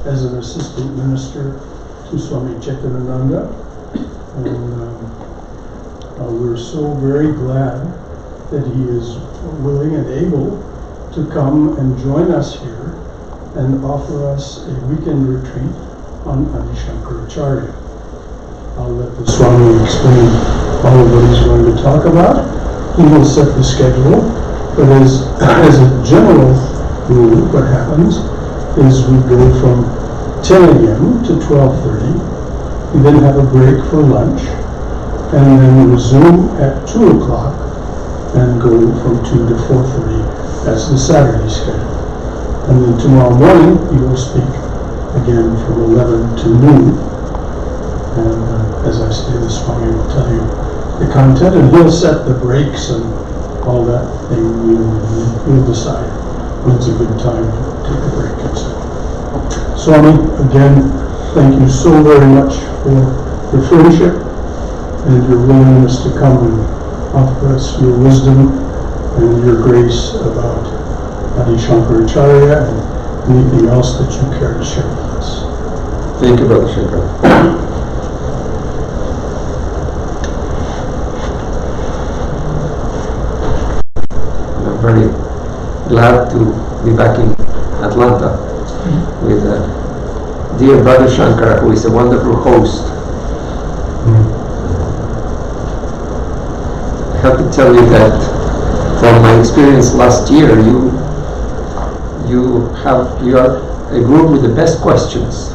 as an assistant minister to Swami Chaitanananda, and we're so very glad that he is willing and able to come and join us here and offer us a weekend retreat on Adi Shankaracharya. I'll let the Swami explain all of what he's going to talk about. He will set the schedule, but as a general rule, what happens is we go from 10 a.m. to 12:30. We then have a break for lunch, and then resume at 2 o'clock and go from 2 to 4:30. That's the Saturday schedule. And then tomorrow morning, he will speak again from 11 to noon. And as I say, the Swami will tell you the content, and he'll set the breaks and all that thing. We'll decide when it's a good time to take a break and so. Swami, again, thank you so very much for your friendship and your willingness to come and offer us your wisdom and your grace about Adi Shankaracharya and anything else that you care to share with us. Thank you, Brother Shankar. I'm very glad to be back in Atlanta with dear Brother Shankar, who is a wonderful host. I have to tell you that from my experience last year, you are a group with the best questions.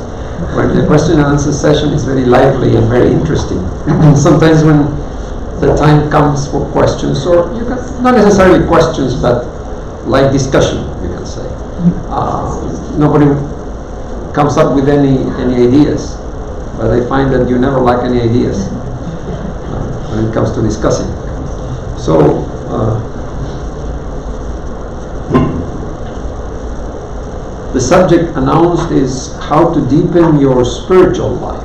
When the question and answer session is very lively and very interesting. Sometimes when the time comes for questions, or you can, not necessarily questions, but like discussion, you can say. Nobody comes up with any ideas, but I find that you never lack any ideas when it comes to discussing. So, the subject announced is how to deepen your spiritual life.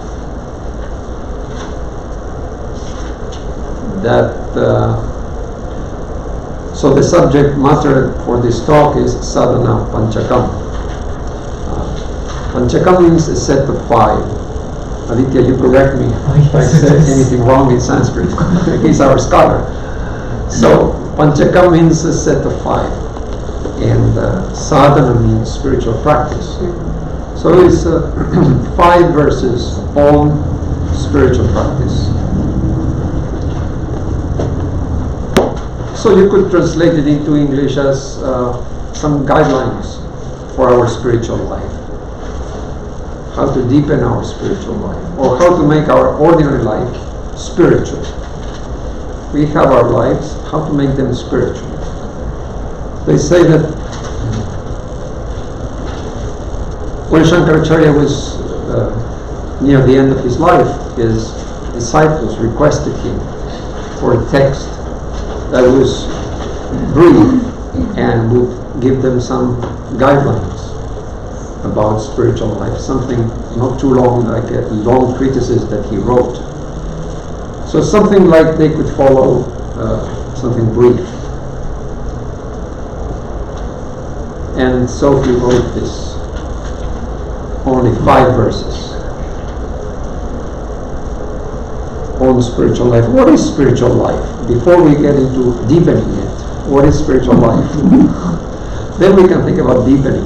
So the subject matter for this talk is sadhana panchakam. Panchakam means a set of 5. Aditya, you correct me if I said anything wrong in Sanskrit. He's our scholar. So panchakam means a set of 5. And sadhana means spiritual practice. So it's 5 verses on spiritual practice. So you could translate it into English as some guidelines for our spiritual life. How to deepen our spiritual life, or how to make our ordinary life spiritual. We have our lives, how to make them spiritual. They say that when Shankaracharya was near the end of his life, his disciples requested him for a text that was brief and would give them some guidelines about spiritual life, something not too long, like a long treatise that he wrote. So something like they could follow, something brief. And so he wrote this, only 5 verses on spiritual life. What is spiritual life? Before we get into deepening it, what is spiritual life? Then we can think about deepening.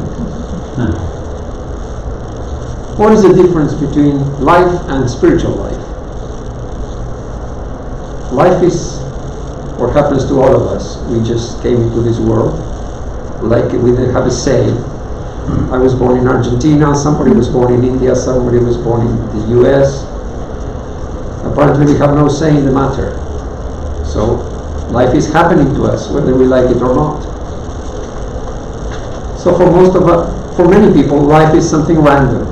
What is the difference between life and spiritual life? Life is what happens to all of us. We just came into this world. Like we have a saying, I was born in Argentina, somebody was born in India, somebody was born in the US. Apparently we have no say in the matter. So life is happening to us, whether we like it or not. So for many people, life is something random.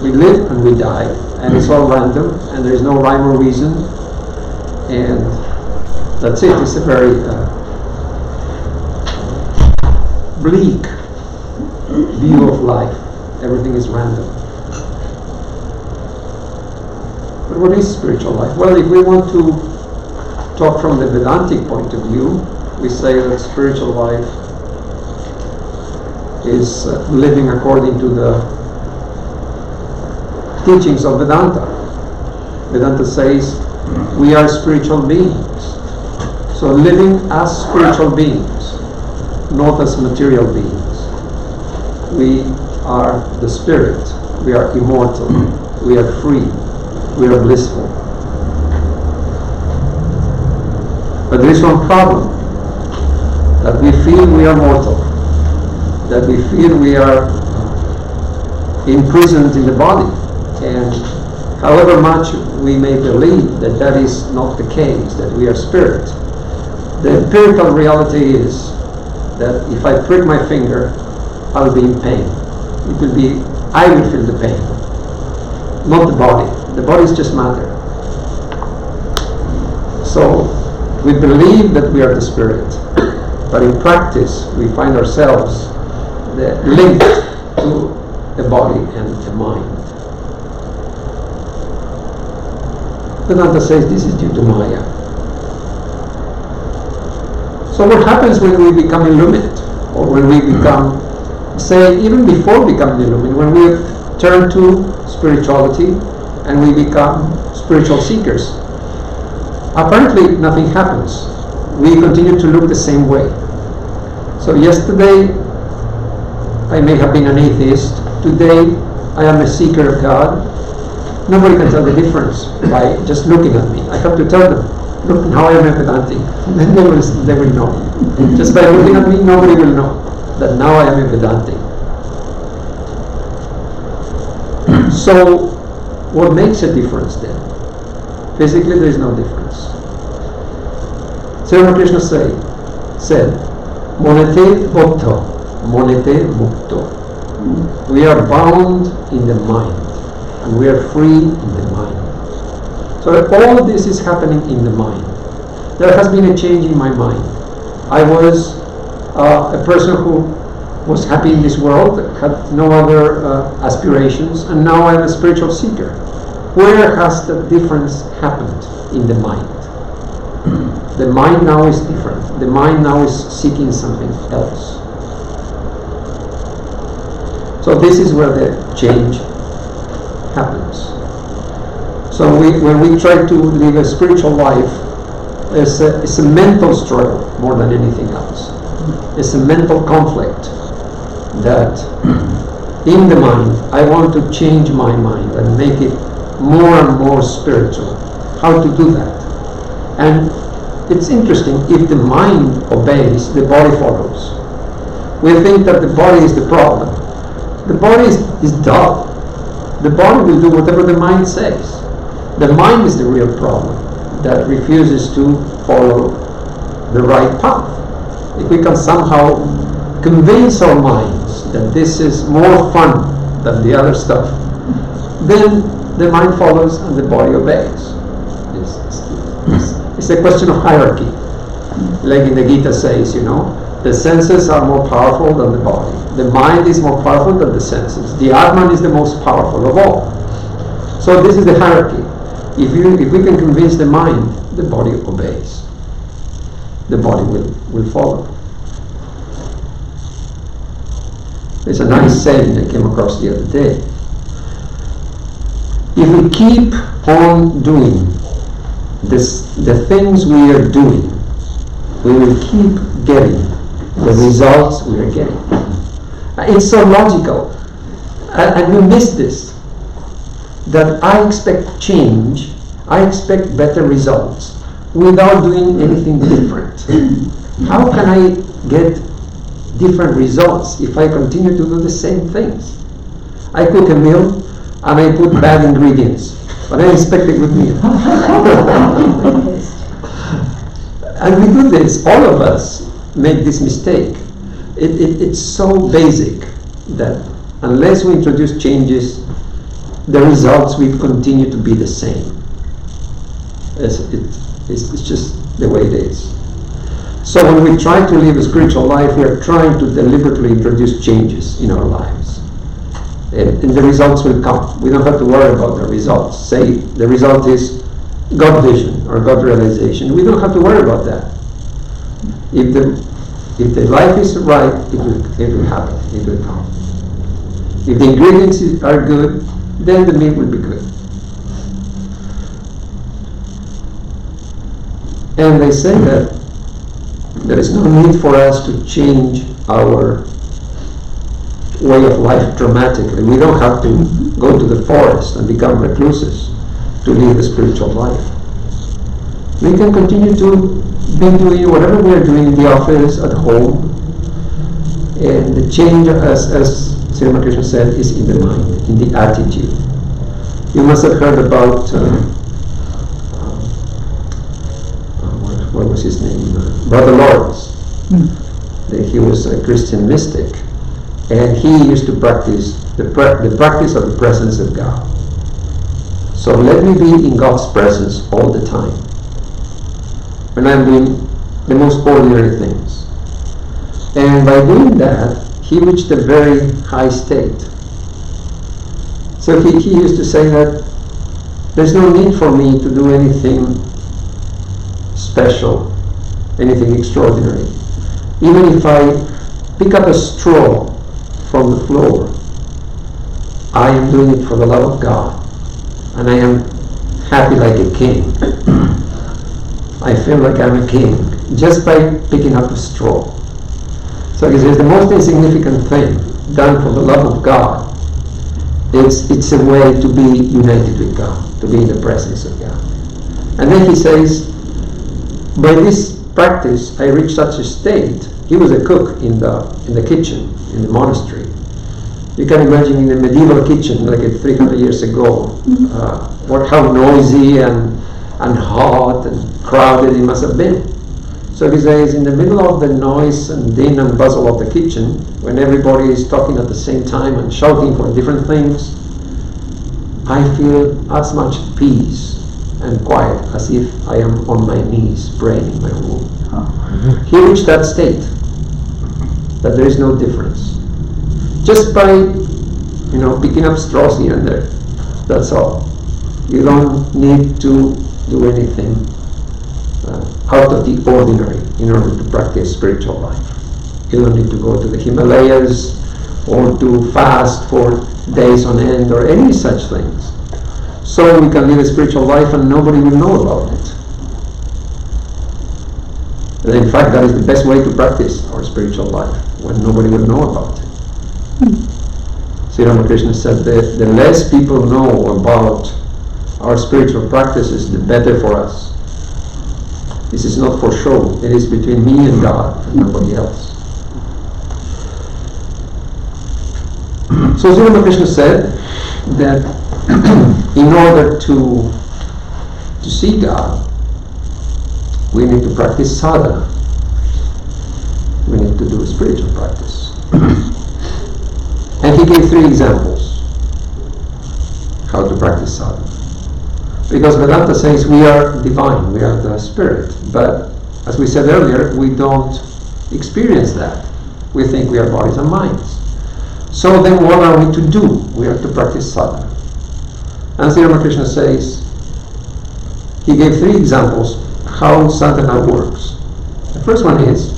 We live and we die, and it's all random, and there's no rhyme or reason, and that's it. It's a very bleak view of life. Everything is random. But what is spiritual life? Well, if we want to talk from the Vedantic point of view, we say that spiritual life is living according to the teachings of Vedanta. Vedanta says we are spiritual beings. So living as spiritual beings, not as material beings. We are the spirit. We are immortal. We are free. We are blissful. But there is one problem, that we feel we are mortal, that we feel we are imprisoned in the body, and however much we may believe that that is not the case, that we are spirit, the empirical reality is that if I prick my finger, I'll be in pain. It will be, I will feel the pain, not the body. The body is just matter. So we believe that we are the spirit, but in practice we find ourselves linked to a body and a mind. Vedanta says this is due to Maya. So what happens when we become illumined, or when we become, say, even before becoming illumined, when we turn to spirituality and we become spiritual seekers? Apparently nothing happens. We continue to look the same way. So yesterday I may have been an atheist. Today I am a seeker of God. Nobody can tell the difference by just looking at me. I have to tell them, look, now I am a Vedanti. Then they will know. Just by looking at me, nobody will know that now I am a Vedanti. So what makes a difference then? Physically there is no difference. Sri Ramakrishna said, Monete botto, monete mukto. We are bound in the mind, and we are free in the mind. So all this is happening in the mind. There has been a change in my mind. I was a person who was happy in this world, had no other aspirations, and now I am a spiritual seeker. Where has the difference happened in the mind? The mind now is different. The mind now is seeking something else. So this is where the change happens. So when we try to live a spiritual life, it's a mental struggle more than anything else. It's a mental conflict that in the mind, I want to change my mind and make it more and more spiritual. How to do that? And it's interesting, if the mind obeys, the body follows. We think that the body is the problem. The body is dull. The body will do whatever the mind says. The mind is the real problem that refuses to follow the right path. If we can somehow convince our minds that this is more fun than the other stuff, then the mind follows and the body obeys. It's a question of hierarchy. Like in the Gita says, the senses are more powerful than the body. The mind is more powerful than the senses. The Atman is the most powerful of all. So this is the hierarchy. If we can convince the mind, the body obeys. The body will follow. There's a nice saying I came across the other day. If we keep on doing the things we are doing, we will keep getting the results we are getting. It's so logical. And we miss this. That I expect change, I expect better results without doing anything different. How can I get different results if I continue to do the same things? I cook a meal and I put bad ingredients, but I expect a good meal. And we do this, all of us make this mistake. It's so basic that unless we introduce changes, the results will continue to be the same. It's just the way it is. So when we try to live a spiritual life, we are trying to deliberately introduce changes in our lives. And the results will come. We don't have to worry about the results. Say the result is God vision or God realization. We don't have to worry about that. If the life is right, it will happen. It will come. If the ingredients are good, then the meat will be good. And they say that there is no need for us to change our way of life dramatically. We don't have to go to the forest and become recluses to lead a spiritual life. We can continue to be doing whatever we are doing in the office, at home, and the change, as Sri Ramakrishna said, is in the mind, in the attitude. You must have heard about what was his name? Brother Lawrence. He was a Christian mystic, and he used to practice the practice of the presence of God. So let me be in God's presence all the time when I'm doing the most ordinary things. And by doing that, he reached a very high state. So he used to say that there's no need for me to do anything special, anything extraordinary. Even if I pick up a straw from the floor, I am doing it for the love of God, and I am happy like a king. I feel like I'm a king just by picking up a straw. So he says the most insignificant thing done for the love of God, it's a way to be united with God, to be in the presence of God. And then he says, by this practice, I reached such a state. He was a cook in the kitchen in the monastery. You can imagine in the medieval kitchen, like 300 years ago, how noisy and hot and crowded it must have been. So he says, in the middle of the noise and din and bustle of the kitchen, when everybody is talking at the same time and shouting for different things, I feel as much peace and quiet as if I am on my knees praying in my room. He reached that state, that there is no difference. Just by, picking up straws here and there. That's all. You don't need to do anything out of the ordinary in order to practice spiritual life. You don't need to go to the Himalayas or to fast for days on end or any such things. So we can live a spiritual life and nobody will know about it. And in fact, that is the best way to practice our spiritual life, when nobody will know about it. Sri Ramakrishna said that the less people know about our spiritual practices, the better for us. This is not for show. It is between me and God and nobody else. So Sri Ramakrishna said that in order to see God, we need to practice sadhana. We need to do a spiritual practice. And he gave 3 examples how to practice sadhana. Because Vedanta says we are divine, we are the spirit, but as we said earlier, we don't experience that. We think we are bodies and minds. So then what are we to do? We are to practice sadhana. And Sri Ramakrishna says, he gave 3 examples how sadhana works. The first one is,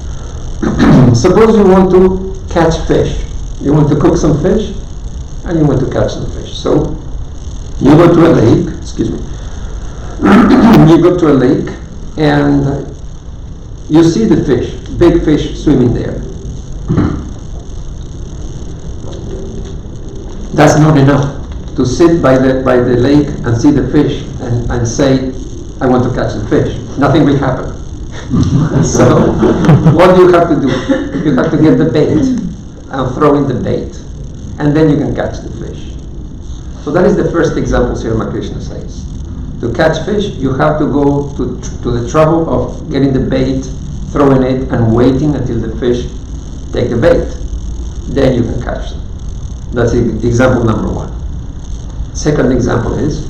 suppose you want to catch fish. You want to cook some fish, and you want to catch some fish. So you go to a lake, you go to a lake, and you see the fish, big fish swimming there. That's not enough to sit by the lake and see the fish and say, I want to catch the fish. Nothing will happen. So what do you have to do? You have to get the bait and throw in the bait, and then you can catch the fish. So that is the first example Sri Ramakrishna says. To catch fish, you have to go to the trouble of getting the bait, throwing it, and waiting until the fish take the bait. Then you can catch them. That's example number 1. Second example is,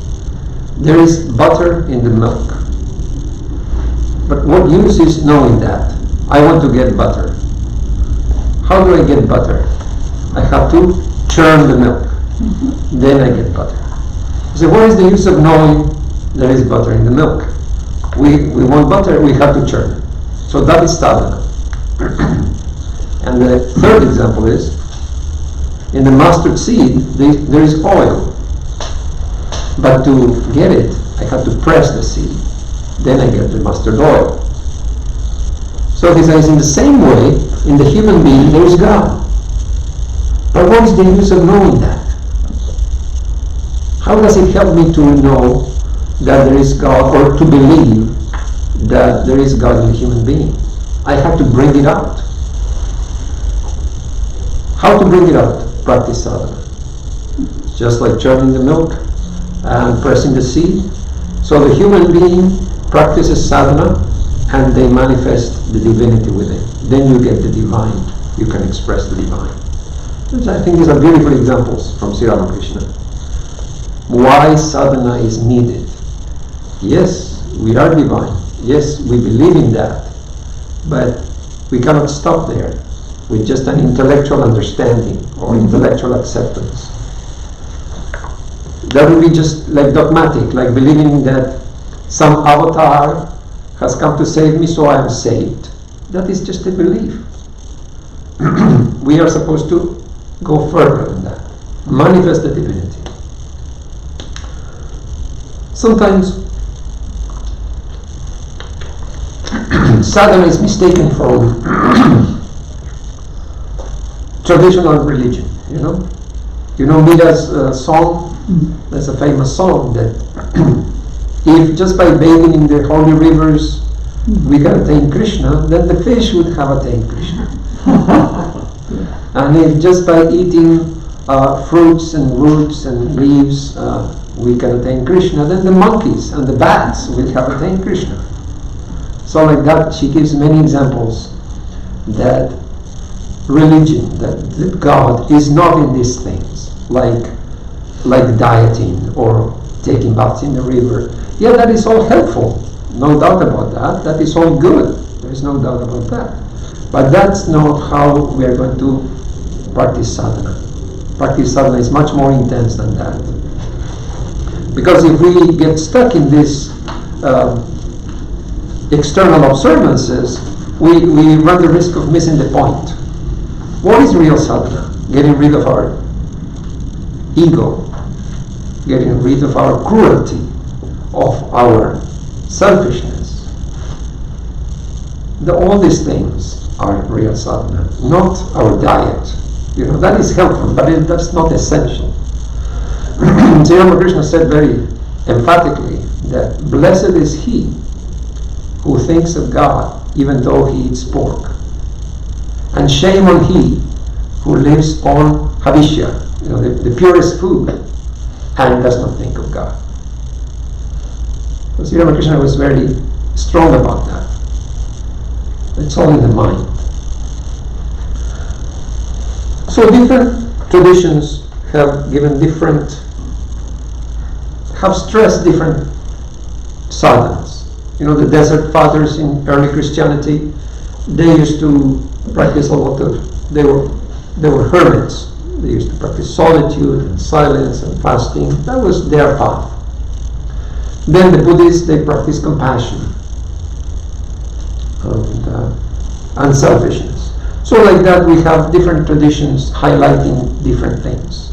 there is butter in the milk. But what use is knowing that? I want to get butter. How do I get butter? I have to churn the milk. Then I get butter. So what is the use of knowing there is butter in the milk? We want butter, we have to churn it. So that is sadhana. And the third example is, in the mustard seed, there is oil. But to get it, I have to press the seed. Then I get the mustard oil. So he says, in the same way, in the human being, there is God. But what is the use of knowing that? How does it help me to know that there is God, or to believe that there is God in a human being? I have to bring it out. How to bring it out? Practice sadhana. It's just like churning the milk and pressing the seed. So the human being practices sadhana and they manifest the divinity within. Then you get the divine. You can express the divine. Which I think these are beautiful examples from Sri Ramakrishna. Why sadhana is needed. Yes, we are divine. Yes, we believe in that. But we cannot stop there with just an intellectual understanding or intellectual acceptance. That would be just like dogmatic, like believing that some avatar has come to save me, so I am saved. That is just a belief. We are supposed to go further than that. Manifest the divinity. Sometimes sadhana is mistaken for traditional religion, you know. You know Mira's song? That's a famous song that if just by bathing in the holy rivers we can attain Krishna, then the fish would have attained Krishna. And if just by eating fruits and roots and leaves we can attain Krishna, then the monkeys and the bats will have attained Krishna. So like that, she gives many examples that religion, that God is not in these things, like dieting or taking baths in the river. Yeah, that is all helpful, no doubt about that. That is all good, there is no doubt about that. But that's not how we are going to practice sadhana. Practice sadhana is much more intense than that. Because if we get stuck in these external observances, we run the risk of missing the point. What is real sadhana? Getting rid of our ego, getting rid of our cruelty, of our selfishness. All these things are real sadhana, not our diet. You know, that is helpful, but that's not essential. Sri Ramakrishna said very emphatically that blessed is he who thinks of God even though he eats pork. And shame on he who lives on havishya, you know, the purest food, and does not think of God. So Sri Ramakrishna was very strong about that. It's all in the mind. So different traditions have stressed different sadhanas. You know, the desert fathers in early Christianity, they used to practice a lot of, they were hermits. They used to practice solitude and silence and fasting. That was their path. Then the Buddhists, they practice compassion and unselfishness. So like that we have different traditions highlighting different things.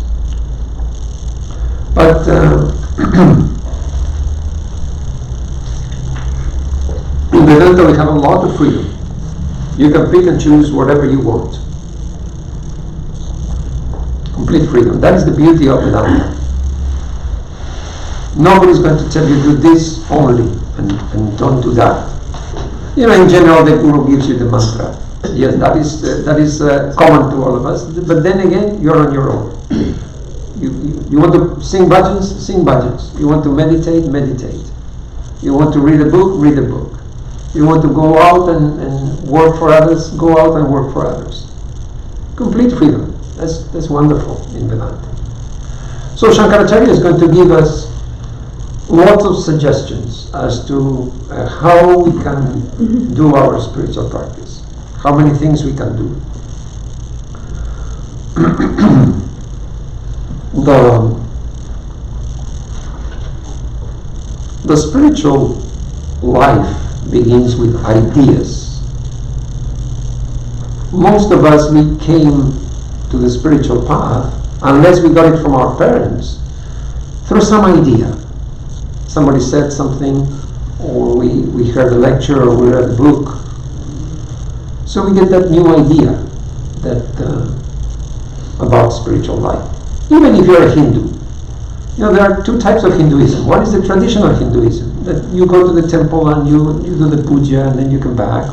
But in Vedanta we have a lot of freedom. You can pick and choose whatever you want. Complete freedom. That is the beauty of Vedanta. Nobody's going to tell you do this only and don't do that. You know, in general the Guru gives you the mantra. Yes, that is common to all of us. But then again, you're on your own. You want to sing bhajans? Sing bhajans. You want to meditate? Meditate. You want to read a book? Read a book. You want to go out and work for others? Go out and work for others. Complete freedom. That's wonderful in Vedanta. So Shankaracharya is going to give us lots of suggestions as to how we can do our spiritual practice. How many things we can do. The spiritual life begins with ideas. Most of us, we came to the spiritual path, unless we got it from our parents, through some idea. somebody said something, or we heard a lecture, or we read a book. So we get that new idea that about spiritual life. Even if you're a Hindu, there are two types of Hinduism. One is the traditional Hinduism, that you go to the temple and you do the puja and then you come back.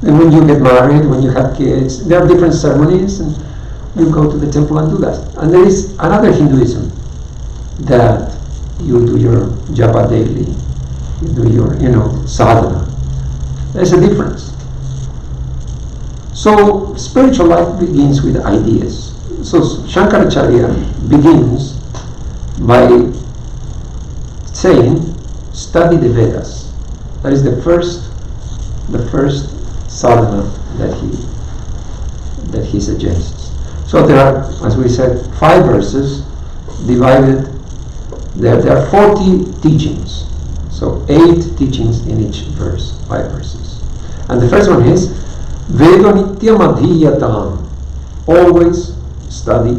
And when you get married, when you have kids, there are different ceremonies and you go to the temple and do that. And there is another Hinduism that you do your japa daily, you do your, sadhana. There's a difference. So spiritual life begins with ideas. So Shankaracharya begins by saying, study the Vedas. That is the first sadhana that he suggests. So there are, as we said, 5 verses divided. There are 40 teachings. So 8 teachings in each verse, 5 verses. And the first one is Veda Nityam Adhiyatam. Always study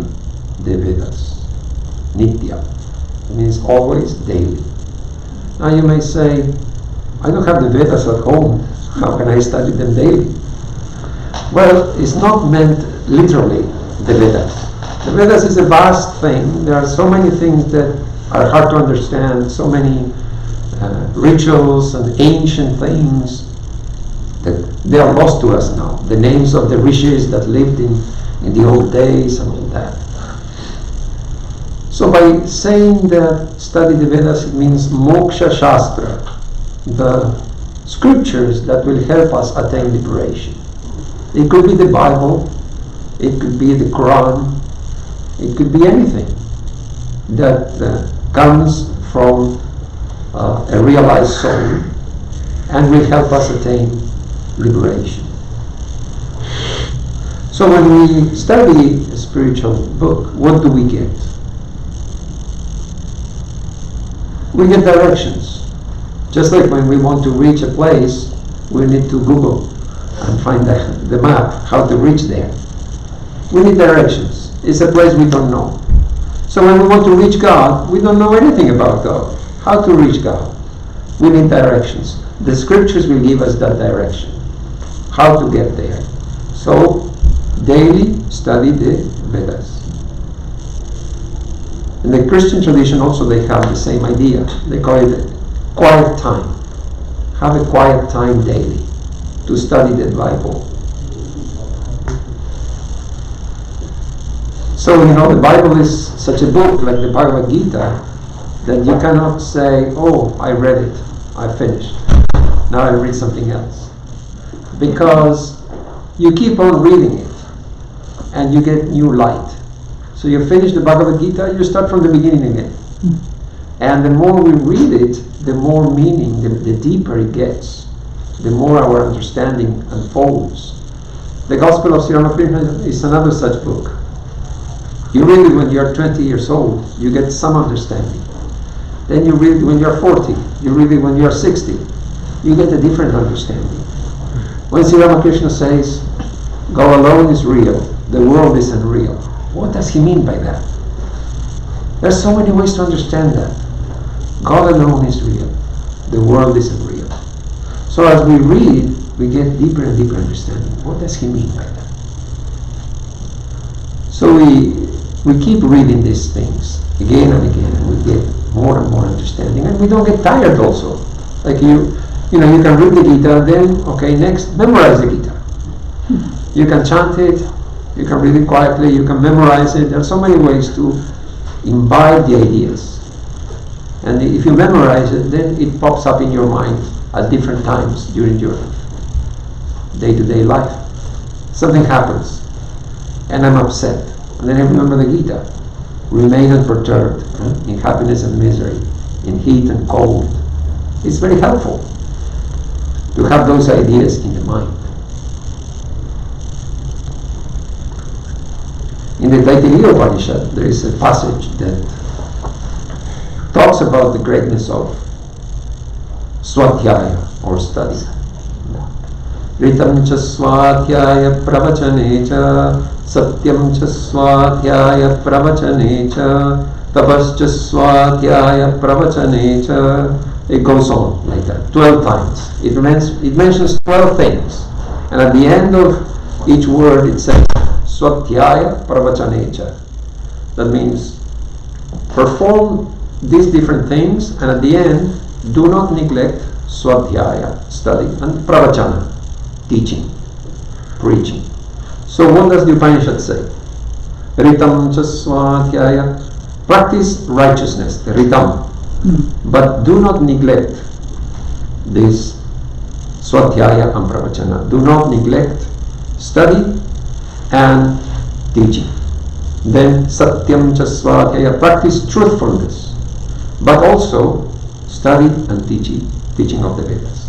the Vedas. Nitya. It means always, daily. Now you may say, I don't have the Vedas at home. How can I study them daily? Well, it's not meant literally, the Vedas. The Vedas is a vast thing. There are so many things that are hard to understand, so many rituals and ancient things that they are lost to us now. The names of the rishis that lived in the old days and all that. So by saying that study the Vedas, it means moksha shastra, the scriptures that will help us attain liberation. It could be the Bible, it could be the Quran, it could be anything that comes from a realized soul and will help us attain liberation. So when we study a spiritual book, what do we get? We get directions. Just like when we want to reach a place, we need to Google and find the map, how to reach there. We need directions. It's a place we don't know. So when we want to reach God, we don't know anything about God. How to reach God? We need directions. The scriptures will give us that direction. How to get there. So, daily study the Vedas. In the Christian tradition also they have the same idea. They call it quiet time. Have a quiet time daily to study the Bible. So, the Bible is such a book like the Bhagavad Gita that you cannot say, oh, I read it, I finished. Now I read something else. Because you keep on reading it and you get new light. So you finish the Bhagavad Gita, you start from the beginning again. And the more we read it, the more meaning, the deeper it gets. The more our understanding unfolds. The Gospel of Sri Ramakrishna is another such book. You read it when you're 20 years old, you get some understanding. Then you read it when you're 40, you read it when you're 60, you get a different understanding. When Sri Ramakrishna says, God alone is real, the world is unreal, what does he mean by that? There's so many ways to understand that. God alone is real, the world is unreal. So as we read, we get deeper and deeper understanding. What does he mean by that? So we keep reading these things again and again, and we get more and more understanding, and we don't get tired also. Like you can read the Gita, then okay, next memorize the Gita. You can chant it, you can read it quietly, you can memorize it. There are so many ways to imbibe the ideas. And if you memorize it, then it pops up in your mind at different times during your day-to-day life. Something happens, and I'm upset. And then I remember the Gita. Remain unperturbed in happiness and misery, in heat and cold. It's very helpful to have those ideas in the mind. In the Taittiriya Upanishad, there is a passage that talks about the greatness of Swadhyaya, or study. Ritam cha Swadhyaya pravachane cha Satyam cha Swadhyaya pravachane cha tapascha swadhyaya pravachane. It goes on like that, 12 times. It mentions 12 things. And at the end of each word it says swadhyaya pravachane. That means perform these different things, and at the end, do not neglect swadhyaya, study, and pravachana, teaching, preaching. So what does the Upanishad say? Ritam cha swadhyaya, practice righteousness, ritam, but do not neglect this swadhyaya and pravachana. Do not neglect study and teaching. Then satyam cha swadhyaya, practice truthfulness, but also study and teaching of the Vedas.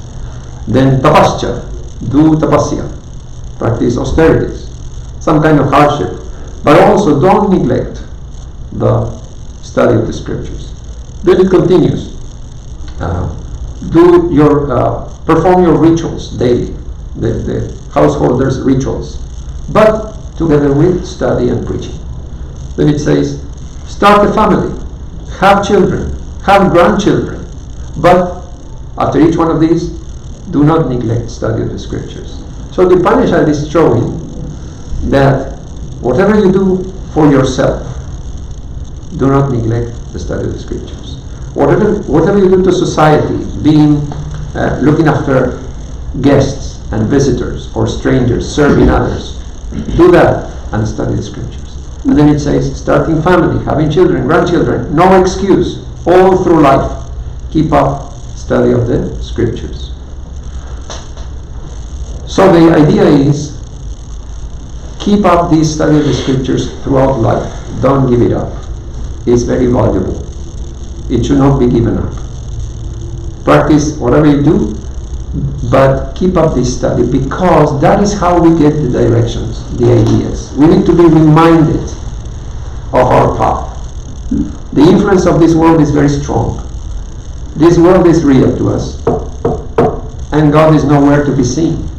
Then tapascha, do tapasya, practice austerities, some kind of hardship, but also don't neglect the study of the scriptures. Then it continues, perform your rituals daily, the householders' rituals, but together with study and preaching. Then it says, start a family, have children, have grandchildren, but after each one of these, do not neglect study of the scriptures. So the Upanishad is showing that whatever you do for yourself, do not neglect the study of the scriptures. Whatever you do to society, being looking after guests and visitors or strangers, serving others, do that and study the scriptures. And then it says, starting family, having children, grandchildren, no excuse, all through life, keep up study of the scriptures. So the idea is, keep up this study of the scriptures throughout life. Don't give it up. It's very valuable. It should not be given up. Practice whatever you do, but keep up this study, because that is how we get the directions, the ideas. We need to be reminded of our path. The influence of this world is very strong. This world is real to us, and God is nowhere to be seen.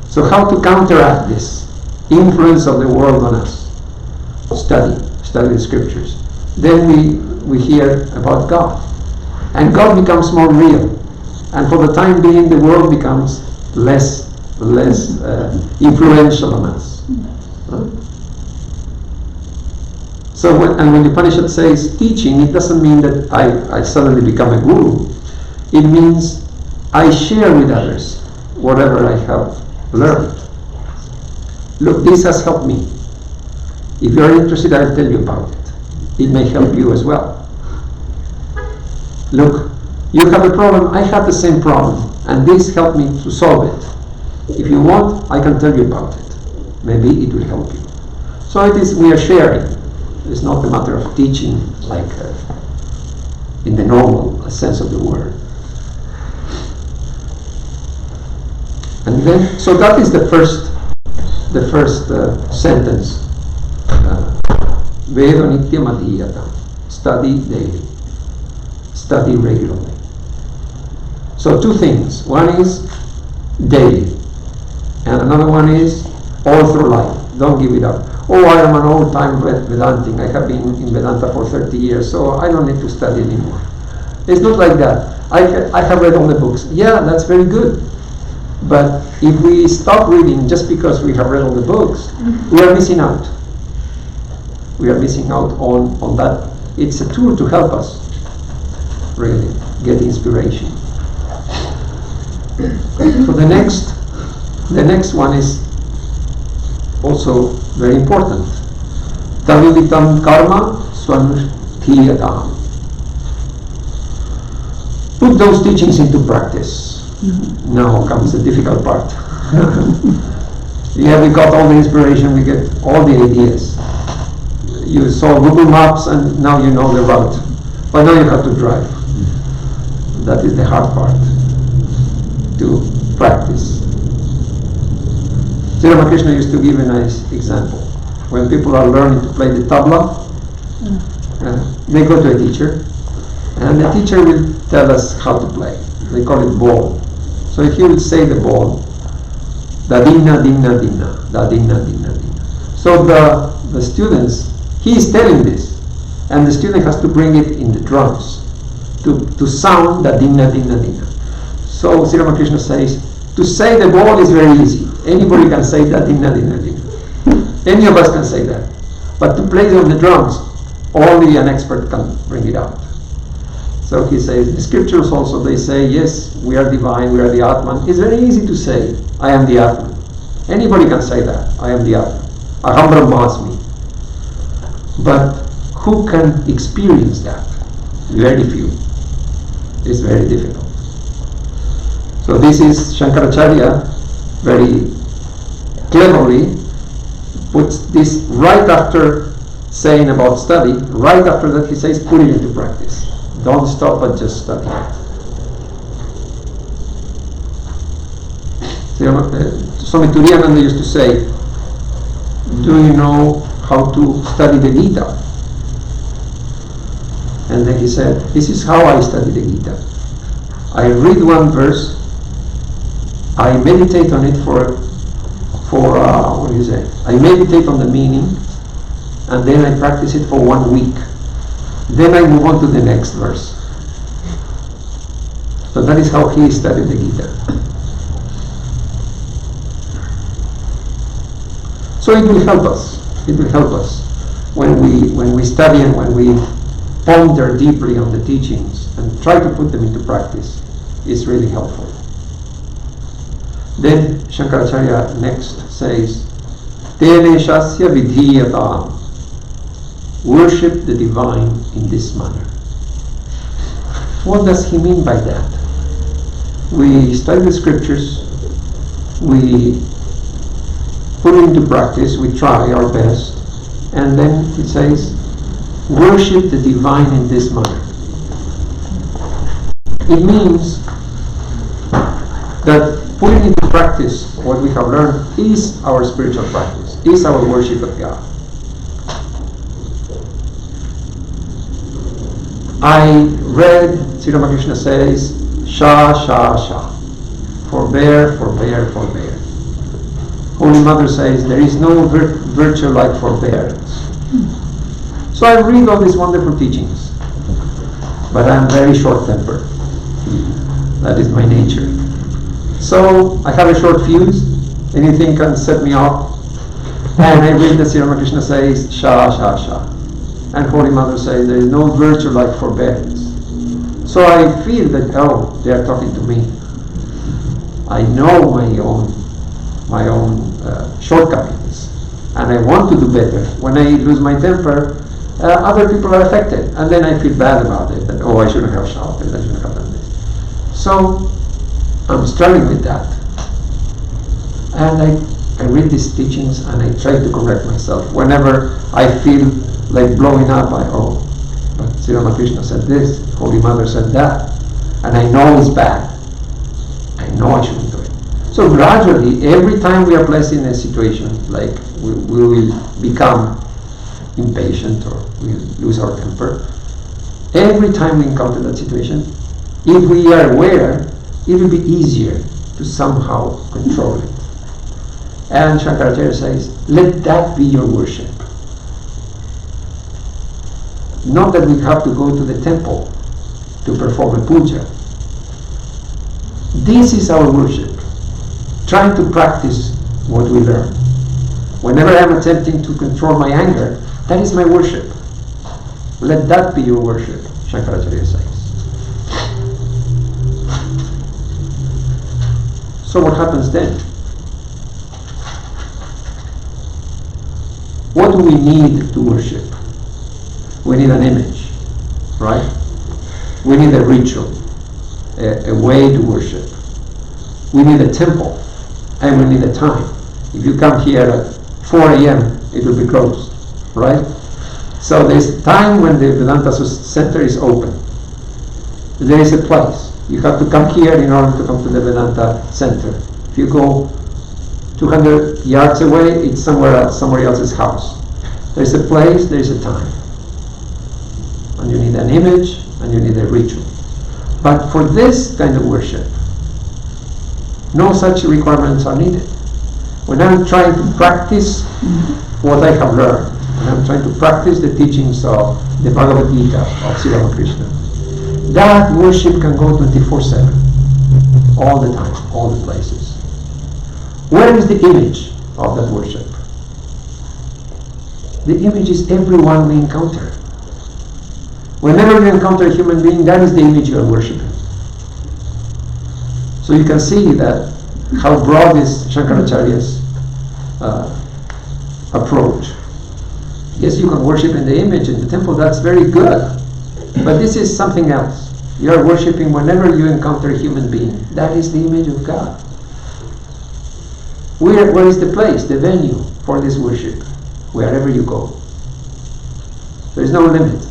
So how to counteract this influence of the world on us? Study the scriptures. Then we hear about God, and God becomes more real, and for the time being the world becomes less influential on us. So when the Upanishad says teaching, it doesn't mean that I suddenly become a guru. It means I share with others whatever I have learned. Look, this has helped me. If you are interested, I'll tell you about it. It may help you as well. Look, you have a problem, I have the same problem, and this helped me to solve it. If you want, I can tell you about it. Maybe it will help you. So it is, we are sharing. It's not a matter of teaching like in the normal sense of the word. And then, so that is the first sentence. Vedo nityam adhiyata. Study daily. Study regularly. So two things. One is daily, and another one is all through life. Don't give it up. Oh, I am an old-time Vedanting. I have been in Vedanta for 30 years, so I don't need to study anymore. It's not like that. I have read all the books. Yeah, that's very good. But if we stop reading just because we have read all the books, we are missing out. We are missing out on that. It's a tool to help us really get inspiration. So the next one is also very important. Tavivitam karma swanuthiyatam. Put those teachings into practice. Now comes the difficult part. Yeah, we got all the inspiration, we get all the ideas. You saw Google Maps and now you know the route. But now you have to drive. That is the hard part. To practice. Sri Ramakrishna used to give a nice example. When people are learning to play the tabla, they go to a teacher, and the teacher will tell us how to play. They call it ball. So if you would say the ball, da dinna dinna dinna, da dinna dinna dinna. So the students, he is telling this, and the student has to bring it in the drums to sound the dinna dinna dinna. So Sri Ramakrishna says, to say the ball is very easy. Anybody can say that dinna dinna dinna. Any of us can say that. But to play it on the drums, only an expert can bring it out. So he says, the scriptures also, they say, yes, we are divine, we are the Atman. It's very easy to say, I am the Atman. Anybody can say that, I am the Atman. Aham Brahmasmi. But who can experience that? Very few. It's very difficult. So this is Shankaracharya very cleverly puts this right after saying about study, right after that he says put it into practice. Don't stop at just studying it. Swami Turiyananda used to say, do you know how to study the Gita? And then he said, this is how I study the Gita. I read one verse, I meditate on it for what do you say? I meditate on the meaning, and then I practice it for 1 week. Then I move on to the next verse. So that is how he studied the Gita. So it will help us. It will help us when we study and when we ponder deeply on the teachings and try to put them into practice. It's really helpful. Then Shankaracharya next says, Tene Shasya Vidhiyatam. Worship the divine in this manner. What does he mean by that? We study the scriptures, we put it into practice, we try our best, and then it says, worship the divine in this manner. It means that putting into practice what we have learned is our spiritual practice, is our worship of God. I read, Sri Ramakrishna says, Sha, Sha, Sha. Forbear, forbear, forbear. Holy Mother says, there is no virtue like forbearance. So I read all these wonderful teachings, but I'm very short-tempered. That is my nature. So I have a short fuse, anything can set me off, and I read that Sri Ramakrishna says, Sha, Sha, Sha. And Holy Mother says there is no virtue like forbearance. So I feel that, oh, they are talking to me. I know my own shortcomings, and I want to do better. When I lose my temper, other people are affected, and then I feel bad about it. That, oh, I shouldn't have shouted, I shouldn't have done this. So I'm struggling with that, and I read these teachings and I try to correct myself. Whenever I feel like blowing up, but Sri Ramakrishna said this, Holy Mother said that, and I know it's bad. I know I shouldn't do it. So gradually, every time we are placed in a situation like we will become impatient or we lose our temper, every time we encounter that situation, if we are aware, it will be easier to somehow control it. And Shankaracharya says, let that be your worship. Not that we have to go to the temple to perform a puja. This is our worship. Trying to practice what we learn. Whenever I am attempting to control my anger, that is my worship. Let that be your worship, Shankaracharya says. So what happens then? What do we need to worship? We need an image, right? We need a ritual, a way to worship. We need a temple, and we need a time. If you come here at 4 a.m., it will be closed, right? So there's time when the Vedanta Center is open. There is a place. You have to come here in order to come to the Vedanta Center. If you go 200 yards away, it's somewhere else, somebody else's house. There's a place, there's a time. And you need an image, and you need a ritual. But for this kind of worship, no such requirements are needed. When I'm trying to practice what I have learned, when I'm trying to practice the teachings of the Bhagavad Gita of Sri Ramakrishna, that worship can go 24/7, all the time, all the places. Where is the image of that worship? The image is everyone we encounter. Whenever you encounter a human being, that is the image you are worshipping. So you can see that how broad is Shankaracharya's approach. Yes, you can worship in the image in the temple, that's very good. But this is something else. You are worshipping whenever you encounter a human being. That is the image of God. Where is the place, the venue for this worship? Wherever you go. There is no limit.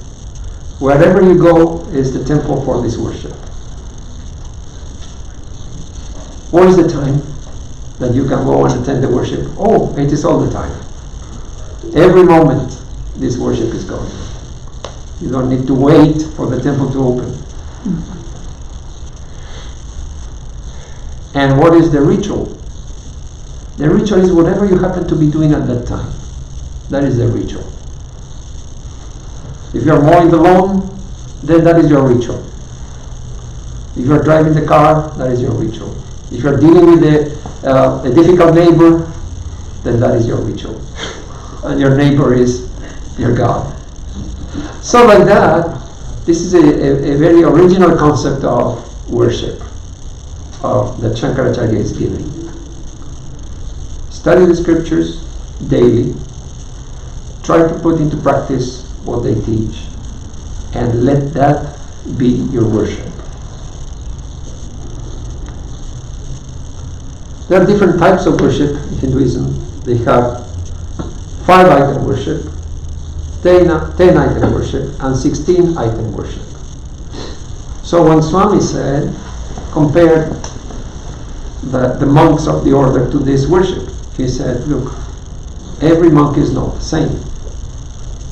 Wherever you go is the temple for this worship. What is the time that you can go and attend the worship? Oh, it is all the time. Every moment this worship is going. You don't need to wait for the temple to open. And what is the ritual? The ritual is whatever you happen to be doing at that time. That is the ritual. If you are mowing the lawn, then that is your ritual. If you are driving the car, that is your ritual. If you are dealing with a difficult neighbor, then that is your ritual. And your neighbor is your God. So like that, this is a very original concept of worship that Shankaracharya is giving. Study the scriptures daily. Try to put into practice what they teach, and let that be your worship. There are different types of worship in Hinduism. They have 5-item worship, 10-item worship, and 16-item worship. So when Swami said, compare the monks of the order to this worship, he said, look, every monk is not the same.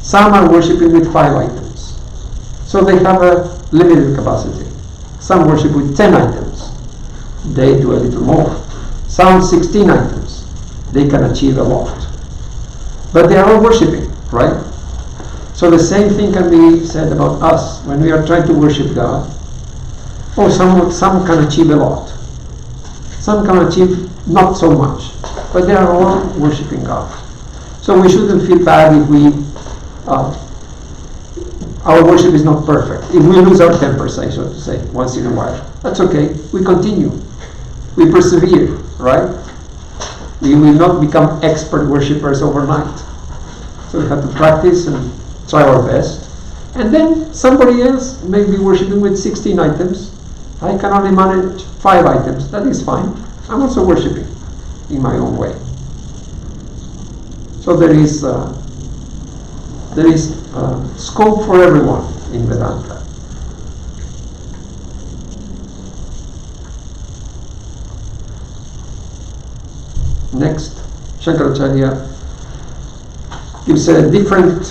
Some are worshipping with 5 items. So they have a limited capacity. Some worship with 10 items. They do a little more. Some 16 items. They can achieve a lot. But they are all worshipping, right? So the same thing can be said about us when we are trying to worship God. Oh, some can achieve a lot. Some can achieve not so much. But they are all worshipping God. So we shouldn't feel bad if our worship is not perfect. If we lose our temper, so to say, once in a while. That's okay. We continue. We persevere, right? We will not become expert worshippers overnight. So we have to practice and try our best. And then somebody else may be worshipping with 16 items. I can only manage 5 items. That is fine. I'm also worshipping in my own way. So there is scope for everyone in Vedanta. Next, Shankaracharya gives a different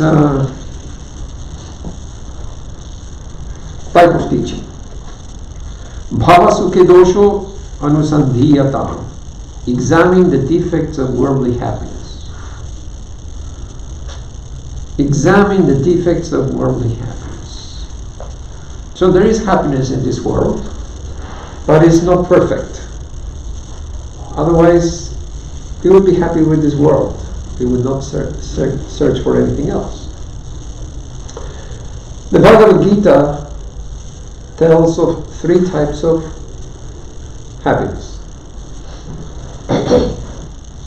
type of teaching. Bhava sukhe dosho anusandhiyatam. Examine the defects of worldly happiness. Examine the defects of worldly happiness. So there is happiness in this world, but it's not perfect. Otherwise, we would be happy with this world. We would not search for anything else. The Bhagavad Gita tells of 3 types of happiness.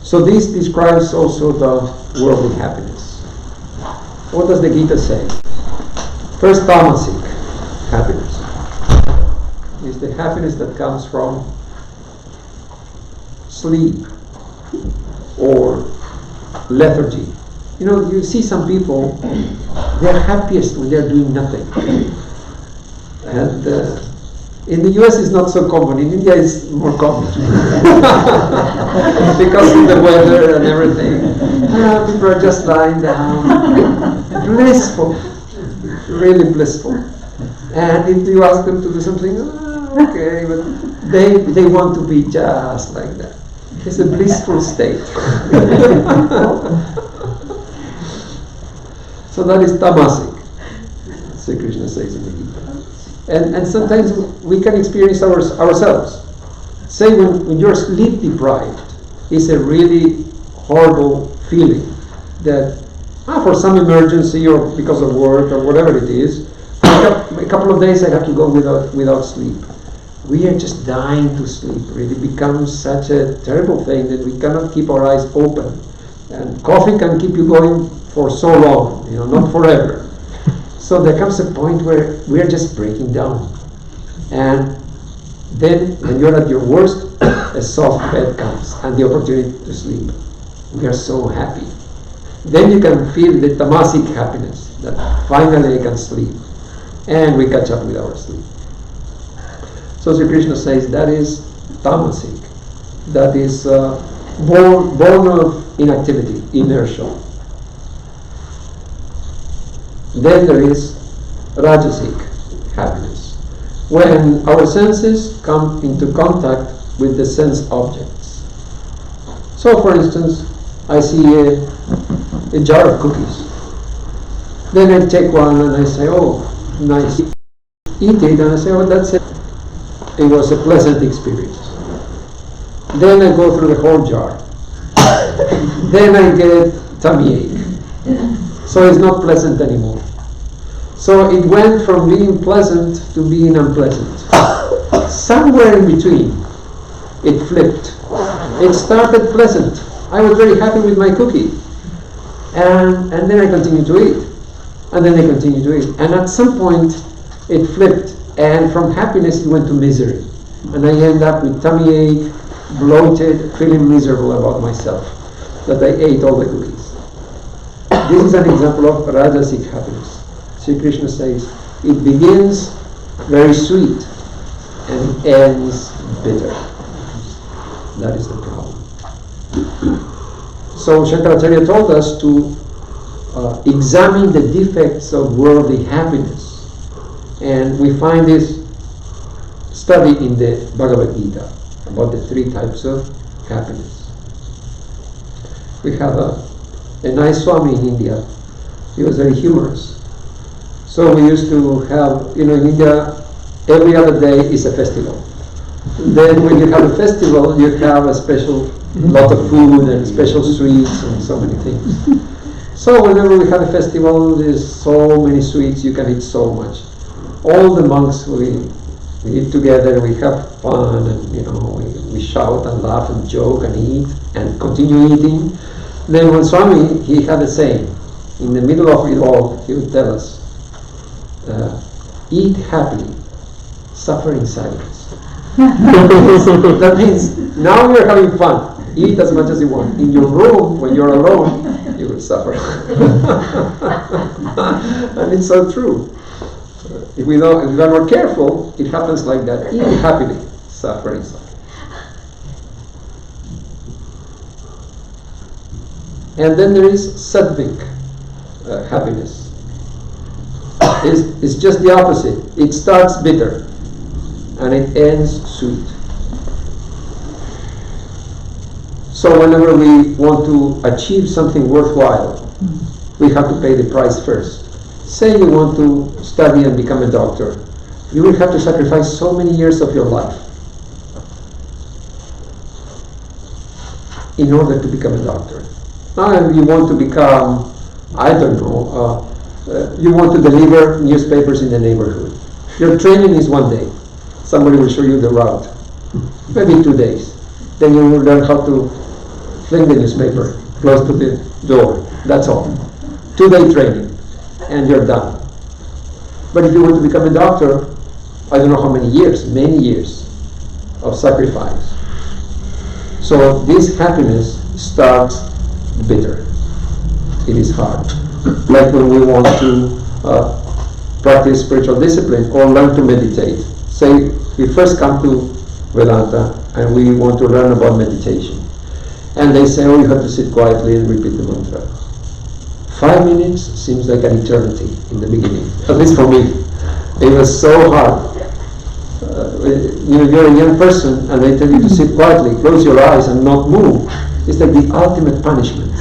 So this describes also the worldly happiness. What does the Gita say? First, tamasic happiness is the happiness that comes from sleep or lethargy. You know, you see some people, they're happiest when they're doing nothing. And in the US it's not so common. In India it's more common. Because of the weather and everything. People are just lying down. Blissful. Really blissful. And if you ask them to do something, okay, but they want to be just like that. It's a blissful state. So that is tamasic. Sri Krishna says in the Gita. And sometimes we can experience ourselves. Say when you're sleep deprived, it's a really horrible feeling that for some emergency or because of work or whatever it is, a couple of days I have to go without sleep. We are just dying to sleep. Really becomes such a terrible thing that we cannot keep our eyes open. And coffee can keep you going for so long, not forever. So there comes a point where we are just breaking down. And then when you're at your worst, a soft bed comes and the opportunity to sleep. We are so happy. Then you can feel the tamasic happiness that finally I can sleep. And we catch up with our sleep. So Sri Krishna says that is tamasic. That is born of inactivity, inertia. Then there is rajasic happiness, when our senses come into contact with the sense objects. So for instance, I see a jar of cookies. Then I take one and I say, oh, nice. Eat it, and I say, oh, that's it. It was a pleasant experience. Then I go through the whole jar. Then I get tummy ache. So it's not pleasant anymore. So it went from being pleasant to being unpleasant. Somewhere in between, it flipped. It started pleasant. I was very happy with my cookie. And then I continued to eat. And then I continued to eat. And at some point, it flipped. And from happiness, it went to misery. And I end up with tummy ache, bloated, feeling miserable about myself, that I ate all the cookies. This is an example of rajasic happiness. Sri Krishna says, it begins very sweet and it ends bitter. That is the problem. So Shankaracharya told us to examine the defects of worldly happiness. And we find this study in the Bhagavad Gita about the 3 types of happiness. We have a nice Swami in India. He was very humorous. So we used to have, in India, every other day is a festival. Then when you have a festival, you have a special lot of food and special sweets and so many things. So whenever we have a festival, there's so many sweets, you can eat so much. All the monks, we eat together, we have fun, and we shout and laugh and joke and eat and continue eating. Then when Swami, he had a saying, in the middle of it all, he would tell us, eat happily, suffer in silence. That means now you're having fun, eat as much as you want. In your room, when you're alone, you will suffer. And it's so true. If we are not careful, it happens like that. Eat happily, suffer in silence. And then there is sattvic happiness. It's just the opposite. It starts bitter and it ends sweet. So whenever we want to achieve something worthwhile, we have to pay the price first. Say you want to study and become a doctor. You will have to sacrifice so many years of your life in order to become a doctor. Now if you want to become, you want to deliver newspapers in the neighborhood. Your training is 1 day. Somebody will show you the route. Maybe 2 days. Then you will learn how to fling the newspaper close to the door. That's all. 2-day training. And you're done. But if you want to become a doctor, I don't know how many years of sacrifice. So this happiness starts bitter. It is hard. Like when we want to practice spiritual discipline or learn to meditate. Say we first come to Vedanta and we want to learn about meditation. And they say, oh, you have to sit quietly and repeat the mantra. 5 minutes seems like an eternity in the beginning, at least for me. It was so hard. You're a young person and they tell you to sit quietly, close your eyes and not move. It's like the ultimate punishment.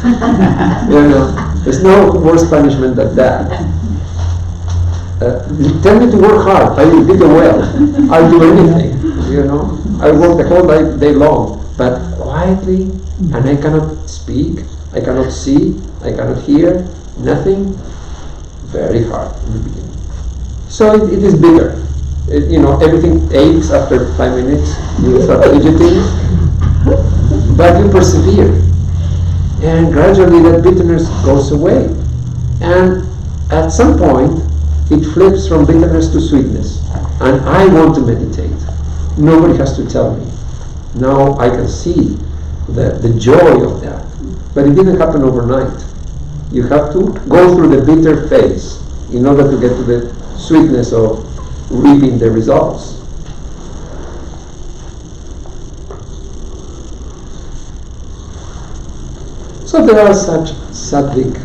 There's no worse punishment than that. tell me to work hard, I will dig a well, I'll do anything, you know. I work the whole day long, but quietly, and I cannot speak, I cannot see, I cannot hear, nothing. Very hard in the beginning. So it is bigger. You know, everything aches after 5 minutes, you start fidgeting, but you persevere. And gradually that bitterness goes away. And at some point, it flips from bitterness to sweetness. And I want to meditate. Nobody has to tell me. Now I can see the joy of that. But it didn't happen overnight. You have to go through the bitter phase in order to get to the sweetness of reaping the results. So there are such sattvic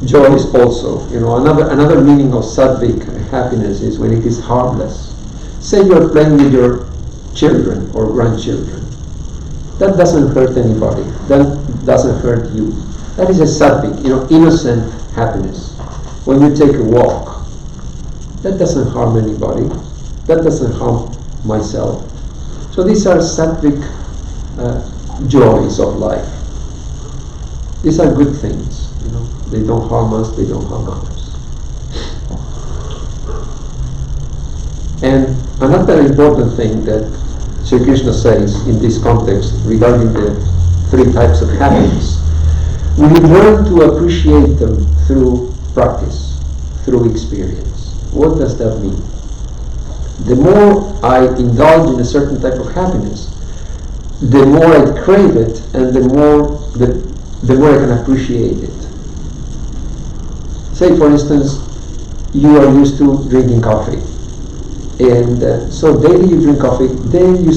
joys also. You know, another meaning of sattvic happiness is when it is harmless. Say you're playing with your children or grandchildren. That doesn't hurt anybody. That doesn't hurt you. That is a sattvic, you know, innocent happiness. When you take a walk, that doesn't harm anybody. That doesn't harm myself. So these are sattvic joys of life. These are good things, you know. They don't harm us, they don't harm others. And another important thing that Sri Krishna says in this context regarding the 3 types of happiness, we learn to appreciate them through practice, through experience. What does that mean? The more I indulge in a certain type of happiness, the more I crave it, and the more I can appreciate it. Say, for instance, you are used to drinking coffee, and so daily you drink coffee. Then you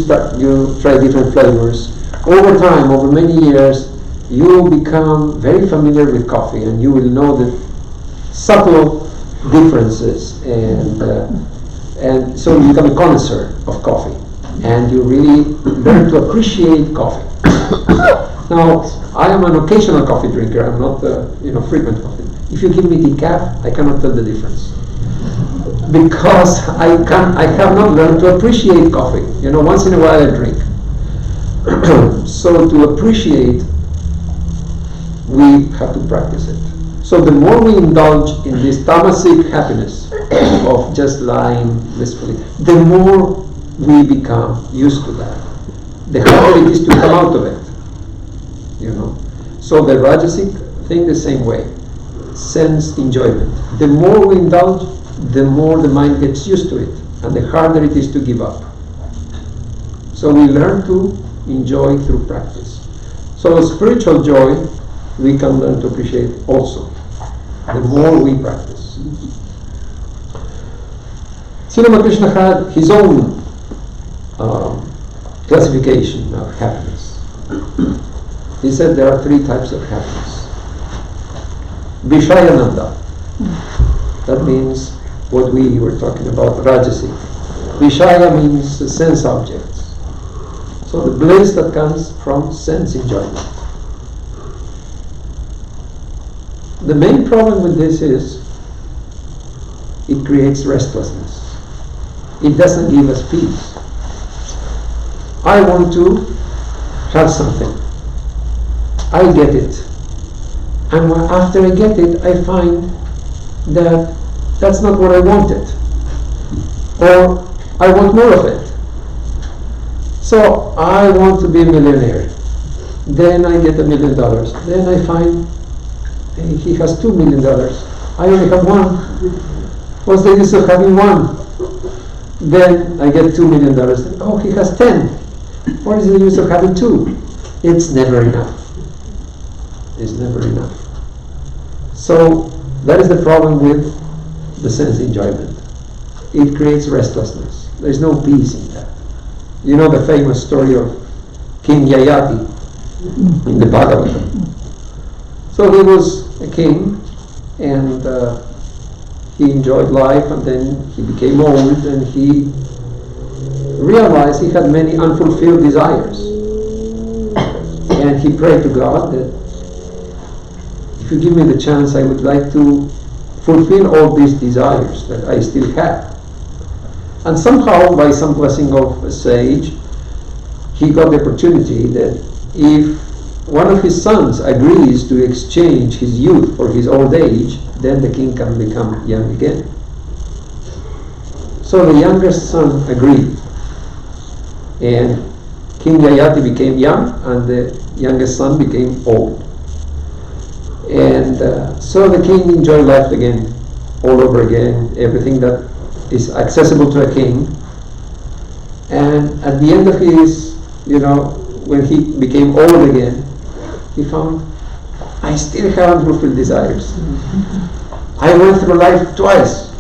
try different flavors. Over time, over many years, you will become very familiar with coffee, and you will know the subtle differences, and so you become a connoisseur of coffee, and you really learn to appreciate coffee. Now, I am an occasional coffee drinker. I'm not frequent coffee. If you give me decaf, I cannot tell the difference, because I have not learned to appreciate coffee. You know, once in a while I drink. So to appreciate, we have to practice it. So the more we indulge in this tamasic happiness of just lying blissfully, the more we become used to that. The harder it is to come out of it. You know. So the rajasic thing the same way. Sense enjoyment. The more we indulge, the more the mind gets used to it, and the harder it is to give up. So we learn to enjoy through practice. So spiritual joy we can learn to appreciate also, the more we practice. Sri Ramakrishna had his own classification of happiness. He said there are 3 types of happiness. Vishayananda, that means what we were talking about, Rajasic. Vishaya means sense objects. So the bliss that comes from sense enjoyment. The main problem with this is it creates restlessness. It doesn't give us peace. I want to have something. I get it. And after I get it, I find that that's not what I wanted. Or I want more of it. So I want to be a millionaire. Then I get $1 million. Then I find he has $2 million. I only have 1. What's the use of having 1? Then I get $2 million. Oh, he has 10. What is the use of having 2? It's never enough. It's never enough. So that is the problem with the sense enjoyment. It creates restlessness. There's no peace in that. You know the famous story of King Yayati in the Bhagavatam. So he was a king, and he enjoyed life, and then he became old, and he realized he had many unfulfilled desires. And he prayed to God that if you give me the chance, I would like to fulfill all these desires that I still have. And somehow, by some blessing of a sage, he got the opportunity that if one of his sons agrees to exchange his youth for his old age, then the king can become young again. So the youngest son agreed, and King Yayati became young, and the youngest son became old. And so the king enjoyed life again, all over again, everything that is accessible to a king. And at the end of his, when he became old again, he found, I still haven't fulfilled desires. I went through life twice.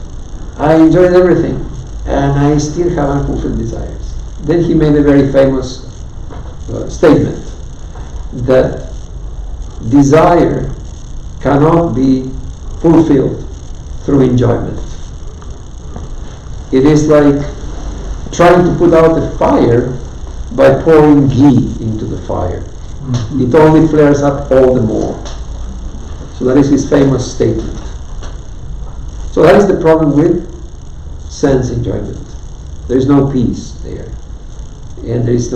I enjoyed everything, and I still haven't fulfilled desires. Then he made a very famous statement that desire cannot be fulfilled through enjoyment. It is like trying to put out a fire by pouring ghee into the fire. It only flares up all the more. So that is his famous statement. So that is the problem with sense enjoyment. There is no peace there, and there is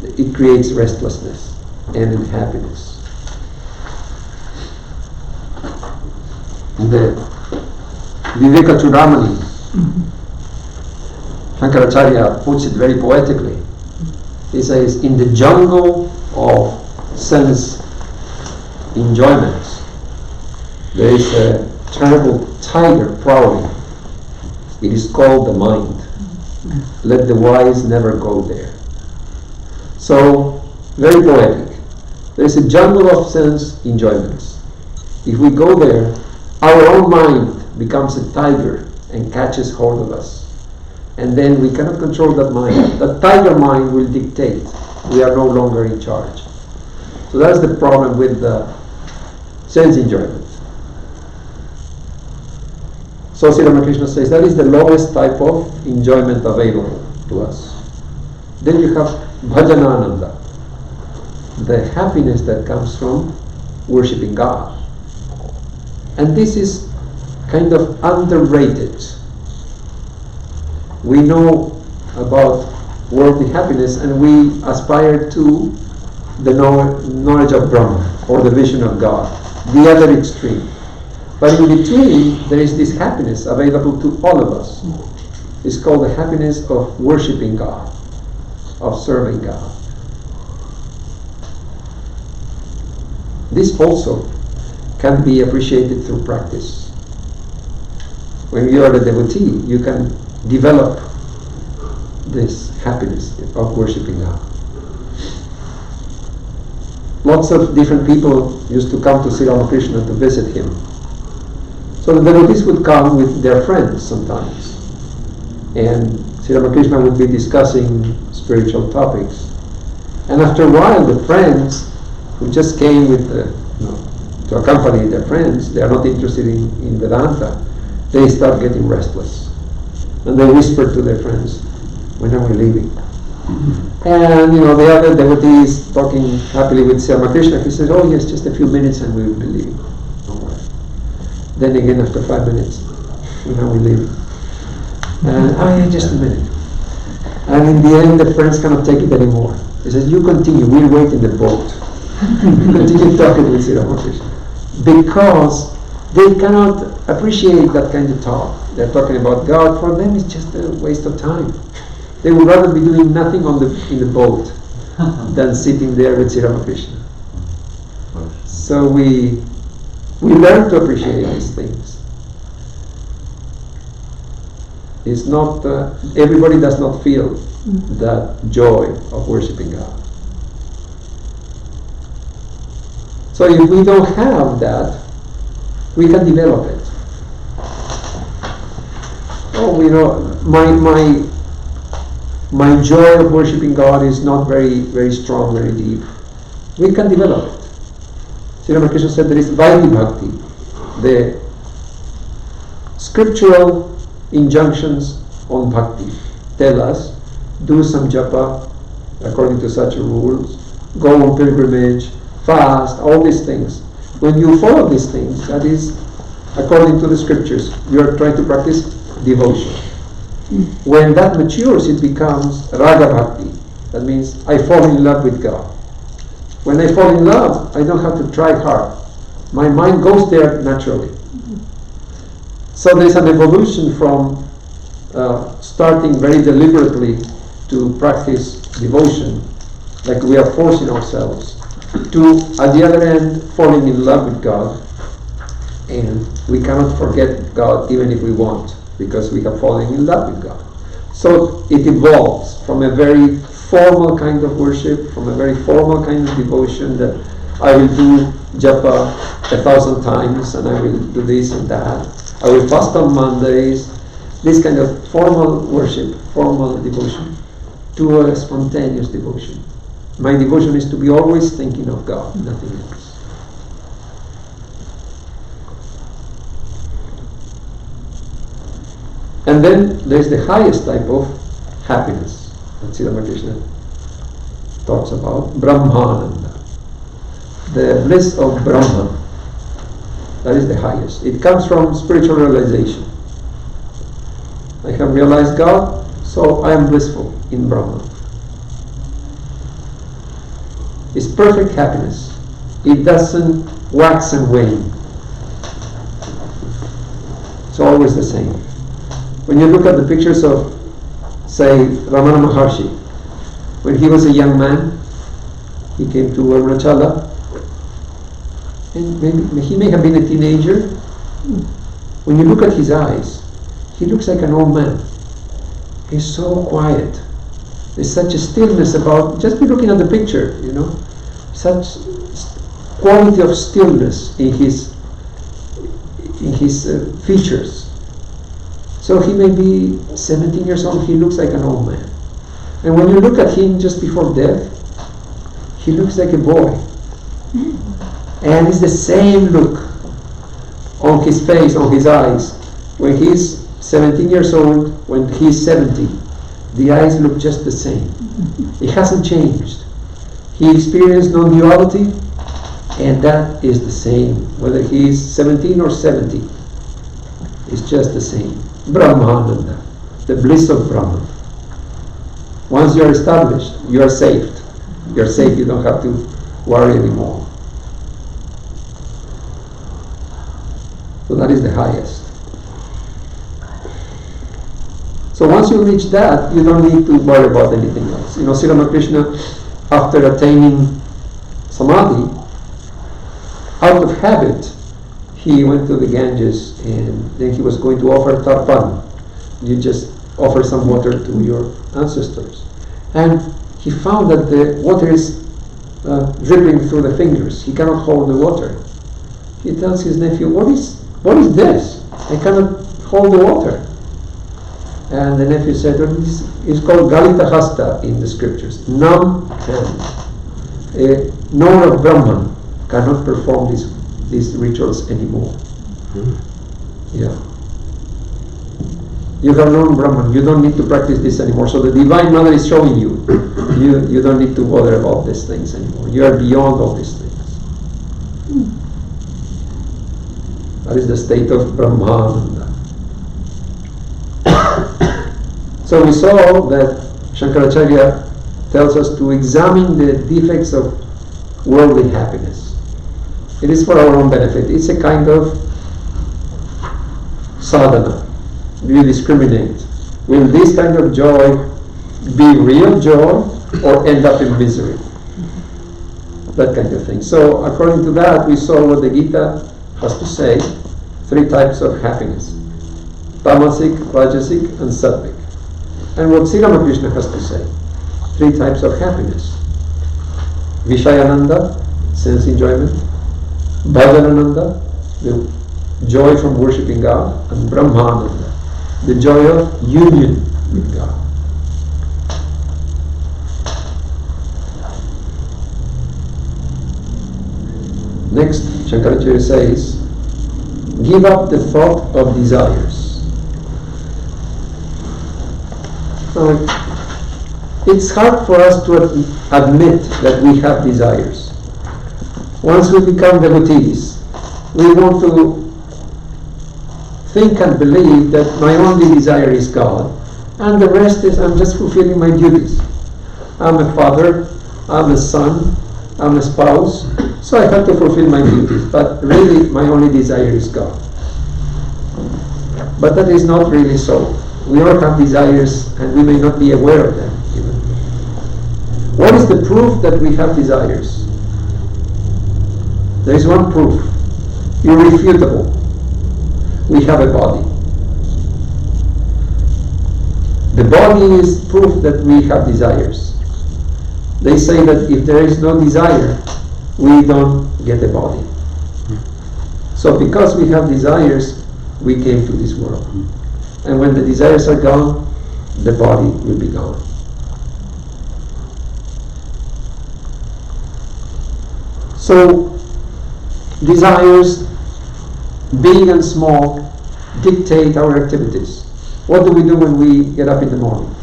it creates restlessness and unhappiness. The Vivekachudamani, Shankaracharya puts it very poetically. He says, in the jungle of sense enjoyments, there is a terrible tiger prowling. It is called the mind. Let the wise never go there. So, very poetic. There is a jungle of sense enjoyments. If we go there, our own mind becomes a tiger and catches hold of us. And then we cannot control that mind. That tiger mind will dictate. We are no longer in charge. So that's the problem with the sense enjoyment. So Sri Ramakrishna says that is the lowest type of enjoyment available to us. Then you have bhajanananda, the happiness that comes from worshipping God. And this is kind of underrated. We know about worldly happiness and we aspire to the knowledge of Brahma or the vision of God, the other extreme. But in between, there is this happiness available to all of us. It's called the happiness of worshipping God, of serving God. This also can be appreciated through practice. When you are a devotee, you can develop this happiness of worshipping God. Lots of different people used to come to Sri Ramakrishna to visit him. So the devotees would come with their friends sometimes, and Sri Ramakrishna would be discussing spiritual topics. And after a while, the friends who just came with to accompany their friends, they are not interested in Vedanta, they start getting restless. And they whisper to their friends, when are we leaving? And the other devotee is talking happily with Sri Ramakrishna. He says, oh yes, just a few minutes and we will be leaving. Don't worry. Then again after 5 minutes, when are we leaving? And yeah, just a minute. And in the end the friends cannot take it anymore. He says, you continue, we'll wait in the boat. Continue talking with Sri Ramakrishna. Because they cannot appreciate that kind of talk. They're talking about God. For them it's just a waste of time. They would rather be doing nothing in the boat than sitting there with Sri Ramakrishna. So we learn to appreciate these things. It's not everybody does not feel that joy of worshipping God. So if we don't have that, we can develop it. My joy of worshipping God is not very, very strong, very deep. We can develop it. Sri Ramakrishna said there is Vaidhi Bhakti, the scriptural injunctions on bhakti tell us, do some japa according to such rules, go on pilgrimage, fast, all these things. When you follow these things, that is according to the scriptures, you are trying to practice devotion. When that matures, it becomes raga bhakti. That means I fall in love with God. When I fall in love, I don't have to try hard. My mind goes there naturally. So there's an evolution from starting very deliberately to practice devotion, like we are forcing ourselves, to, at the other end, falling in love with God. And we cannot forget God even if we want, because we have fallen in love with God. So it evolves from a very formal kind of worship, from a very formal kind of devotion that I will do japa 1,000 times and I will do this and that. I will fast on Mondays. This kind of formal worship, formal devotion, to a spontaneous devotion. My devotion is to be always thinking of God, nothing else. And then there's the highest type of happiness that Sri Ramakrishna talks about, Brahmananda. The bliss of Brahman. That is the highest. It comes from spiritual realization. I have realized God, so I am blissful in Brahman. It's perfect happiness. It doesn't wax and wane. It's always the same. When you look at the pictures of, say, Ramana Maharshi, when he was a young man, he came to Arunachala, and maybe he may have been a teenager. When you look at his eyes, he looks like an old man. He's so quiet. There's such a stillness about, just be looking at the picture, such quality of stillness in his features. So he may be 17 years old, he looks like an old man. And when you look at him just before death, he looks like a boy. And it's the same look on his face, on his eyes. When he's 17 years old, when he's 70, the eyes look just the same. It hasn't changed. He experienced non-duality, and that is the same. Whether he's 17 or 70, it's just the same. Brahmananda, the bliss of Brahman. Once you're established, you are saved. You're safe, you don't have to worry anymore. So that is the highest. So once you reach that, you don't need to worry about anything else. Sri Ramakrishna, after attaining Samadhi, out of habit, he went to the Ganges and then he was going to offer tarpan. You just offer some water to your ancestors. And he found that the water is dripping through the fingers. He cannot hold the water. He tells his nephew, what is this? I cannot hold the water. And the nephew said, it's called Galita Hasta in the scriptures, numb hand. A knower of Brahman cannot perform these rituals anymore. Yeah. You have known Brahman, you don't need to practice this anymore. So the Divine Mother is showing you, you don't need to bother about these things anymore. You are beyond all these things. That is the state of Brahmananda. So we saw that Shankaracharya tells us to examine the defects of worldly happiness. It is for our own benefit. It's a kind of sadhana. You discriminate. Will this kind of joy be real joy or end up in misery? That kind of thing. So according to that, we saw what the Gita has to say. 3 types of happiness. Tamasic, Rajasic and Sattvic. And what Sri Ramakrishna has to say. 3 types of happiness. Vishayananda, sense enjoyment. Bhajanananda, the joy from worshipping God. And Brahmananda, the joy of union with God. Next, Shankaracharya says, give up the thought of desires. It's hard for us to admit that we have desires. Once we become devotees, we want to think and believe that my only desire is God, and the rest is I'm just fulfilling my duties. I'm a father, I'm a son, I'm a spouse, so I have to fulfill my duties, but really my only desire is God. But that is not really so. We all have desires and we may not be aware of them even. What is the proof that we have desires? There is one proof, irrefutable. We have a body. The body is proof that we have desires. They say that if there is no desire, we don't get a body. So because we have desires, we came to this world. And when the desires are gone, the body will be gone. So desires, big and small, dictate our activities. What do we do when we get up in the morning?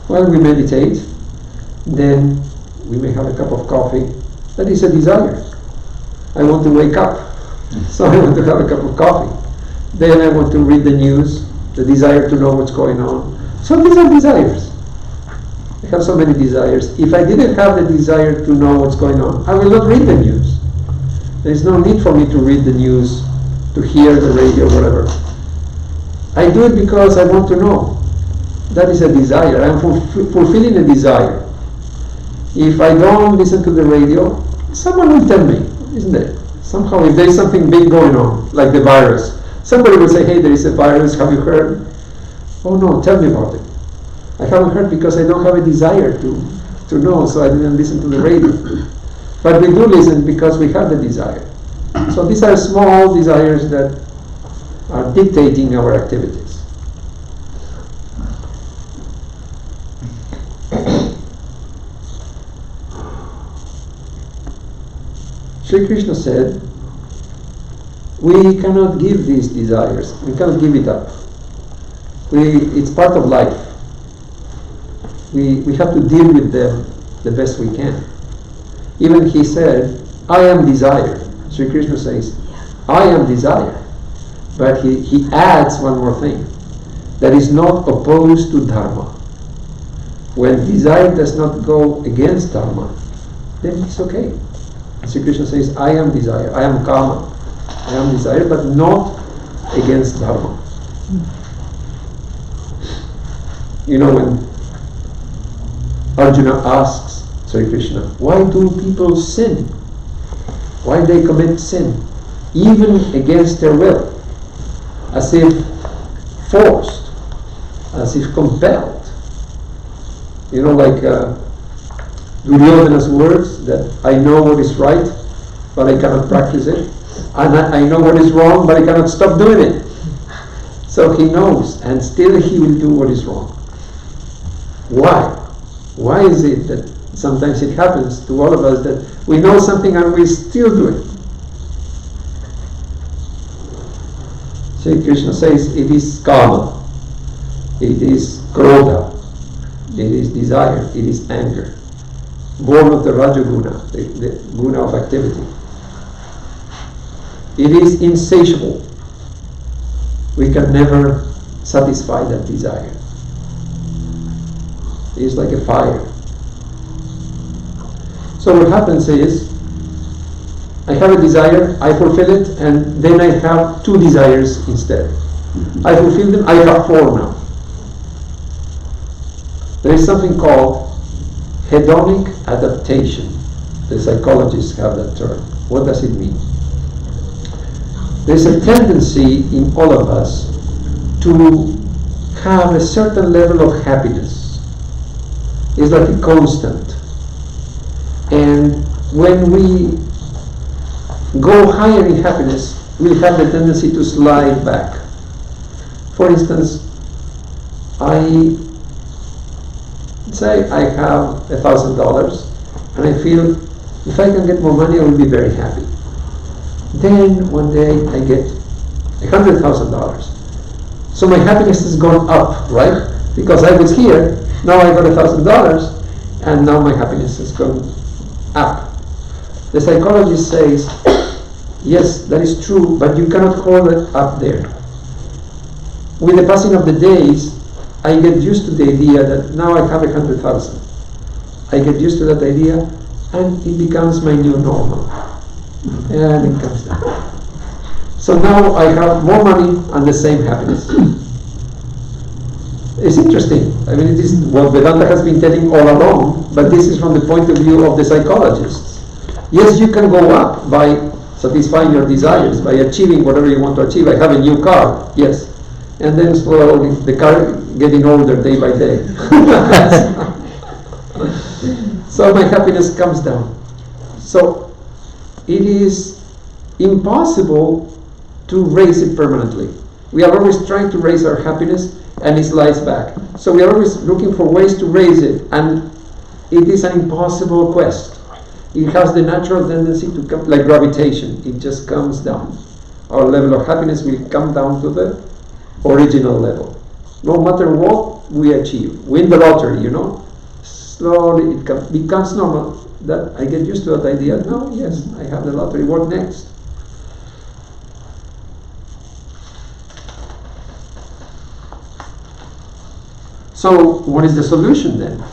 Well, we meditate, then we may have a cup of coffee. That is a desire. I want to wake up, so I want to have a cup of coffee. Then I want to read the news, the desire to know what's going on. So these are desires. I have so many desires. If I didn't have the desire to know what's going on, I will not read the news. There is no need for me to read the news, to hear the radio, whatever. I do it because I want to know. That is a desire. I am fulfilling a desire. If I don't listen to the radio, someone will tell me, isn't it? Somehow, if there is something big going on, like the virus, somebody will say, hey, there is a virus, have you heard? Oh no, tell me about it. I haven't heard because I don't have a desire to know, so I didn't listen to the radio. But we do listen because we have the desire. So these are small desires that are dictating our activities. Sri Krishna said, we cannot give these desires, we cannot give it up. It's part of life. We have to deal with them the best we can. Even he said, I am desire. Sri Krishna says, I am desire. But he adds one more thing, that is not opposed to Dharma. When desire does not go against Dharma, then it's okay. Sri Krishna says, I am desire, I am Kama, I am desire, but not against Dharma. You know, when Arjuna asks Sri Krishna, why do people sin? Why they commit sin? Even against their will, as if forced, as if compelled. You know, like Duryodhana's words, that I know what is right, but I cannot practice it. And I know what is wrong, but I cannot stop doing it. So he knows, and still he will do what is wrong. Why? Why is it that sometimes it happens to all of us that we know something and we still do it? Sri Krishna says it is kama, it is krodha, it is desire, it is anger, born of the Rajaguna, the guna of activity. It is insatiable. We can never satisfy that desire. It is like a fire. So what happens is, I have a desire, I fulfill it, and then I have two desires instead. I fulfill them, I have four now. There is something called hedonic adaptation. The psychologists have that term. What does it mean? There's a tendency in all of us to have a certain level of happiness. It's like a constant. And when we go higher in happiness, we have the tendency to slide back. For instance, I say I have $1,000 and I feel if I can get more money I will be very happy. Then one day I get $100,000. So my happiness has gone up, right? Because I was here, now I got $1,000 and now my happiness has gone up. The psychologist says Yes, that is true, but you cannot hold it up there. With the passing of the days, I get used to the idea that now I have 100,000. I get used to that idea, and it becomes my new normal. And it comes down. So now I have more money and the same happiness. It's interesting. I mean, it is what Vedanta has been telling all along, but this is from the point of view of the psychologists. Yes, you can go up by satisfying your desires, by achieving whatever you want to achieve. I have a new car, yes. And then slowly, the car getting older day by day. So my happiness comes down. So it is impossible to raise it permanently. We are always trying to raise our happiness and it slides back. So we are always looking for ways to raise it, and it is an impossible quest. It has the natural tendency to come, like gravitation, it just comes down. Our level of happiness will come down to the original level. No matter what we achieve, win the lottery, slowly it becomes normal. That I get used to that idea. No, yes, I have the lottery. What next? So, what is the solution then?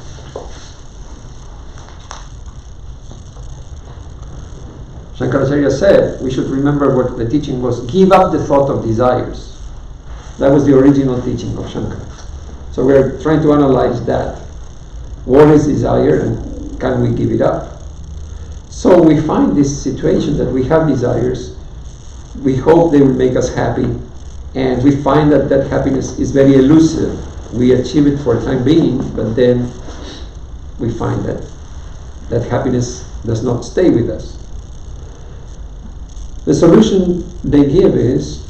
Shankaracharya said we should remember what the teaching was: give up the thought of desires. That was the original teaching of Shankara. So we are trying to analyze that. What is desire and can we give it up? So we find this situation that we have desires, we hope they will make us happy, and we find that that happiness is very elusive. We achieve it for a time being, but then we find that that happiness does not stay with us. The solution they give is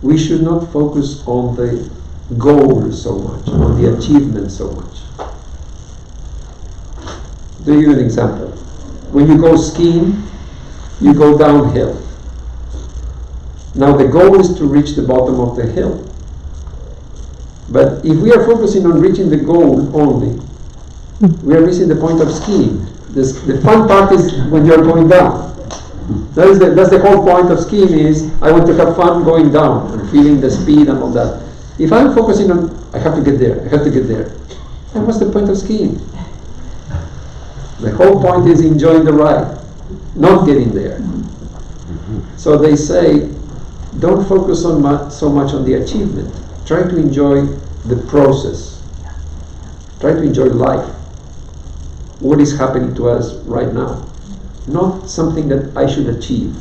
we should not focus on the goal so much, on the achievement so much. To give you an example, when you go skiing, you go downhill. Now the goal is to reach the bottom of the hill. But if we are focusing on reaching the goal only, we are missing the point of skiing. The fun part is when you are going down. That's the whole point of skiing is, I want to have fun going down and feeling the speed and all that. If I'm focusing on, I have to get there, then what's the point of skiing? The whole point is enjoying the ride, not getting there. So they say, don't focus so much on the achievement. Try to enjoy the process. Try to enjoy life. What is happening to us right now. Not something that I should achieve.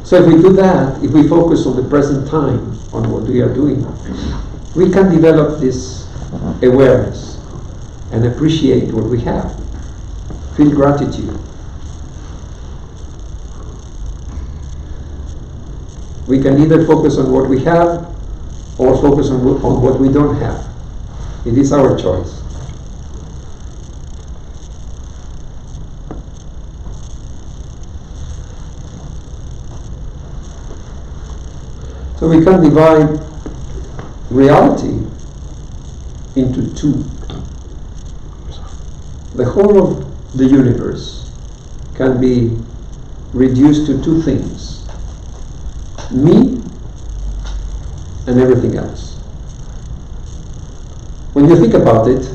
So if we do that, if we focus on the present time, on what we are doing, we can develop this awareness and appreciate what we have. Feel gratitude. We can either focus on what we have or focus on what we don't have. It is our choice. So we can divide reality into two. The whole of the universe can be reduced to two things: me and everything else. When you think about it,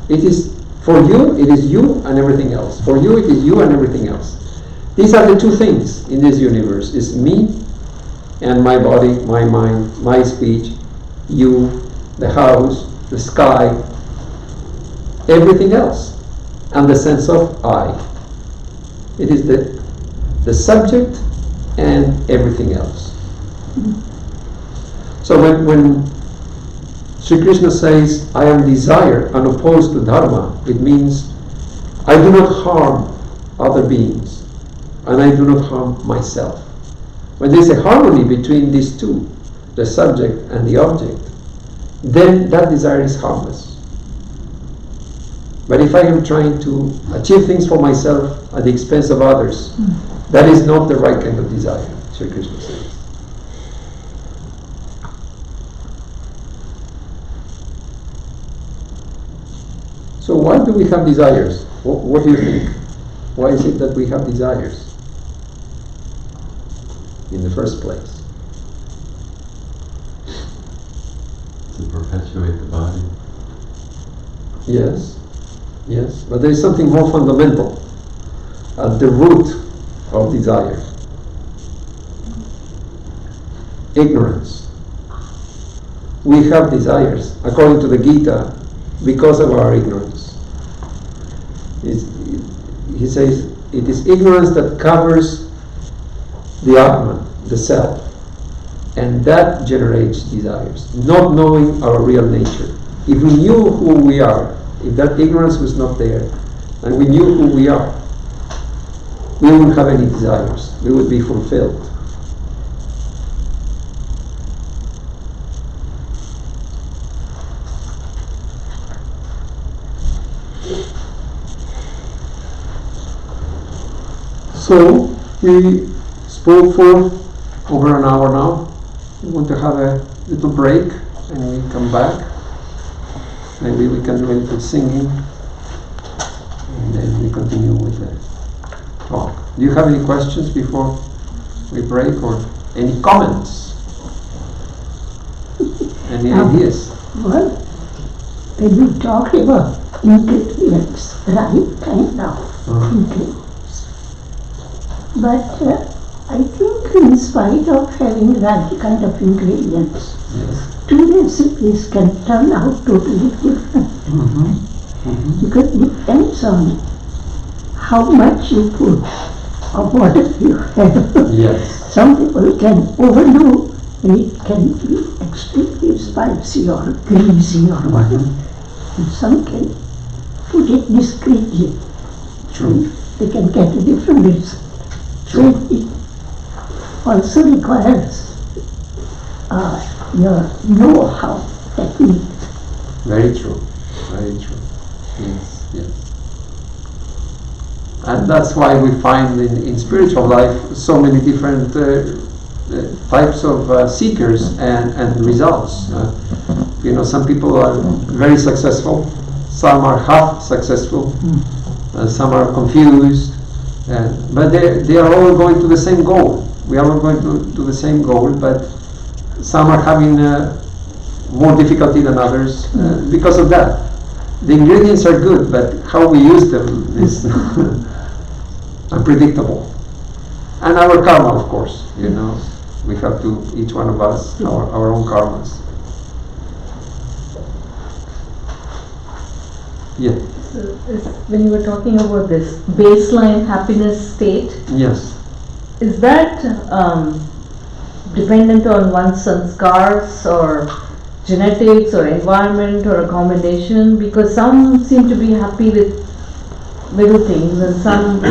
it is for you, it is you and everything else. For you, it is you and everything else. These are the two things in this universe: is me and my body, my mind, my speech, you, the house, the sky, everything else, and the sense of I. It is the subject and everything else. So when Sri Krishna says, I am desire and opposed to dharma, it means I do not harm other beings and I do not harm myself. When there is a harmony between these two, the subject and the object, then that desire is harmless. But if I am trying to achieve things for myself at the expense of others, that is not the right kind of desire, Sri Krishna says. So why do we have desires? What do you think? Why is it that we have desires in the first place? To perpetuate the body. Yes, yes, but there is something more fundamental at the root of desire. Ignorance. We have desires, according to the Gita, because of our ignorance. He says, it is ignorance that covers the Atman, the self, and that generates desires, not knowing our real nature. If we knew who we are, if that ignorance was not there, and we knew who we are, we wouldn't have any desires. We would be fulfilled. So, we spoke for over an hour now. We want to have a little break and we come back. Maybe we can do a little singing and then we continue with the talk. Do you have any questions before we break, or any comments? Any ideas? Well, when you talk about ingredients, right kind of ingredients. But I think in spite of having that kind of ingredients, Yes. two recipes can turn out totally different. Because it depends on how much you put or whatever you have. Yes. Some people can overdo and it can be extremely spicy or greasy or whatever. And some can put it discreetly. True. They can get a different result. So it also requires your know-how, technique. Very true. Very true. Yes, yes. And that's why we find in spiritual life so many different types of seekers and results. Some people are very successful, some are half successful, some are confused, but they are all going to the same goal. We are all going to the same goal, but some are having more difficulty than others because of that. The ingredients are good, but how we use them is unpredictable. And our karma, of course, we have to, each one of us, our own karmas. Yeah. So when you were talking about this baseline happiness state, Yes. is that dependent on one's sanskars or genetics or environment or a combination? Because some seem to be happy with little things, and some,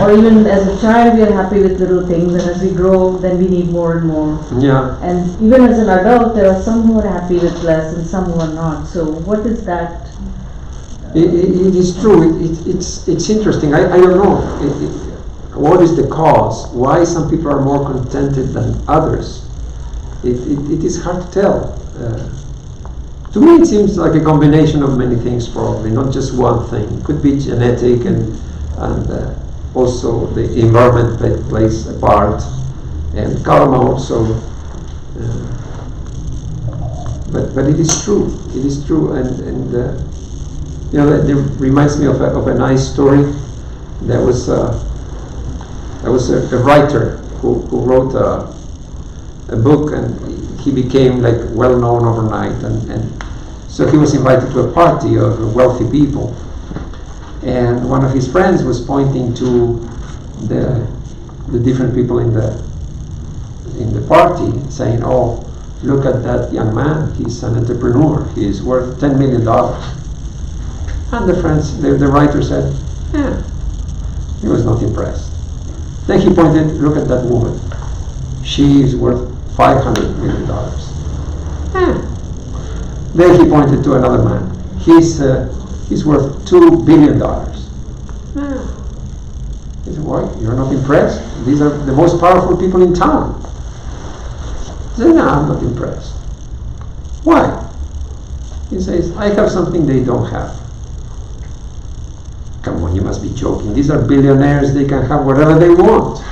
or even as a child we are happy with little things, and as we grow then we need more and more. Yeah. And even as an adult there are some who are happy with less and some who are not. So what is that? It is true. It's interesting. I don't know. What is the cause? Why some people are more contented than others? It is hard to tell. To me, it seems like a combination of many things, probably, not just one thing. It could be genetic and also the environment plays a part, and karma also. But it is true. It is true, and that reminds me of a nice story. There was a writer who wrote a book, and he became like well known overnight, and so he was invited to a party of wealthy people, and one of his friends was pointing to the different people in the party, saying, "Oh, look at that young man, he's an entrepreneur, he is worth $10 million. And the writer said, he was not impressed. Then he pointed, look at that woman. She is worth $500 million. Then he pointed to another man. He's worth $2 billion. He said, why? You're not impressed? These are the most powerful people in town. He said, no, I'm not impressed. Why? He says, I have something they don't have. Come on, you must be joking. These are billionaires, they can have whatever they want.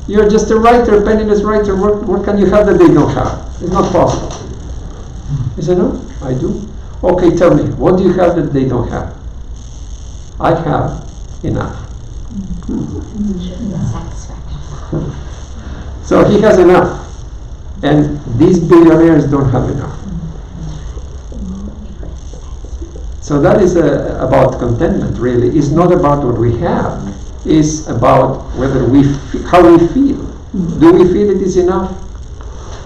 You're just a writer, penniless writer. What can you have that they don't have? It's not possible. He said, no, I do. Okay, tell me, what do you have that they don't have? I have enough. So he has enough. And these billionaires don't have enough. So that is about contentment, really. It's not about what we have. It's about whether how we feel. Do we feel it is enough?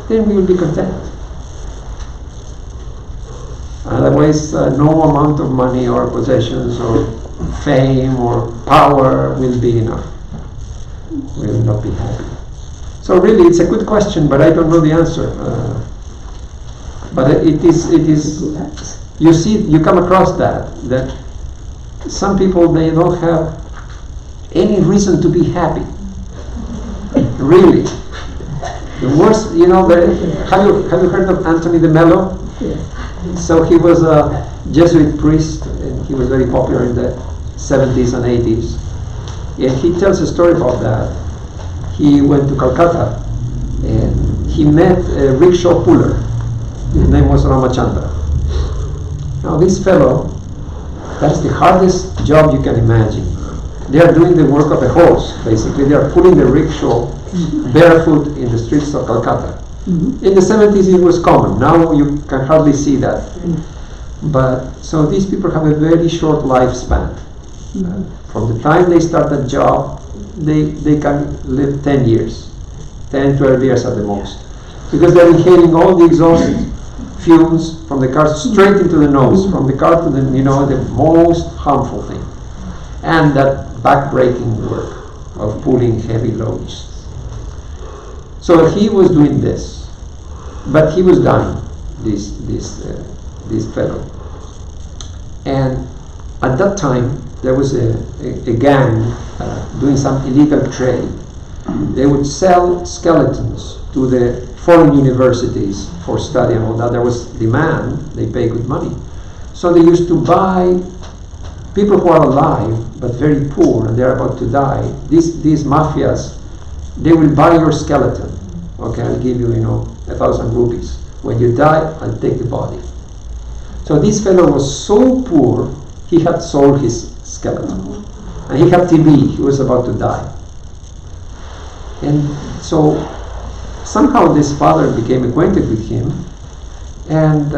Then we will be content. Otherwise, no amount of money or possessions or fame or power will be enough. We will not be happy. So really, it's a good question, but I don't know the answer. But it is. You see, you come across that some people, they don't have any reason to be happy. Really, the worst. Have you heard of Anthony de Mello? So he was a Jesuit priest, and he was very popular in the 70s and 80s. And he tells a story about that. He went to Calcutta, and he met a rickshaw puller. His name was Ramachandra. Now this fellow, that's the hardest job you can imagine. They are doing the work of a horse, basically. They are pulling the rickshaw barefoot in the streets of Calcutta. In the 70s it was common. Now you can hardly see that. But so these people have a very short lifespan. From the time they start a job, they can live 10 years, 10, 12 years at the most. Because they're inhaling all the exhaust fumes from the car straight into the nose, from the car to the most harmful thing. And that back-breaking work of pulling heavy loads. So he was doing this, but he was dying, this fellow. And at that time, there was a gang doing some illegal trade. They would sell skeletons to the foreign universities for study and all that. There was demand, they pay good money. So they used to buy people who are alive but very poor and they're about to die. These mafias, they will buy your skeleton. Okay, I'll give you, 1,000 rupees. When you die, I'll take the body. So this fellow was so poor, he had sold his skeleton. And he had TB, he was about to die. And so somehow this father became acquainted with him, and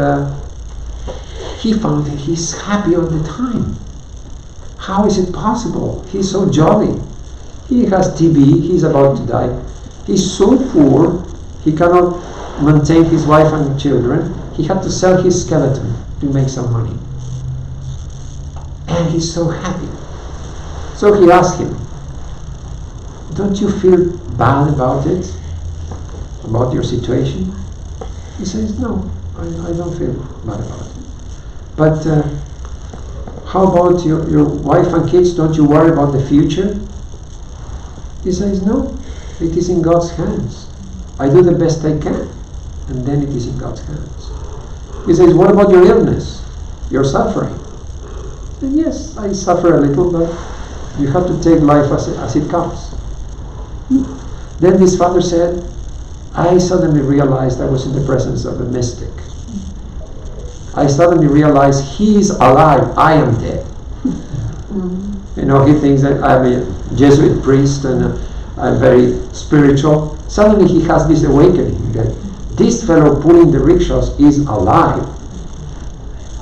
he found that he's happy all the time. How is it possible? He's so jolly. He has TB, he's about to die. He's so poor, he cannot maintain his wife and children. He had to sell his skeleton to make some money. And he's so happy. So he asked him, don't you feel bad about it? About your situation? He says, no, I don't feel bad about it. But how about your wife and kids? Don't you worry about the future? He says, no, it is in God's hands. I do the best I can, and then it is in God's hands. He says, what about your illness? Your suffering? And yes, I suffer a little, but you have to take life as it comes. Then this father said, I suddenly realized I was in the presence of a mystic. I suddenly realized he is alive, I am dead. He thinks that I'm a Jesuit priest and I'm very spiritual. Suddenly he has this awakening that this fellow pulling the rickshaws is alive.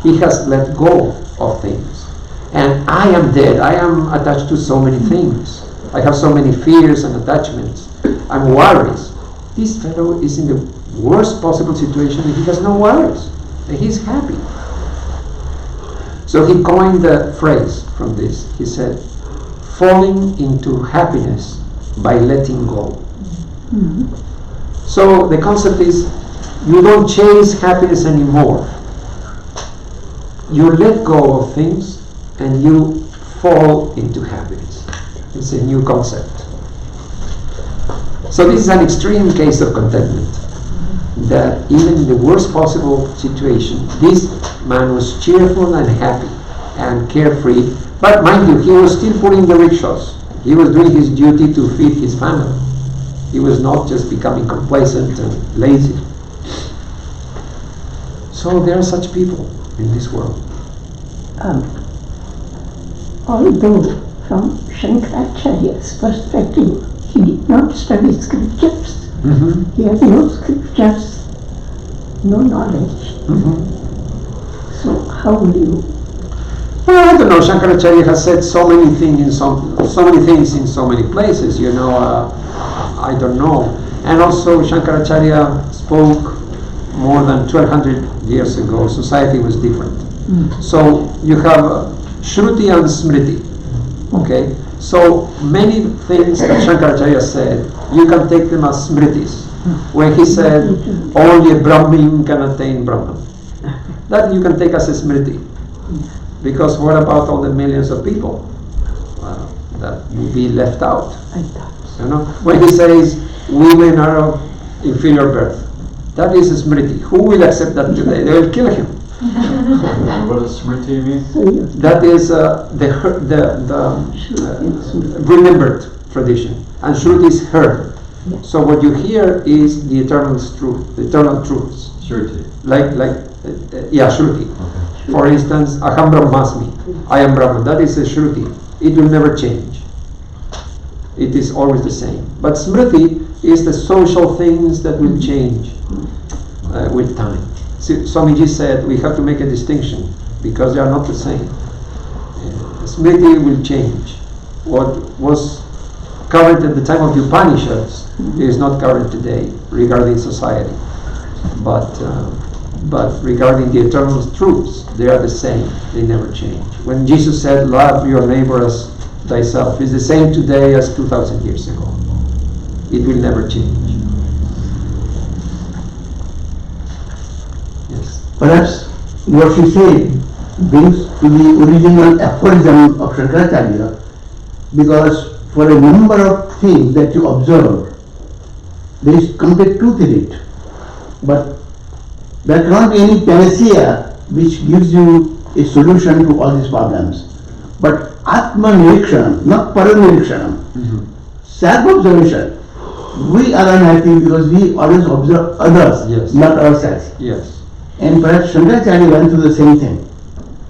He has let go of things. And I am dead. I am attached to so many things. I have so many fears and attachments. I'm worries. This fellow is in the worst possible situation and he has no worries. And he's happy. So he coined the phrase from this. He said, falling into happiness by letting go. So the concept is, you don't chase happiness anymore. You let go of things and you fall into happiness. It's a new concept. So this is an extreme case of contentment. That even in the worst possible situation, this man was cheerful and happy. and carefree. But mind you, he was still pulling the rickshaws. He was doing his duty to feed his family. He was not just becoming complacent and lazy. So there are such people in this world. Although from Shankaracharya's perspective, he did not study scriptures. He had no scriptures, no knowledge. So how will you? Well, I don't know. Shankaracharya has said so many things in so many things in so many places. I don't know. And also Shankaracharya spoke more than 1200 years ago. Society was different. So you have Shruti and Smriti. Okay. So many things that Shankaracharya said, you can take them as Smritis. When he said, only a Brahmin can attain Brahman. That you can take as a Smriti. Because what about all the millions of people that will be left out? When he says women are of inferior birth, that is a Smriti. Who will accept that today? They will kill him. What does Smriti mean? That is the remembered tradition, and Shruti is heard. So what you hear is the eternal truth, the eternal truths. Shruti. Shruti. Okay. For instance, Aham Brahmasmi, I am Brahman. That is a Shruti. It will never change. It is always the same. But Smriti is the social things that will change with time. Swamiji said we have to make a distinction because they are not the same. Smriti will change. What was current at the time of the Upanishads is not current today regarding society. But regarding the eternal truths, they are the same. They never change. When Jesus said, love your neighbor as thyself, it's the same today as 2,000 years ago. It will never change. Yes. Perhaps what she said brings to the original aphorism of Shankaracharya, because for a number of things that you observe, there is complete truth in it. But there cannot be any panacea which gives you a solution to all these problems. But Atma Nirikshanam, not Paranirikshanam, self-observation. We are unhappy because we always observe others, not ourselves. Yes. And perhaps Shankaracharya went through the same thing.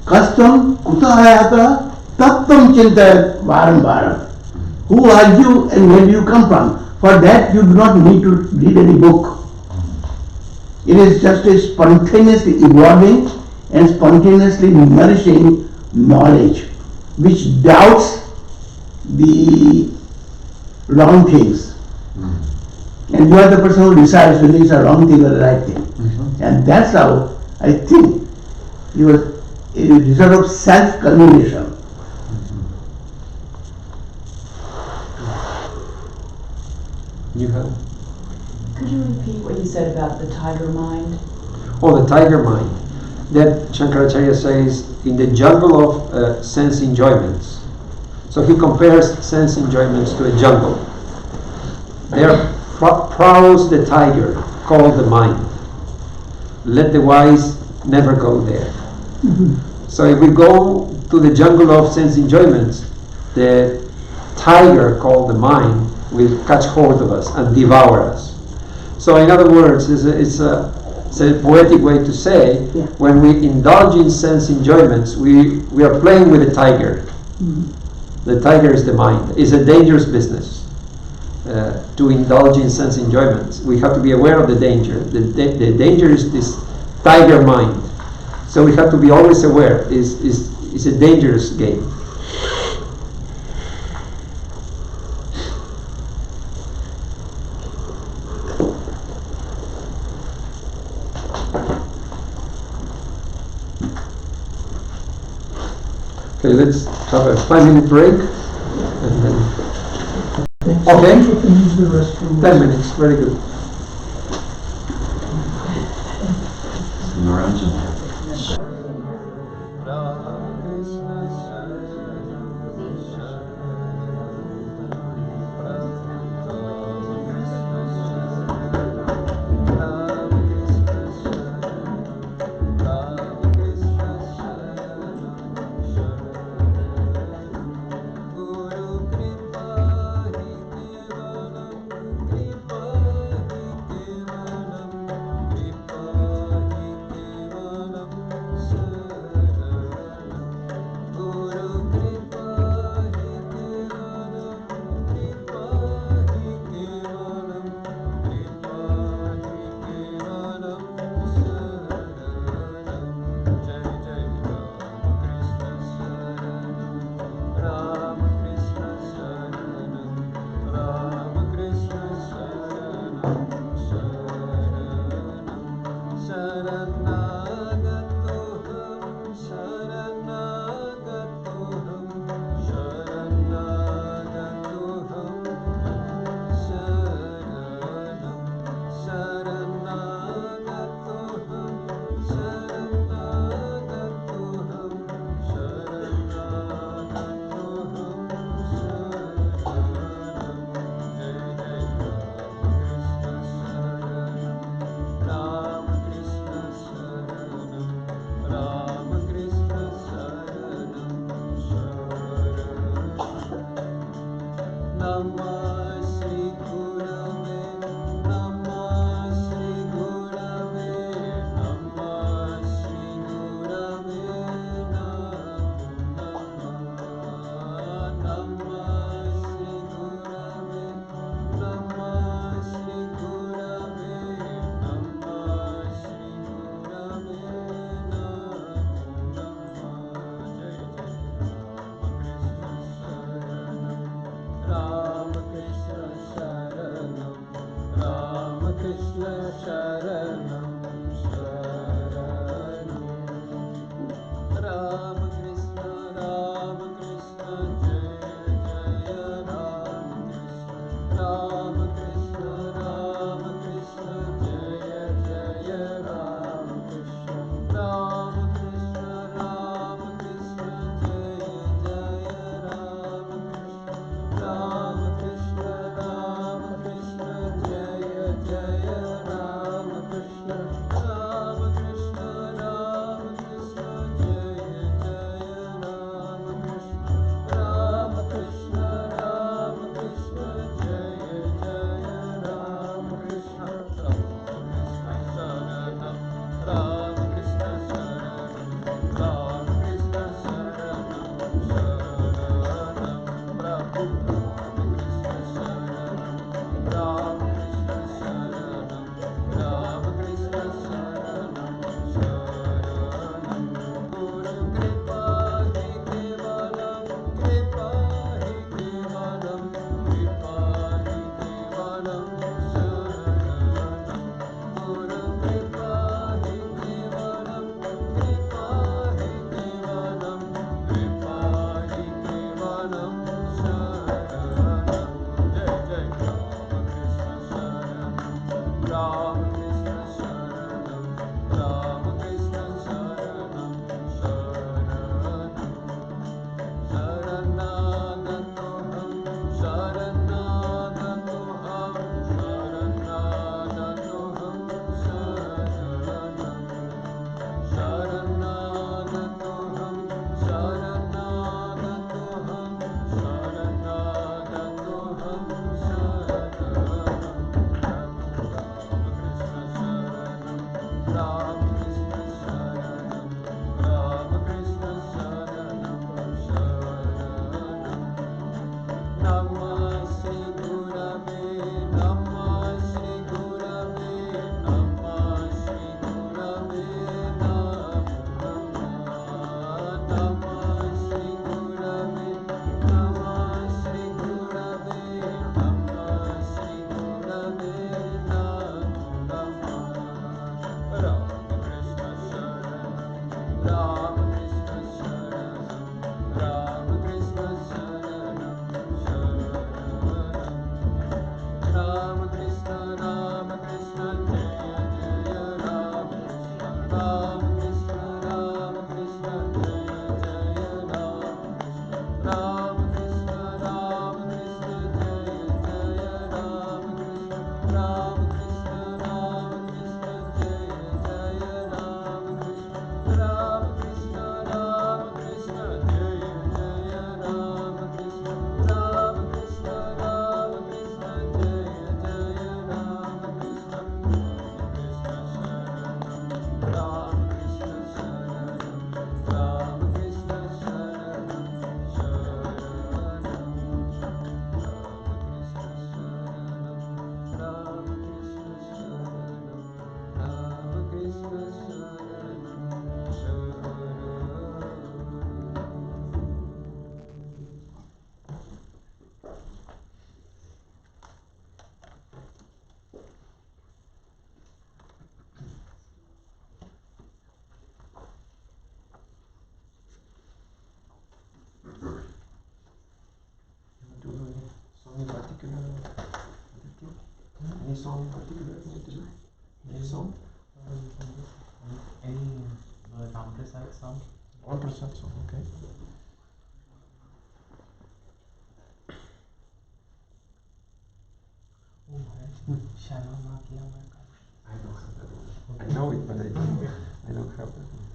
Kastam kutahayata tattam chintayat varam varam. Who are you and where do you come from? For that you do not need to read any book. It is just a spontaneously evolving and spontaneously nourishing knowledge which doubts the wrong things. And you are the person who decides whether it's a wrong thing or the right thing. And that's how I think it was a result of self-culmination. You have? Could you repeat what you said about the tiger mind? Oh, the tiger mind. That Shankaracharya says in the jungle of sense enjoyments. So he compares sense enjoyments to a jungle. There prowls the tiger called the mind. Let the wise never go there. So if we go to the jungle of sense enjoyments, the tiger called the mind will catch hold of us and devour us. So in other words, it's a poetic way to say, when we indulge in sense enjoyments, we are playing with the tiger. The tiger is the mind. It's a dangerous business to indulge in sense enjoyments. We have to be aware of the danger. The danger is this tiger mind. So we have to be always aware. It's a dangerous game. Okay, let's have a 5-minute break. And then, okay, 10 minutes, very good. Naranjan. Sharanam Sharanam Rama Krishna Jaya Jaya Rama Krishna Jaya Jaya Rama Krishna Rama Krishna Jaya Jaya Rama Krishna Rama Krishna Jaya Jaya Rama Krishna Rama Krishna Jaya Jaya Rama Krishna Rama Krishna Jaya Jaya Rama Krishna Rama Krishna Sharanam Rama Krishna Sharanam Prabhu Rama Krishna Sharanam Rama Krishna Sharanam Guru Kripa Hi Kevalam Kripa Hi Kevalam Kripa Hi Kevalam Sharanam Guru Kripa Hi Kevalam Kripa Hi Kevalam Kripa Hi Kevalam Sharanam Jai Jai Rama Krishna Sharanam Rama Krishna Sharanam Sharanagatoham Sharanagatoham Sharanagatoham Sharanagatoham Sharanagatoham Sharanagatoham Rama Krishna Sharanam Rama Krishna Sharanam Namah Shri Gurave Namah Shri Gurave Namah Shri Gurave Namah Shri Gurave Namah Shri Gurave Namah Shri Gurave Rama Krishna Sharanam Rama Krishna Sharanam Rama Krishna Sharanam Rama Krishna Jaya Jaya Rama Krishna Rama Krishna Jaya Jaya Rama Krishna Rama Krishna Jaya Jaya Rama Krishna Rama Krishna Jaya Jaya Rama Krishna Rama Krishna Jaya Jaya Rama Krishna Rama Krishna Jaya Jaya Rama Krishna Rama Krishna Sharanam Rama Krishna Sharanam Rama Krishna Sharanam Rama Krishna Do any song in particular? Any song in particular? Any song? Any Ramprasad song? One percent song, okay. Shalom Kiya I don't have that one. I know it, but I don't have that one.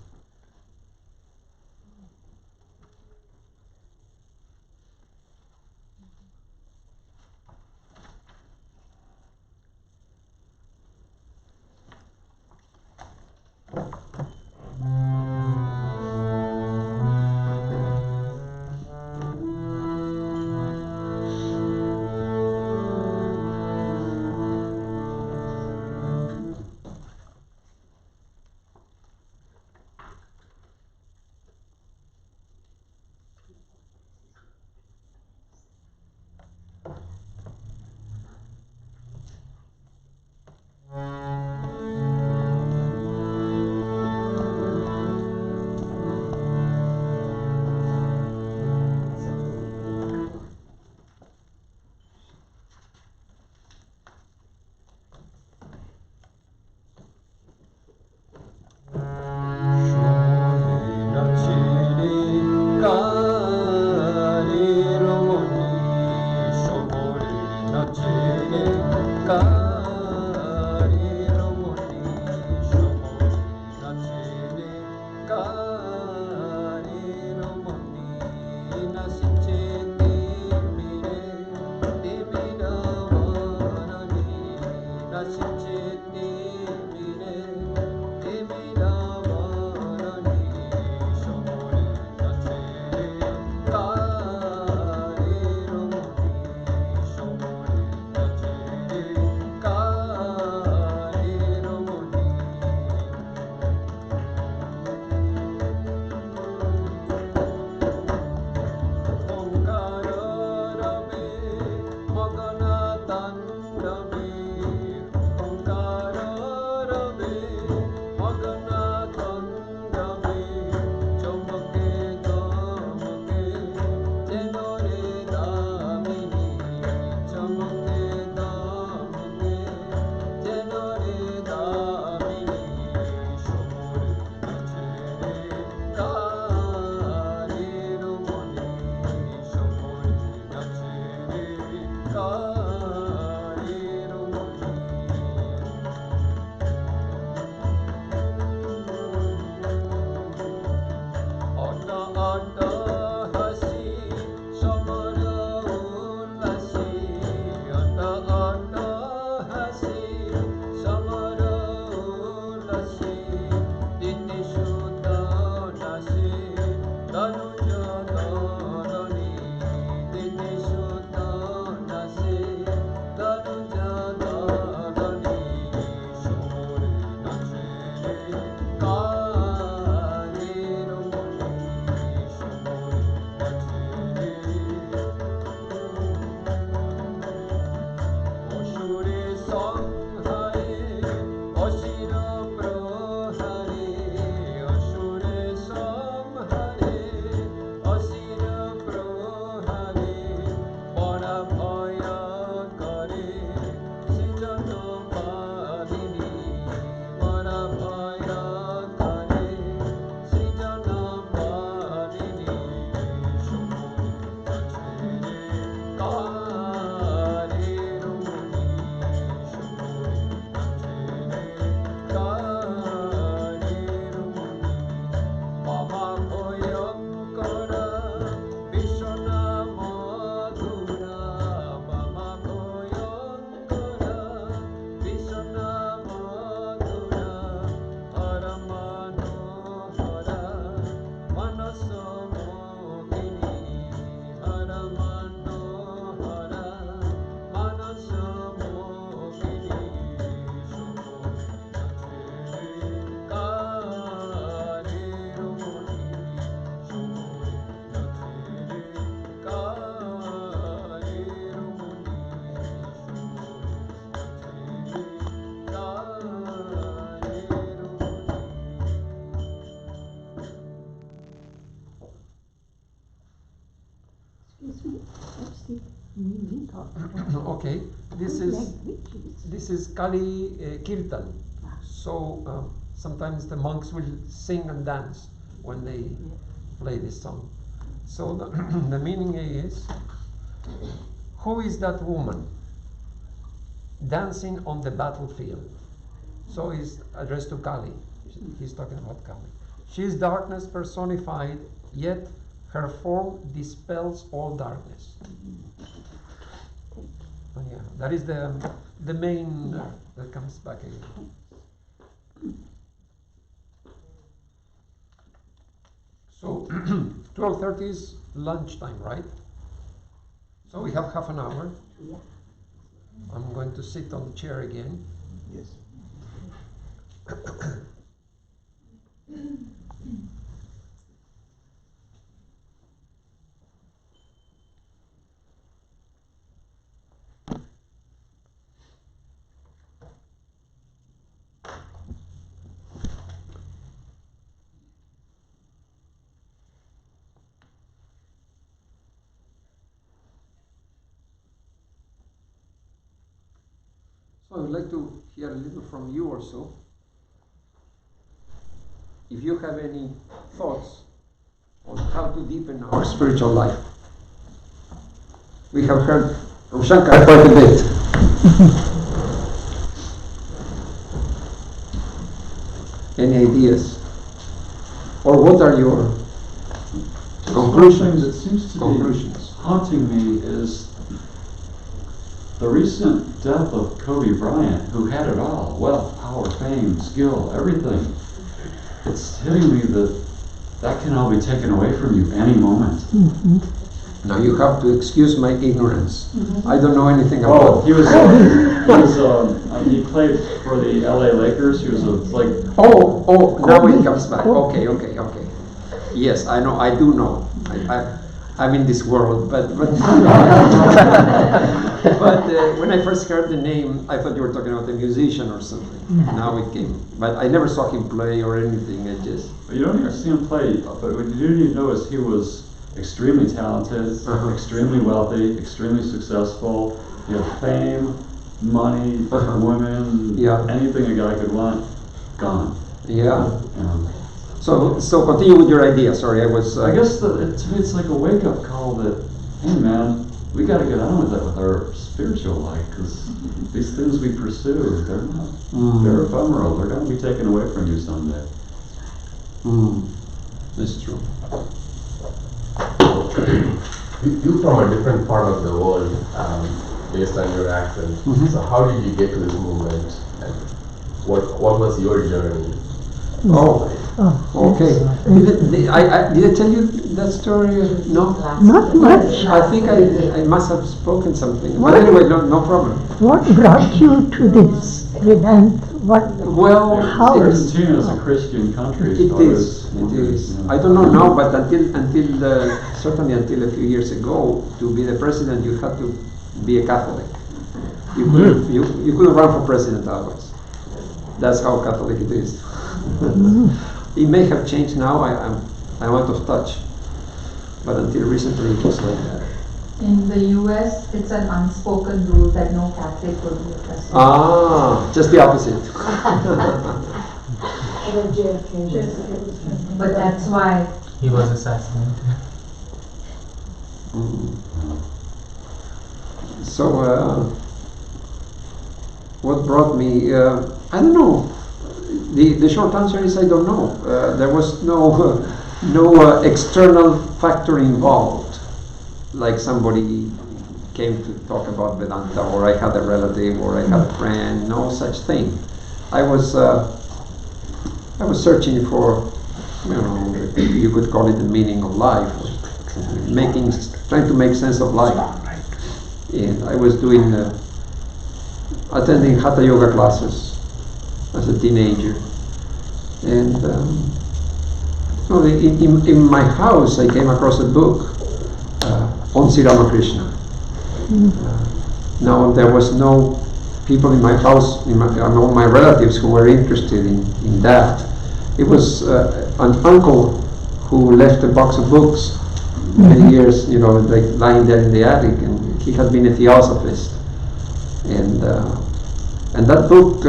Okay, this is Kali Kirtan. So sometimes the monks will sing and dance when they play this song. So the meaning is, who is that woman dancing on the battlefield? So it's addressed to Kali. He's talking about Kali. She is darkness personified, yet her form dispels all darkness. Yeah, that is the main that comes back again. So 12:30 is lunchtime, right? So we have half an hour. Yeah. I'm going to sit on the chair again. Yes. So I would like to hear a little from you also. If you have any thoughts on how to deepen our spiritual life. We have heard from Shankar quite a bit. Any ideas? Or what are your conclusions? That seems to Conclusions. be haunting me is the recent death of Kobe Bryant, who had it all: wealth, power, fame, skill, everything. It's hitting me that can all be taken away from you any moment. Now you have to excuse my ignorance. I don't know anything Oh, about. He played for the LA Lakers. He was Oh, now it comes back. Okay. Yes, I know. I do know. I'm in this world, but but when I first heard the name, I thought you were talking about a musician or something. Now it came, but I never saw him play or anything. I just. You don't even see him play, but what you do need to know is he was extremely talented, extremely wealthy, extremely successful. He had fame, money, women, anything a guy could want, gone. Yeah. So continue with your idea. Sorry, I was. I guess to me it's like a wake-up call that, hey man, we got to get on with it with our spiritual life, because these things we pursue, they're not, they're ephemeral. They're going to be taken away from you someday. That's true. You from a different part of the world, based on your accent. So how did you get to this movement, and what was your journey? Okay. Did I tell you that story? No? Not much. I think I must have spoken something. But anyway, no problem. What brought you to this Vedanta? Well, Argentina is a Christian country. It is. I don't know now, but certainly until a few years ago, to be the president, you had to be a Catholic. You couldn't run for president otherwise. That's how Catholic it is. It may have changed now. I'm out of touch, but until recently it was like that. In the US, it's an unspoken rule that no Catholic will be a president. Just the opposite. But that's why He was assassinated. So, what brought me? I don't know. The short answer is I don't know. There was no external factor involved, like somebody came to talk about Vedanta, or I had a relative, or I had a friend. No such thing. I was searching for, you could call it the meaning of life, trying to make sense of life. And I was attending Hatha Yoga classes as a teenager, and in my house I came across a book on Sri Ramakrishna. Now there was no people in my house, among my relatives, who were interested in that. It was an uncle who left a box of books many years, like lying there in the attic, and he had been a theosophist. And that book,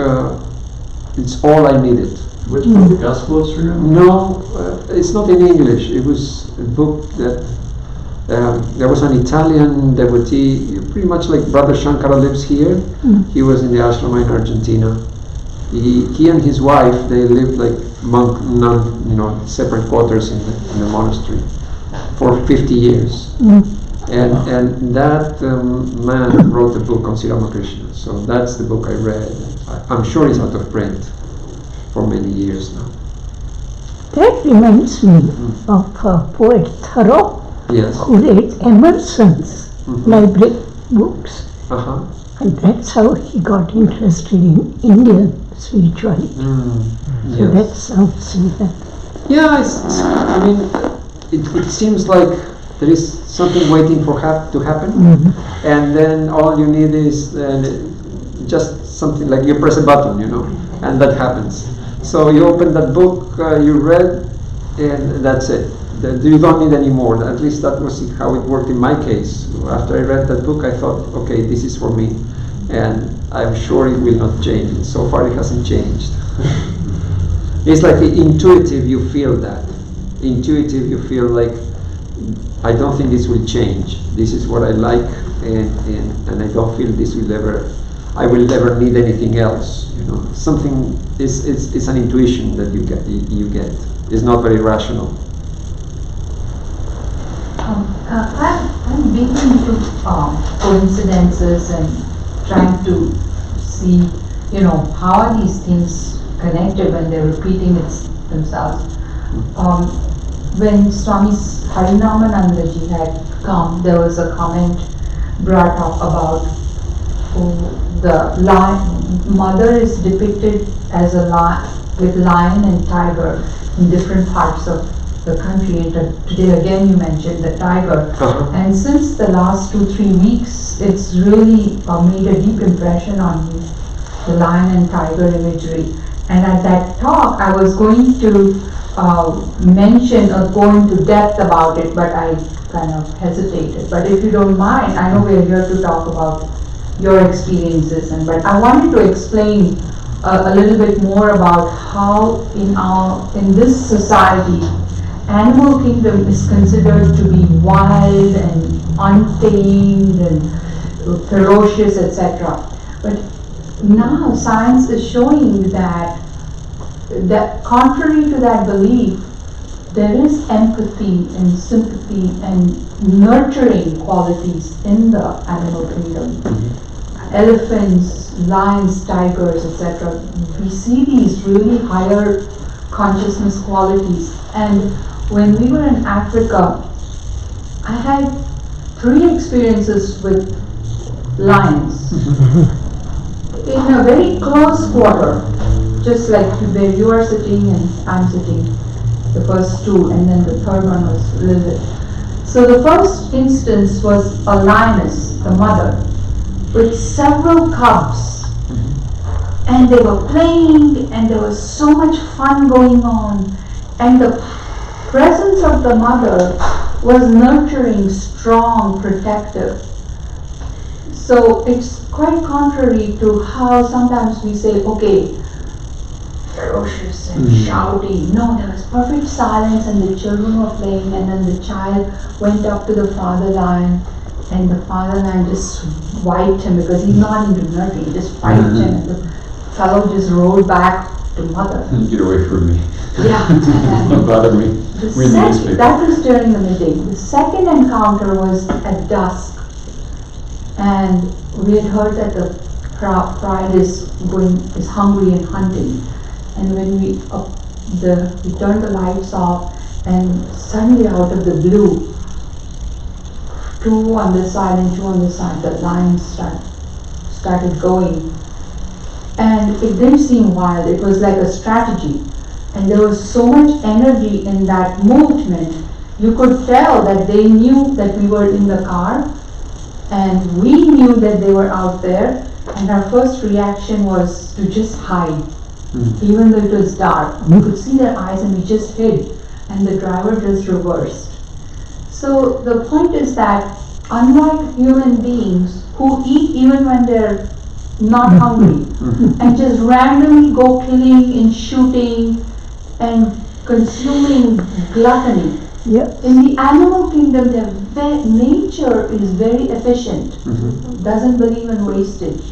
it's all I needed. Which book, the Gospel of Sri Rama? No, it's not in English. It was a book that there was an Italian devotee, pretty much like Brother Shankara lives here. He was in the ashrama in Argentina. He and his wife, they lived like monk, nun, separate quarters in the monastery for 50 years. And that man wrote the book on Sri Ramakrishna. So that's the book I read. I'm sure it's out of print for many years now. That reminds me of poet Thoreau, Yes. who read Emerson's library books, Uh-huh. and that's how he got interested in Indian spirituality. So that Yes. sounds similar. Yeah, I mean, it seems like there is something waiting for to happen, and then all you need is just something like you press a button, and that happens. So you open that book, you read, and that's it. You don't need any more. At least that was how it worked in my case. After I read that book, I thought, okay, this is for me, and I'm sure it will not change. So far, it hasn't changed. It's like intuitive. You feel that. Intuitive. You feel like I don't think this will change. This is what I like, and I don't feel this will ever. I will never need anything else. Something is an intuition that you get. It's not very rational. I'm big into coincidences and trying to see, how are these things connected when they're repeating themselves. When Swami Nirakaranandaji had come, there was a comment brought up about the mother is depicted as a with lion and tiger in different parts of the country. And today again you mentioned the tiger. And since the last 2-3 weeks, it's really made a deep impression on me, the lion and tiger imagery. And at that talk, I was going to mention or go into depth about it, but I kind of hesitated. But if you don't mind, I know we're here to talk about your experiences, but I wanted to explain a little bit more about how in this society, animal kingdom is considered to be wild and untamed and ferocious, etc. But now science is showing that contrary to that belief, there is empathy and sympathy and nurturing qualities in the animal kingdom. Elephants, lions, tigers, etc. We see these really higher consciousness qualities. And when we were in Africa, I had 3 experiences with lions in a very close quarter, just like where you are sitting and I'm sitting, the first 2, and then the third one was a little bit. So the first instance was a lioness, the mother, with several cubs, and they were playing and there was so much fun going on, and the presence of the mother was nurturing, strong, protective. So it's quite contrary to how sometimes we say, okay, ferocious and shouting. No, there was perfect silence and the children were playing, and then the child went up to the father lion, and the father lion just wiped him because he's not into nurturing, he just wiped him, and the fellow just rolled back to mother. Get away from me. Yeah. Don't bother me. Read the newspaper. That was during the midday. The second encounter was at dusk, and we had heard that the pride is hungry and hunting. And when we turned the lights off, and suddenly out of the blue, 2 on this side and 2 on this side, the lions started going. And it didn't seem wild, it was like a strategy. And there was so much energy in that movement. You could tell that they knew that we were in the car, and we knew that they were out there, and our first reaction was to just hide. Even though it was dark, we could see their eyes and we just hid, and the driver just reversed. So the point is that unlike human beings who eat even when they're not hungry, and just randomly go killing and shooting and consuming gluttony. Yeah. In the animal kingdom, nature is very efficient, doesn't believe in wastage.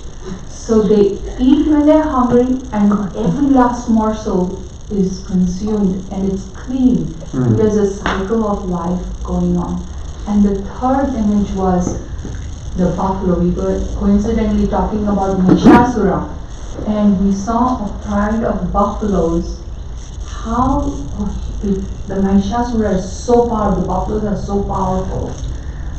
So they eat when they're hungry, and every last morsel is consumed, and it's clean. There's a cycle of life going on. And the third image was the buffalo. We were coincidentally talking about Mahishasura, and we saw a pride of buffaloes. How the Mahishasura is so powerful, the buffaloes are so powerful.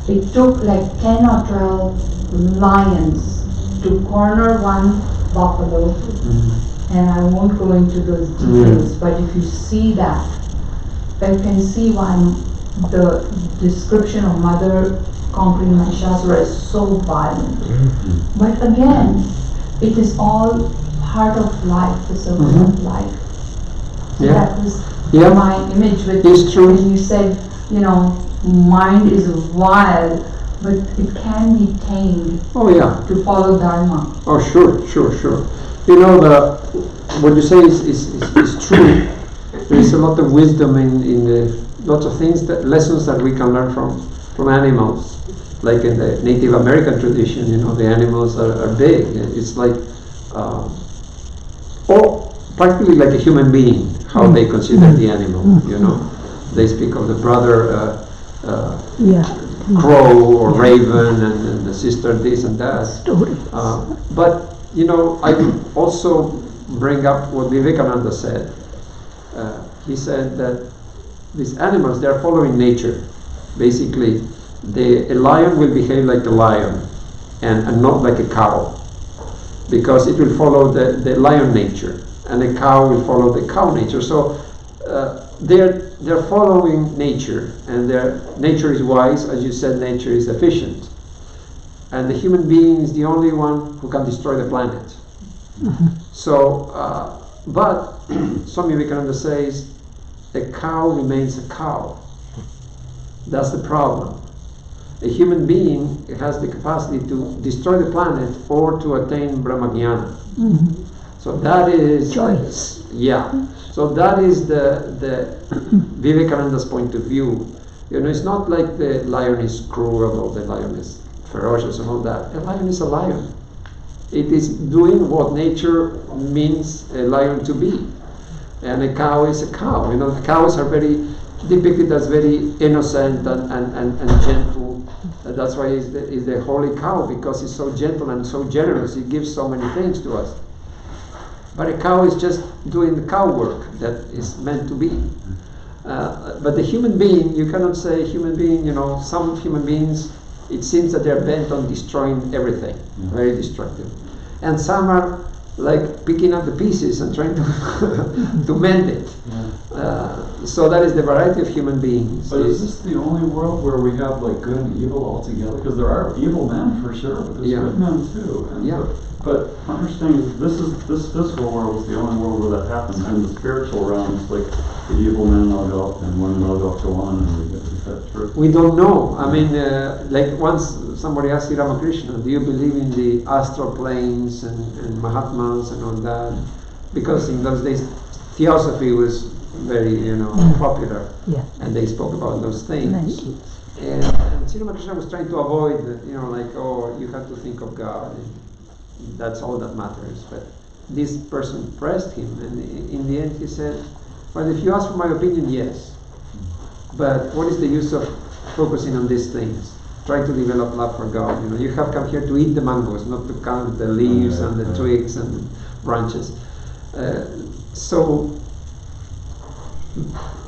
It took like 10 or 12 lions to corner one buffalo, and I won't go into those details, but if you see that, you can see why the description of Mother conquering Mahishasura is so violent. But again, it is all part of life, the circle of life. So that was my image with it's true. when you said, mind is wild, but it can be tamed to follow Dharma. Oh, sure. What you say is true. There is a lot of wisdom in lots of things, lessons that we can learn from animals. Like in the Native American tradition, the animals are big. It's like, practically like a human being, how they consider the animal, They speak of the brother crow or raven and the sister this and that. But, I can also bring up what Vivekananda said. He said that these animals, they are following nature. Basically, a lion will behave like a lion and not like a cow, because it will follow the lion nature, and a cow will follow the cow nature. So they're following nature, and their nature is wise. As you said, nature is efficient, and the human being is the only one who can destroy the planet. So, but Swami Vivekananda says a cow remains a cow. That's the problem. A human being has the capacity to destroy the planet or to attain Brahmajnana. So that is choice. So that is the Vivekananda's point of view. It's not like the lion is cruel or the lion is ferocious and all that. A lion is a lion. It is doing what nature means a lion to be. And a cow is a cow. The cows are very depicted as very innocent and gentle. That's why it's the holy cow, because it's so gentle and so generous. It gives so many things to us. But a cow is just doing the cow work that is meant to be. But the human being, you cannot say human being, some human beings, it seems that they're bent on destroying everything, very destructive. And some are like picking up the pieces and trying to mend it. So that is the variety of human beings. But is this the only world where we have like good and evil all together? Because there are evil men for sure, but there's good men too. And but understanding this physical world is the only world where that happens, and the spiritual realms, like the evil men all go up and women all go up to one, and is that true? We don't know. I mean, like once somebody asked Sri Ramakrishna, do you believe in the astral planes and Mahatmas and all that? Because in those days, theosophy was very, popular, and they spoke about those things. And Sri Ramakrishna was trying to avoid, you have to think of God. And that's all that matters. But this person pressed him, and in the end he said, well, if you ask for my opinion, yes. But what is the use of focusing on these things? Try to develop love for God. You have come here to eat the mangoes, not to count the leaves and the twigs and branches. So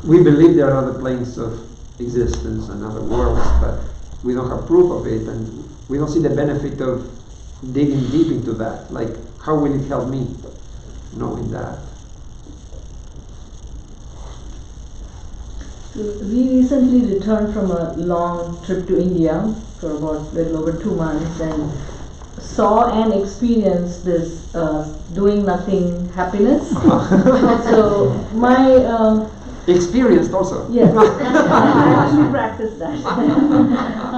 we believe there are other planes of existence and other worlds, but we don't have proof of it, and we don't see the benefit of digging deep into that. Like, how will it help me knowing that? We recently returned from a long trip to India for about little over 2 months, and saw and experienced this doing nothing happiness. So my experienced also. Yes, I actually practiced that.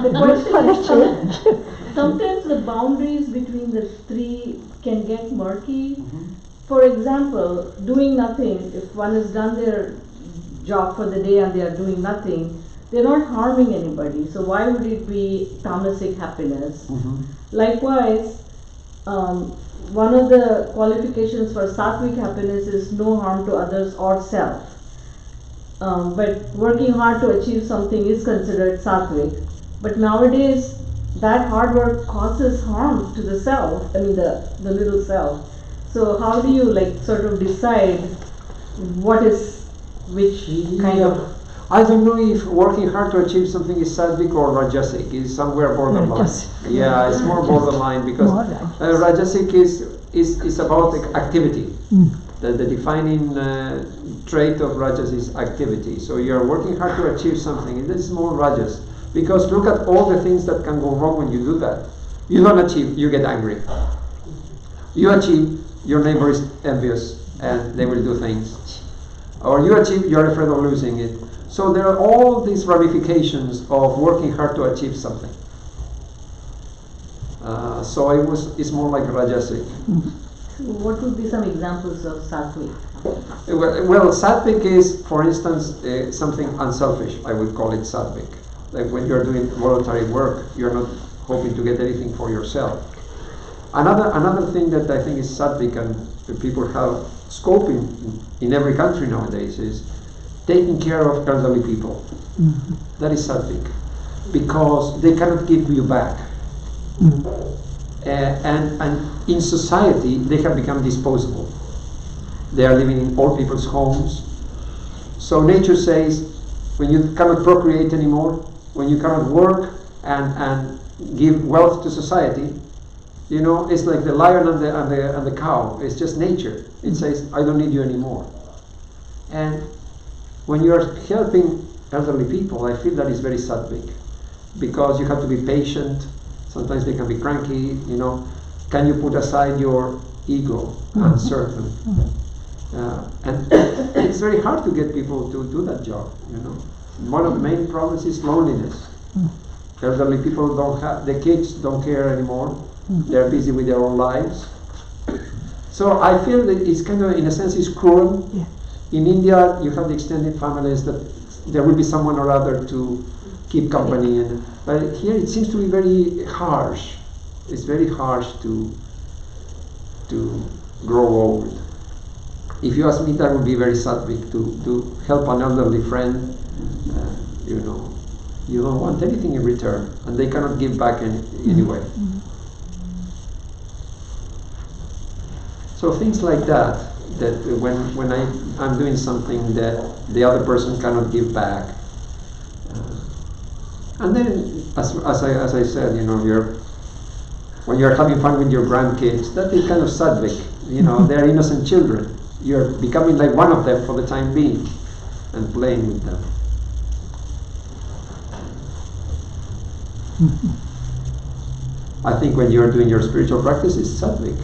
The question is, sometimes the boundaries between the three can get murky. For example, doing nothing, if one has done their job for the day and they are doing nothing, they're not harming anybody. So why would it be tamasic happiness? Likewise, one of the qualifications for sattvic happiness is no harm to others or self. But working hard to achieve something is considered sattvic. But nowadays, that hard work causes harm to the self, I mean the little self. So how do you like sort of decide what is which kind of? I don't know if working hard to achieve something is sattvic or rajasic. It's somewhere borderline. Rajasic. Yeah, it's more borderline because More rajasic is about activity. The defining trait of rajas is activity. So you're working hard to achieve something, and this is more rajas. Because look at all the things that can go wrong when you do that. You don't achieve, you get angry. You achieve, your neighbor is envious and they will do things. Or you achieve, you're afraid of losing it. So there are all these ramifications of working hard to achieve something. So it's more like rajasic. What would be some examples of sattvic? Well, sattvic is, for instance, something unselfish. I would call it sattvic. Like when you're doing voluntary work, you're not hoping to get anything for yourself. Another thing that I think is sattvic and people have scope in every country nowadays is taking care of elderly people. That is sattvic because they cannot give you back. And in society, they have become disposable. They are living in old people's homes. So nature says, when you cannot procreate anymore, when you cannot work and give wealth to society, you know, it's like the lion and the cow. It's just nature. It says, I don't need you anymore. And when you are helping elderly people, I feel that is very sattvic because you have to be patient. Sometimes they can be cranky, you know. Can you put aside your ego? Uncertain. And it's very hard to get people to do that job, you know. One of the main problems is loneliness. Elderly people don't have, the kids don't care anymore. They're busy with their own lives. So I feel that it's kind of, in a sense, it's cruel. In India, you have the extended families that there will be someone or other to keep company. But here it seems to be very harsh. It's very harsh to grow old. If you ask me, that would be very sattvic to help an elderly friend. You know, you don't want anything in return, and they cannot give back anyway. So things like that when I'm doing something that the other person cannot give back. And then, as I said, you know, when you're having fun with your grandkids, that is kind of sattvic. You know, they're innocent children. You're becoming like one of them for the time being and playing with them. I think when you're doing your spiritual practice, it's sattvic.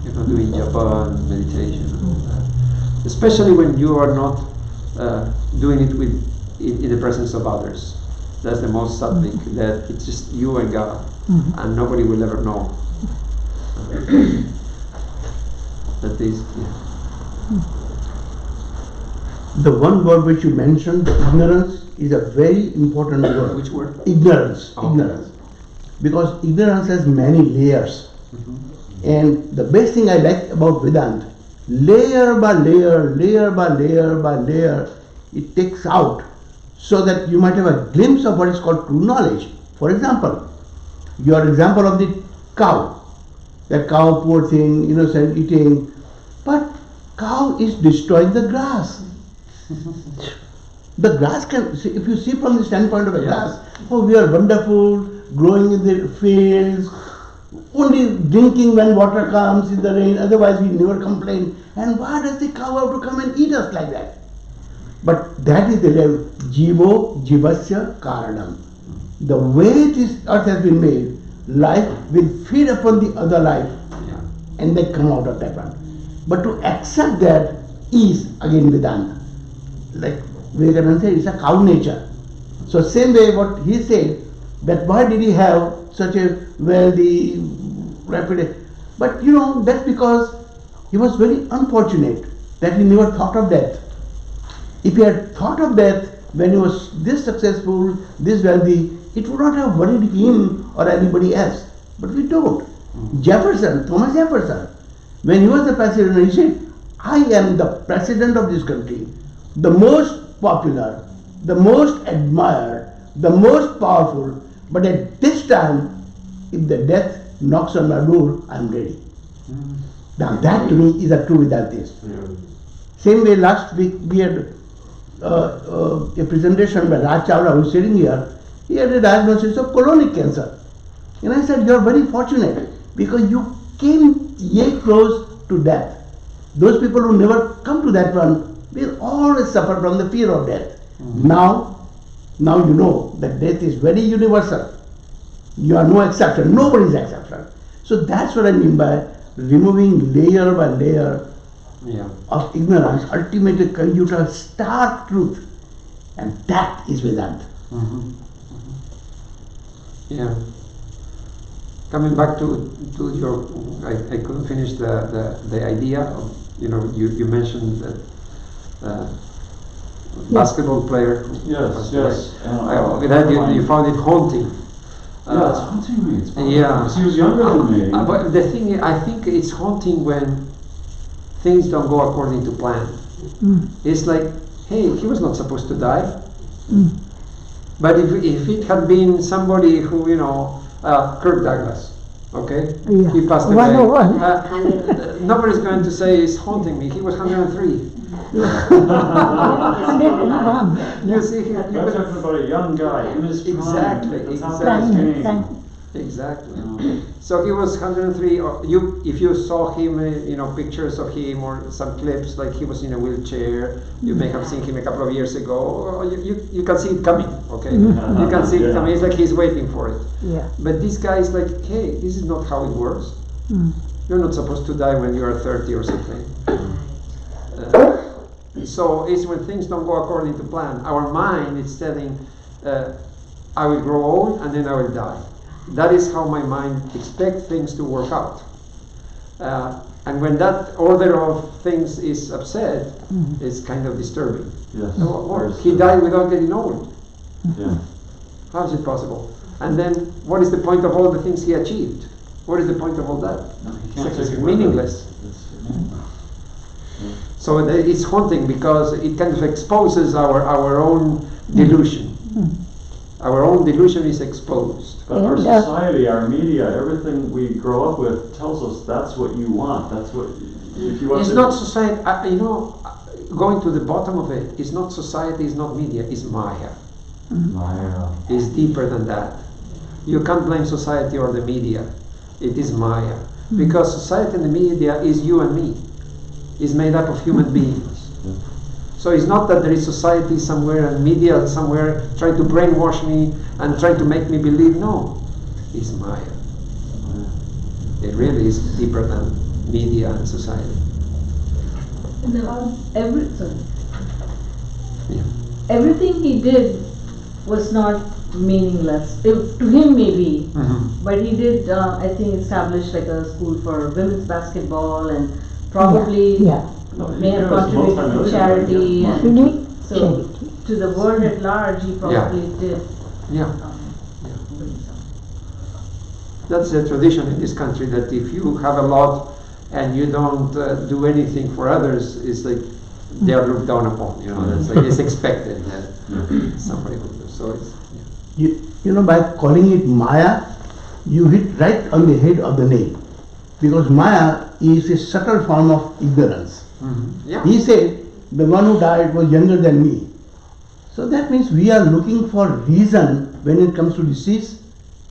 You know, doing japa and meditation and all that. Especially when you are not doing it in the presence of others. That's the most sattvic, that it's just you and God, and nobody will ever know. That is, The one word which you mentioned, ignorance, is a very important word. Which word? Ignorance. Oh. Ignorance. Because ignorance has many layers. And the best thing I like about Vedanta, layer by layer, layer by layer by layer, it takes out so that you might have a glimpse of what is called true knowledge. For example, your example of the cow. That cow, poor thing, innocent, eating. But cow is destroying the grass. The grass can, if you see from the standpoint of a grass, oh, we are wonderful, growing in the fields, only drinking when water comes in the rain, otherwise we never complain. And why does the cow have to come and eat us like that? But that is the level, jivo jivasya karanam. The way this earth has been made, life will feed upon the other life and they come out of that one. But to accept that is again Vedanta. Like Vivekananda said, it's a cow nature. So same way what he said, that why did he have such a wealthy, rapid. But that's because he was very unfortunate that he never thought of death. If he had thought of death when he was this successful, this wealthy, it would not have worried him or anybody else. But we don't. Thomas Jefferson, when he was the president, he said, I am the president of this country, the most popular, the most admired, the most powerful, but at this time, if the death knocks on my door, I am ready. Now that to me is a true Vedantist. Same way last week we had a presentation by Raj Chawla, who is sitting here. He had a diagnosis of colonic cancer. And I said, you are very fortunate because you came yet close to death. Those people who never come to that one will always suffer from the fear of death. Now you know that death is very universal. You are no exception. Nobody is exception. So that's what I mean by removing layer by layer of ignorance. Ultimately comes you to a stark truth, and that is Vedanta. Yeah. Coming back to your, I couldn't finish the idea of, you mentioned that basketball player. Yes. You found it haunting. Yeah, it's haunting me. It's Yeah. He was younger than me. But the thing is, I think it's haunting when things don't go according to plan. It's like, hey, he was not supposed to die. But if it had been somebody who, Kirk Douglas, okay? Yeah. He passed away. 101. Nobody's going to say it's haunting me. He was 103. You see, That's talking about a young guy in his prime. Exactly, That's how exactly. things came. Exactly. So he was 103. If you saw him, pictures of him or some clips, like he was in a wheelchair, you may have seen him a couple of years ago. Or you can see it coming. Okay, you can see it coming. It's like he's waiting for it. Yeah. But this guy is like, hey, this is not how it works. You're not supposed to die when you are 30 or something. So it's when things don't go according to plan. Our mind is telling, I will grow old and then I will die. That is how my mind expects things to work out. And when that order of things is upset, it's kind of disturbing. Yes. He died without getting old. Yeah. How is it possible? And then what is the point of all the things he achieved? What is the point of all that? No, he can't It's take it meaningless. It's meaningless. So it's haunting because it kind of exposes our own delusion. Our own delusion is exposed. But our society, our media, everything we grow up with tells us that's what you want. That's what if you want. It's not society. Going to the bottom of it, it's not society, it's not media, it's Maya. Maya. It's deeper than that. You can't blame society or the media. It is Maya. Because society and the media is you and me. It's made up of human beings. So it's not that there is society somewhere and media somewhere trying to brainwash me and trying to make me believe. No, it's Maya. It really is deeper than media and society. Everything he did was not meaninless. To him maybe, but he did, I think, establish like a school for women's basketball and probably may have contributed to charity. And so to the world at large, he probably did. Bring some. That's a tradition in this country that if you have a lot and you don't do anything for others, it's like they are looked down upon. That's like it's expected that somebody will do. So it's by calling it Maya, you hit right on the head of the nail, because Maya is a subtle form of ignorance. He said the one who died was younger than me. So that means we are looking for reason when it comes to disease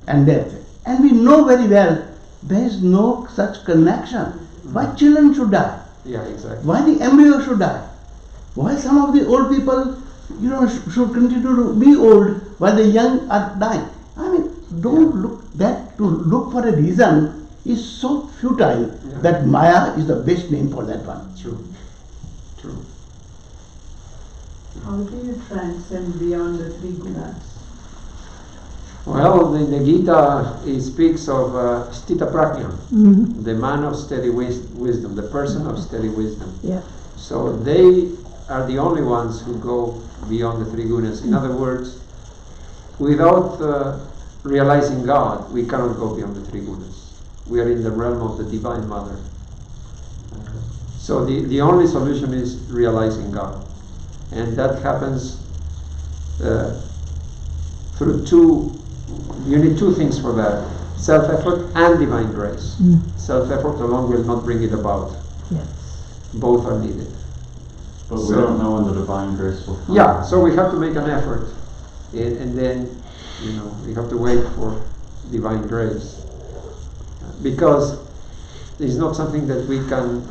and death. And we know very well there is no such connection. Why children should die? Yeah, exactly. Why the embryo should die? Why some of the old people, should continue to be old while the young are dying? I mean, don't look for a reason is so futile that Maya is the best name for that one. True. How do you transcend beyond the three gunas? Well, in the Gita, it speaks of Stita Prajna, the man of steady wisdom, the person of steady wisdom. Yeah. So they are the only ones who go beyond the three gunas. In other words, without realizing God, we cannot go beyond the three gunas. We are in the realm of the Divine Mother. So the only solution is realizing God. And that happens through you need two things for that: self-effort and divine grace. Self-effort alone will not bring it about. Yes. Both are needed. But we don't know when the divine grace will come. Yeah, so we have to make an effort, and then, we have to wait for divine grace, because it's not something that we can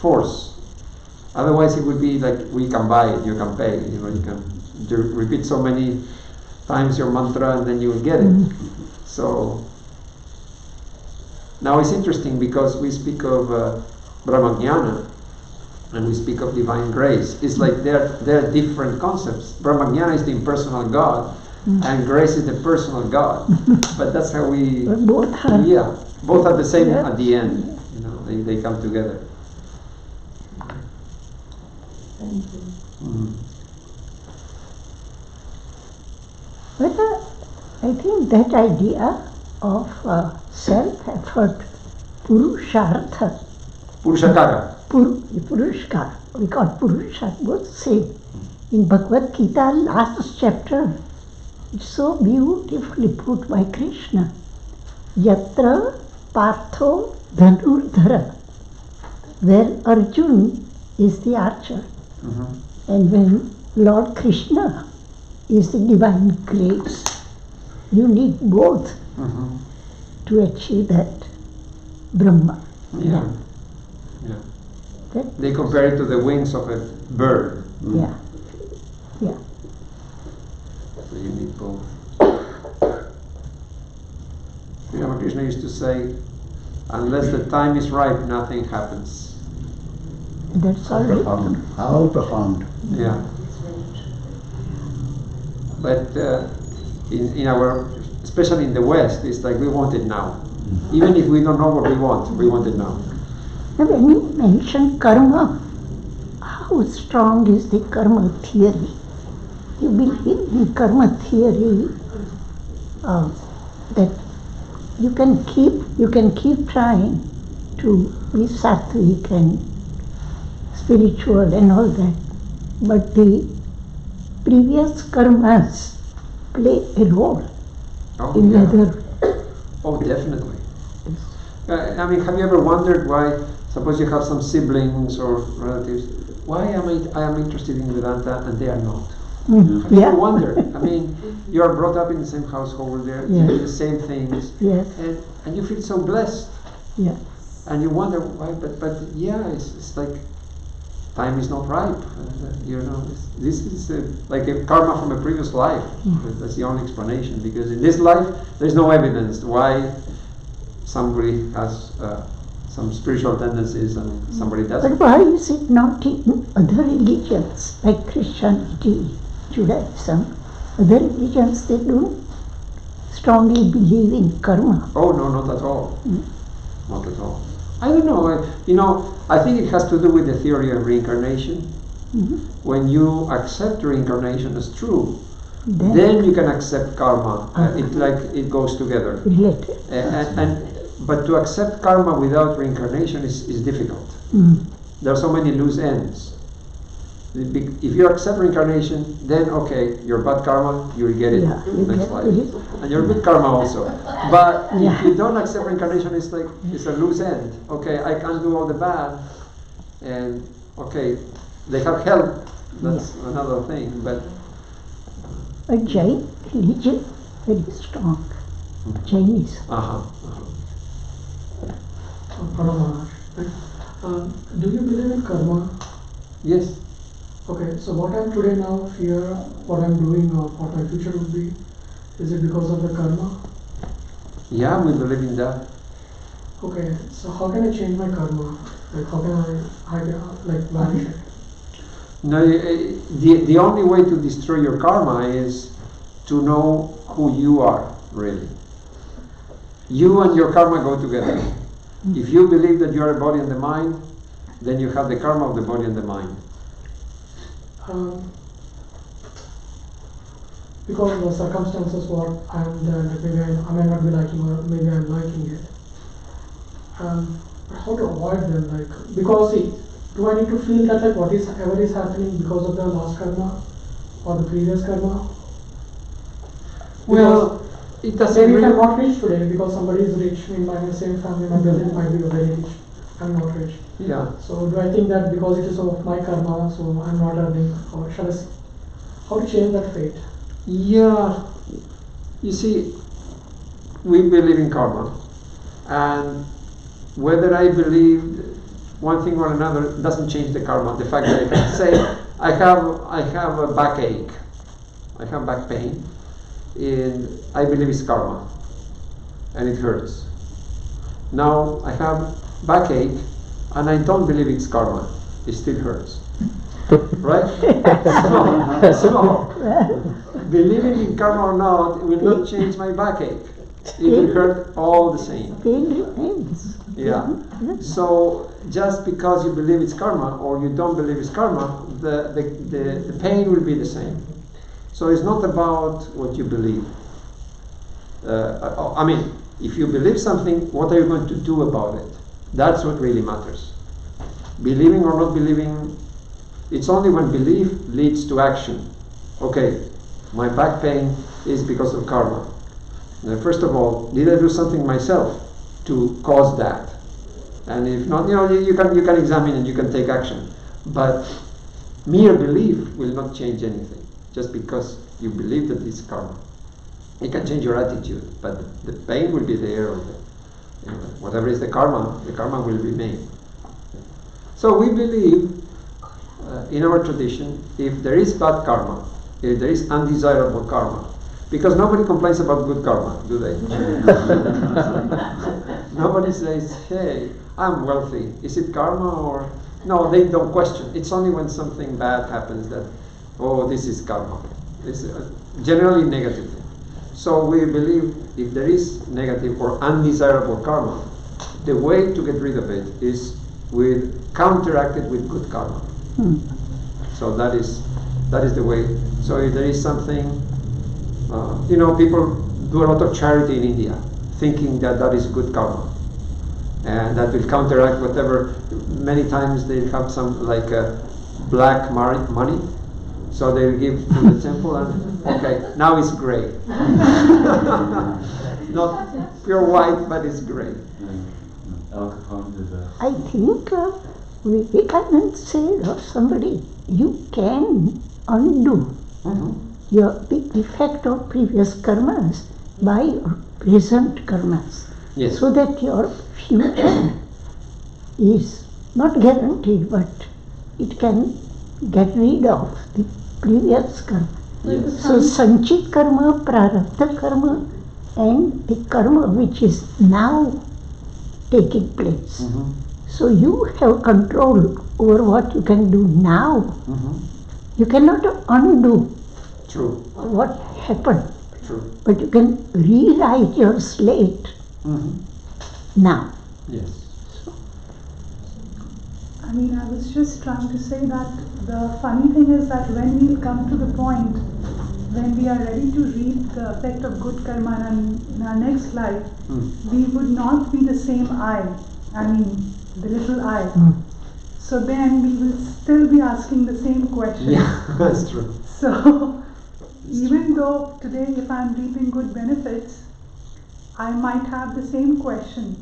force. Otherwise, it would be like we can buy it, you can pay. You can repeat so many times your mantra, and then you will get it. So now it's interesting because we speak of Brahmajnana and we speak of divine grace. It's like they're different concepts. Brahmajnana is the impersonal God, and grace is the personal God. But that's how we both are. Both are the same at the end. They come together. Thank you. But I think that idea of self-effort, purushartha, Purushakara. Purushkar, we call Purusha, both same. In Bhagavad Gita, last chapter, it's so beautifully put by Krishna. Yatra Partho Dhanurdhara, where Arjun is the archer. And when Lord Krishna is the divine grace, you need both to achieve that Brahma. Yeah. They compare it to the wings of a bird. Yeah. So you need both. Sri Ramakrishna used to say, unless the time is right, nothing happens. That's all right. How profound. Yeah. But in our, especially in the West, it's like we want it now. Even if we don't know what we want it now. Now when you mention karma, how strong is the karma theory? You believe in karma theory that you can keep trying to be sattvic and spiritual and all that, but the previous karmas play a role in whether. Oh, definitely. I mean, have you ever wondered why? Suppose you have some siblings or relatives. Why am I interested in Vedanta and they are not? Have you ever wondered? I mean, you are brought up in the same household, you do the same things, and you feel so blessed. Yeah. And you wonder why, but it's like time is not ripe. This is like a karma from a previous life. That's the only explanation, because in this life there's no evidence why somebody has some spiritual tendencies and somebody doesn't. But why is it not in other religions like Christianity, Judaism? Other religions, they don't strongly believe in karma. Oh no, not at all. Not at all. I don't know. I think it has to do with the theory of reincarnation. When you accept reincarnation as true, then you can accept karma. It goes together. But to accept karma without reincarnation is difficult. There are so many loose ends. If you accept reincarnation, then okay, your bad karma, you will get it next life. And your good karma also. But if you don't accept reincarnation, it's a loose end. Okay, I can't do all the bad. And okay, they have help. That's another thing. But a Jain religion, very strong. Jainism. Do you believe in karma? Yes. Okay, so what I'm today now, fear, what I'm doing or what my future would be, is it because of the karma? Yeah, we believe in that. Okay, so how can I change my karma? Like how can I vanish it? No, the only way to destroy your karma is to know who you are. really. You and your karma go together. If you believe that you are a body and the mind, then you have the karma of the body and the mind. Because of the circumstances what I'm that maybe I may not be liking or maybe I'm liking it. But how to avoid them? Like, because see, do I need to feel that like whatever is happening because of the last karma or the previous karma? Well, it doesn't Maybe really. I'm not rich today because somebody is rich in my same family, my brother might be very rich. I'm not rich. Yeah. So do I think that because it is of my karma, so I'm not earning, or shall I say, how to change that fate? Yeah. You see, we believe in karma, and whether I believe one thing or another doesn't change the karma. The fact that I can say I have a backache, I have back pain, and I believe it's karma, and it hurts. Now I have backache, and I don't believe it's karma. It still hurts, right? So believing in karma or not, it will not change my backache. It will hurt all the same. Pain remains. Yeah. So just because you believe it's karma or you don't believe it's karma, the pain will be the same. So it's not about what you believe. I mean, if you believe something, what are you going to do about it? That's what really matters. Believing or not believing, it's only when belief leads to action. Okay, my back pain is because of karma. Now, first of all, did I do something myself to cause that? And if not, you can examine and you can take action. But mere belief will not change anything. Just because you believe that it's karma, it can change your attitude, but the pain will be there. Or whatever is the karma will remain. So we believe in our tradition, if there is bad karma, if there is undesirable karma, because nobody complains about good karma, do they? Nobody says, hey, I'm wealthy. Is it karma or... No, they don't question. It's only when something bad happens that, oh, this is karma. It's generally negative thing. So we believe if there is negative or undesirable karma, the way to get rid of it is counteract it with good karma. So that is the way. So if there is something, people do a lot of charity in India, thinking that is good karma, and that will counteract whatever. Many times they have some black money, so they will give to the temple, and okay, now it's gray, not pure white, but it's gray. Al Capone did that. I think Vivekananda said or somebody, you can undo the effect of previous karmas by your present karmas. Yes. So that your future is not guaranteed, but it can get rid of the previous karma. Yes. So sanchit karma, prarabdha karma, and the karma which is now taking place. So you have control over what you can do now. You cannot undo True. what happened, True. but you can rewrite your slate now. Yes. I mean, I was just trying to say that the funny thing is that when we'll come to the point when we are ready to reap the effect of good karma in our next life, we would not be the same I mean, the little I. So then we will still be asking the same question. Yeah, that's true. So, even though today if I'm reaping good benefits, I might have the same question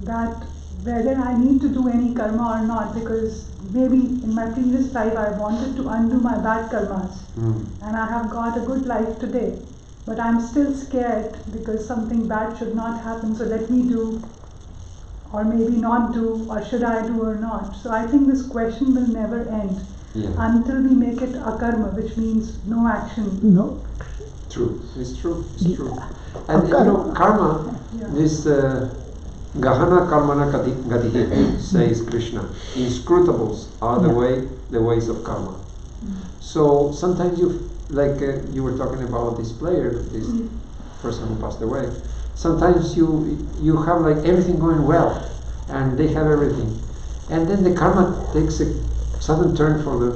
that whether I need to do any karma or not, because maybe in my previous life I wanted to undo my bad karmas and I have got a good life today, but I'm still scared because something bad should not happen, so let me do or maybe not do, or should I do or not. So I think this question will never end until we make it akarma, which means no action. No. True. It's true. It's true. And karma, this gahana karmana gatihi, says Krishna. Inscrutables are the ways of karma. So sometimes you were talking about this player, this person who passed away. Sometimes you have like everything going well, and they have everything, and then the karma takes a sudden turn for the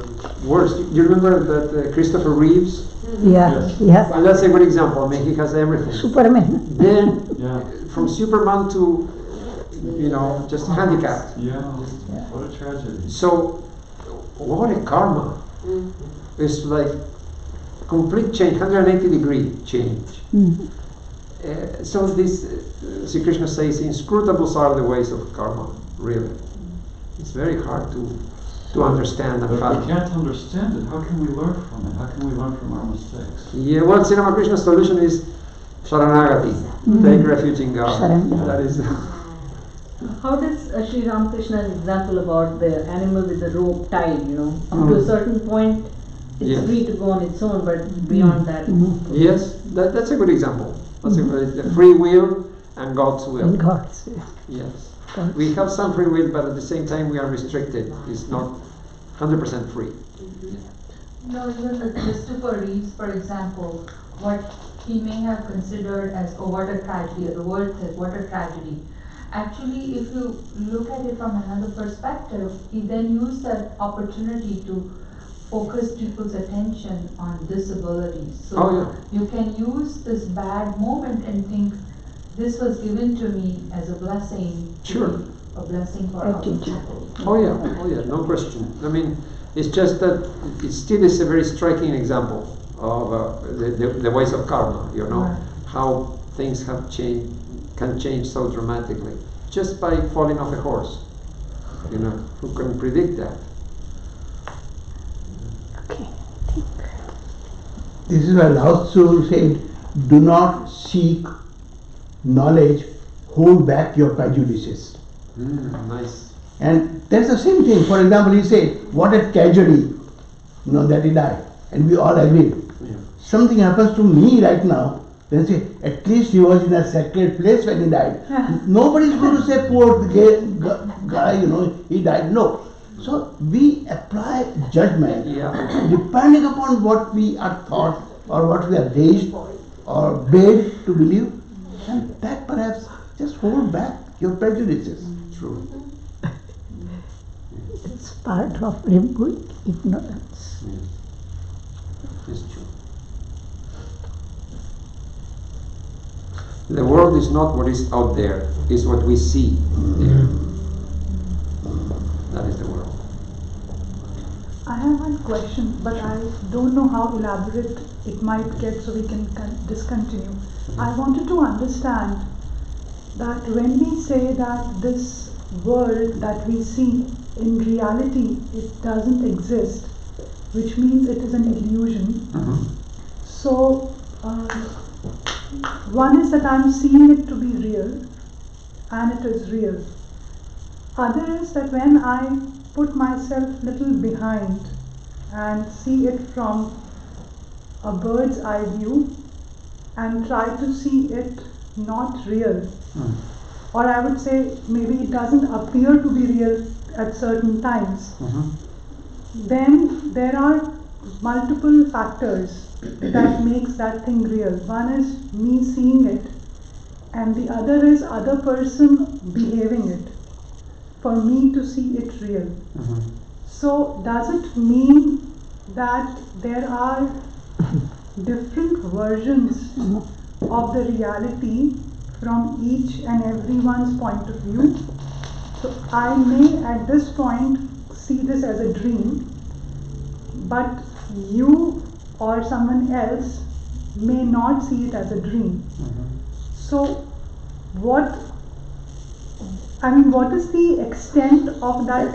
worse. You remember that Christopher Reeves? Yeah, Yes. yeah. And that's a good example. I mean, he has everything. Superman. Then Yeah. from Superman to, just handicapped. Yeah. What a tragedy. So, what a karma. It's like complete change, 180-degree change. So this, Sri Krishna says, inscrutable are the ways of karma, really. It's very hard to understand and But if fathom. we can't understand it, how can we learn from it? How can we learn from our mistakes? Yeah, well, Sri Ramakrishna's solution is Sharanagati, take refuge in God. Sharanagati. That is, How does Sri Ramakrishna's example about the animal with the rope tied, up to a certain point, it's Yes. free to go on its own, but beyond that, yes, that's a good example. That's the free will and God's will. In God's will. Yes. God's We have some free will, but at the same time we are restricted. It's not 100% free. No, even Christopher Reeves, for example, what he may have considered as, oh, what a tragedy, or the world says, what a tragedy. Actually, if you look at it from another perspective, he then used that opportunity to focus people's attention on disabilities. So you can use this bad moment and think, this was given to me as a blessing. Sure. A blessing for other people. Oh yeah, no question. I mean, it's just that it still is a very striking example of the ways of karma, Right. how things can change so dramatically, just by falling off a horse. Who can predict that? This is why Lao Tzu said, do not seek knowledge, hold back your prejudices. Nice. And that's the same thing. For example, he said, what a tragedy, that he died. And we all agree. Yeah. Something happens to me right now, then say, at least he was in a sacred place when he died. Nobody's going to say, poor guy, he died. No. So we apply judgment depending upon what we are taught or what we are raised or made to believe, and that perhaps just hold back your prejudices. True. It's part of removing ignorance. It's true. The world is not what is out there, it's what we see there. That is the world. I have one question, but I don't know how elaborate it might get, so we can discontinue. I wanted to understand that when we say that this world that we see, in reality, it doesn't exist, which means it is an illusion. So, one is that I'm seeing it to be real, and it is real. Other is that when I put myself little behind and see it from a bird's eye view and try to see it not real, or I would say maybe it doesn't appear to be real at certain times, then there are multiple factors that makes that thing real. One is me seeing it, and the other is other person behaving it for me to see it real. So does it mean that there are different versions of the reality from each and everyone's point of view? So I may at this point see this as a dream, but you or someone else may not see it as a dream. So what is the extent of that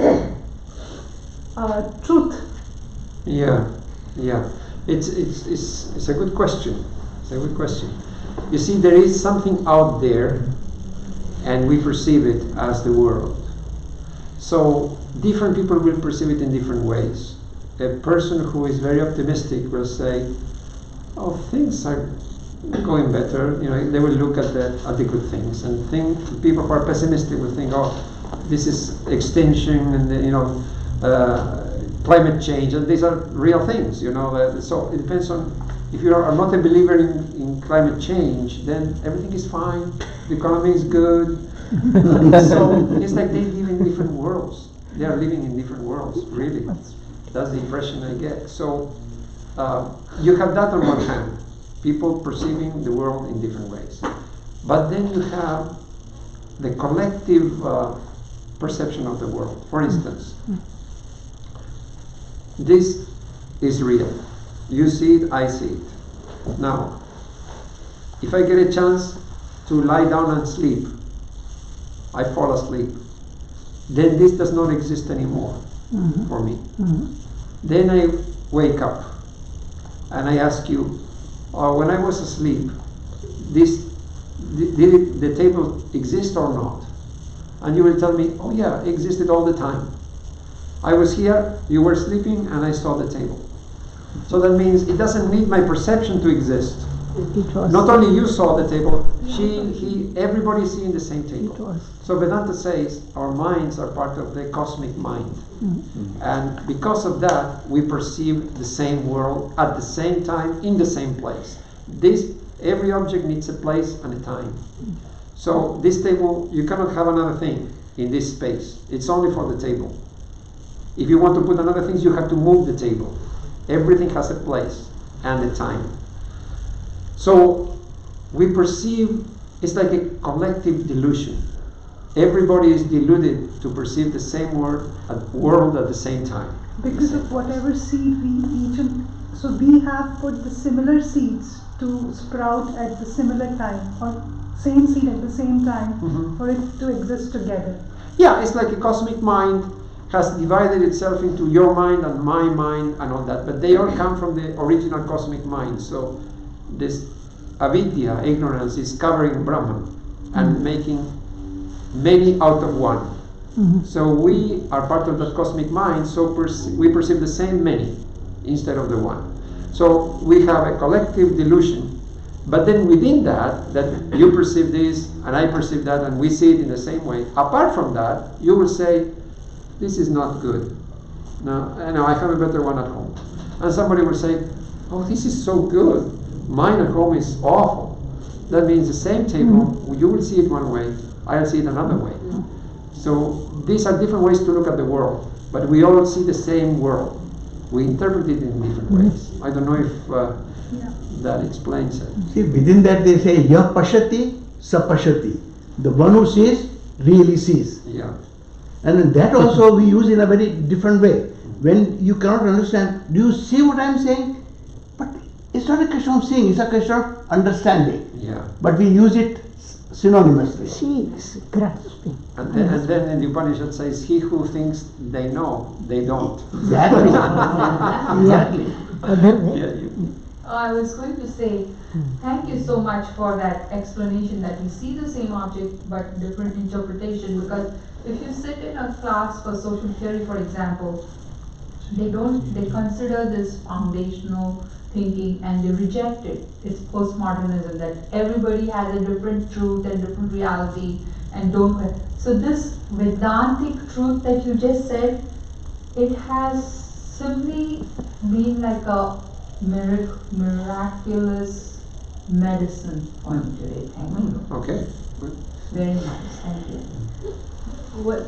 truth? Yeah. It's a good question. You see, there is something out there, and we perceive it as the world. So different people will perceive it in different ways. A person who is very optimistic will say, "Oh, things are going better." They will look at the good things, and people who are pessimistic will think, "Oh, this is extinction and climate change, and these are real things." So it depends on if you are not a believer in climate change, then everything is fine, the economy is good. So it's like they live in different worlds. They are living in different worlds, really. That's the impression I get. So you have that on one hand, people perceiving the world in different ways. But then you have the collective perception of the world. For instance, this is real. You see it, I see it. Now, if I get a chance to lie down and sleep, I fall asleep. Then this does not exist anymore for me. Then I wake up and I ask you, when I was asleep, did the table exist or not? And you will tell me, oh yeah, it existed all the time. I was here, you were sleeping, and I saw the table. So that means it doesn't need my perception to exist. Not only you saw the table, everybody is seeing the same table. So Vedanta says our minds are part of the cosmic mind. And because of that, we perceive the same world at the same time, in the same place. Every object needs a place and a time. So this table, you cannot have another thing in this space. It's only for the table. If you want to put another things, you have to move the table. Everything has a place and a time. So we perceive, it's like a collective delusion. Everybody is deluded to perceive the same world at the same time. Because of whatever seed we each, so we have put the similar seeds to sprout at the similar time, or same seed at the same time, for it to exist together. Yeah, it's like a cosmic mind has divided itself into your mind and my mind and all that, but they all come from the original cosmic mind. So this avidya, ignorance, is covering Brahman and making many out of one. So we are part of that cosmic mind, so we perceive the same many instead of the one. So we have a collective delusion, but then within that you perceive this and I perceive that and we see it in the same way. Apart from that, you will say, this is not good. No, I have a better one at home. And somebody will say, oh, this is so good. Mine at home is awful. That means the same table, you will see it one way, I'll see it another way. So these are different ways to look at the world, but we all see the same world. We interpret it in different ways. I don't know if that explains it. See, within that they say, yah pashati, sa pashati. The one who sees, really sees. Yeah. And that also we use in a very different way. When you cannot understand, do you see what I am saying? But it's not a question of seeing, it's a question of understanding. Yeah. But we use it synonymously. Sees, grasping. And then in the Upanishad says, he who thinks they know, they don't. Exactly. Exactly. I was going to say, thank you so much for that explanation that we see the same object but different interpretation, because if you sit in a class for social theory, for example, they consider this foundational thinking and they reject it. It's postmodernism, that everybody has a different truth and different reality and don't. So this Vedantic truth that you just said, it has simply been like a miraculous medicine for me today. Thank you. Okay. Very nice. Thank you. What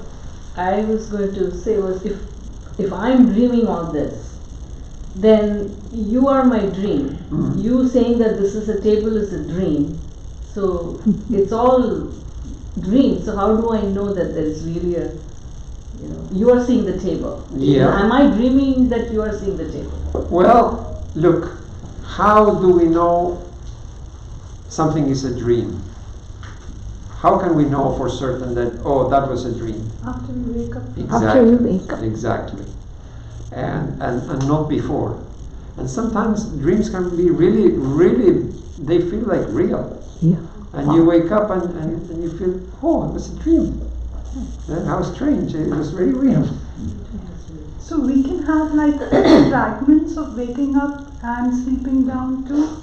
I was going to say was, if I'm dreaming all this, then you are my dream. You saying that this is a table is a dream. So it's all dream. So how do I know that there is really a, you are seeing the table. Yeah. Am I dreaming that you are seeing the table? Well, look, how do we know something is a dream? How can we know for certain that, oh, that was a dream? After you wake up. Exactly. After you wake up. Exactly. And not before. And sometimes dreams can be really, really, they feel like real. Yeah. And you wake up and you feel, oh, it was a dream. How strange, it was very real. So we can have like fragments of waking up and sleeping down too,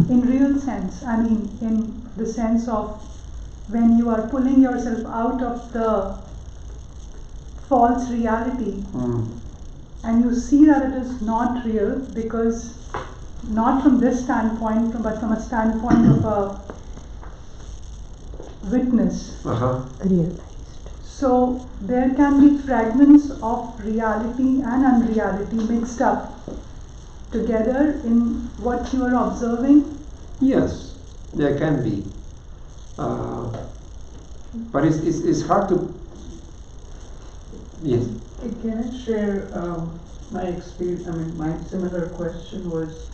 in real sense. I mean, in the sense of when you are pulling yourself out of the false reality and you see that it is not real because not from this standpoint, but from a standpoint of a witness. Realized. So there can be fragments of reality and unreality mixed up together in what you are observing. Yes, there can be. But it's hard to. Yes. Can I share my experience? I mean, my similar question was,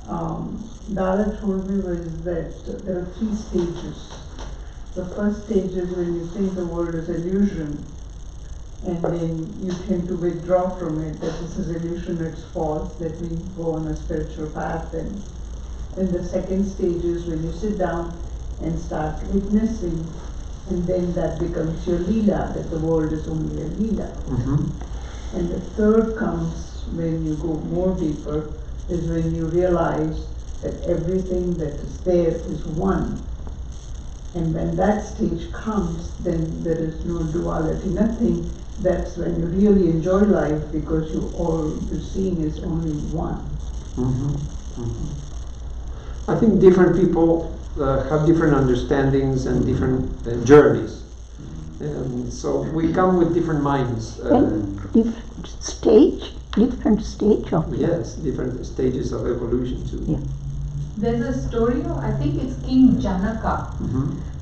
Dala told me was that there are 3 stages. The first stage is when you think the world is illusion, and then you tend to withdraw from it, that this is illusion, it's false, let me go on a spiritual path. And then the second stage is when you sit down and start witnessing, and then that becomes your Leela, that the world is only a Leela. And the third comes when you go more deeper, is when you realize that everything that is there is one. And when that stage comes, then there is no duality, nothing. That's when you really enjoy life, because all you're seeing is only one. I think different people have different understandings and different journeys. So we come with different minds. And different stage of life. Yes, different stages of evolution too. Yeah. There's a story of, I think it's King Janaka,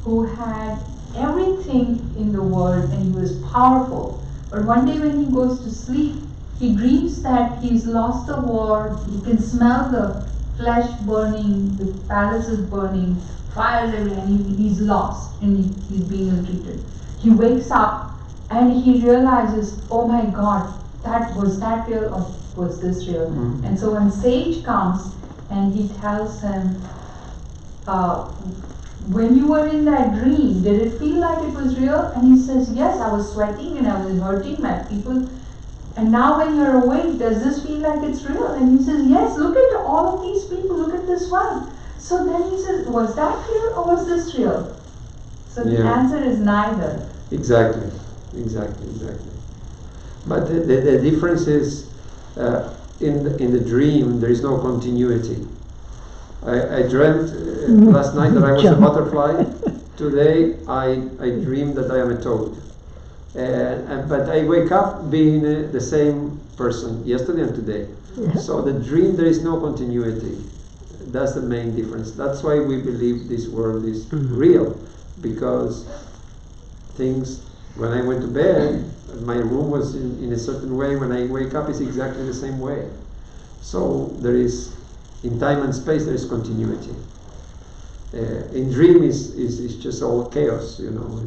who had everything in the world and he was powerful. But one day when he goes to sleep, he dreams that he's lost the war, he can smell the flesh burning, the palace is burning, fires everywhere, and he's lost and he's being ill-treated. He wakes up and he realizes, oh my God, was that real or was this real? And so when sage comes and he tells him, when you were in that dream, did it feel like it was real? And he says, yes, I was sweating and I was hurting my people. And now when you're awake, does this feel like it's real? And he says, yes, look at all of these people, look at this one. So then he says, was that real or was this real? So the answer is neither. Exactly. But the difference is, in the dream, there is no continuity. I dreamt last night that I was a butterfly. Today I dream that I am a toad. But I wake up being the same person yesterday and today. So the dream, there is no continuity. That's the main difference. That's why we believe this world is real, because things, when I went to bed, my room was in a certain way. When I wake up, it's exactly the same way. So there is, in time and space, there is continuity. In dream is just all chaos, you know.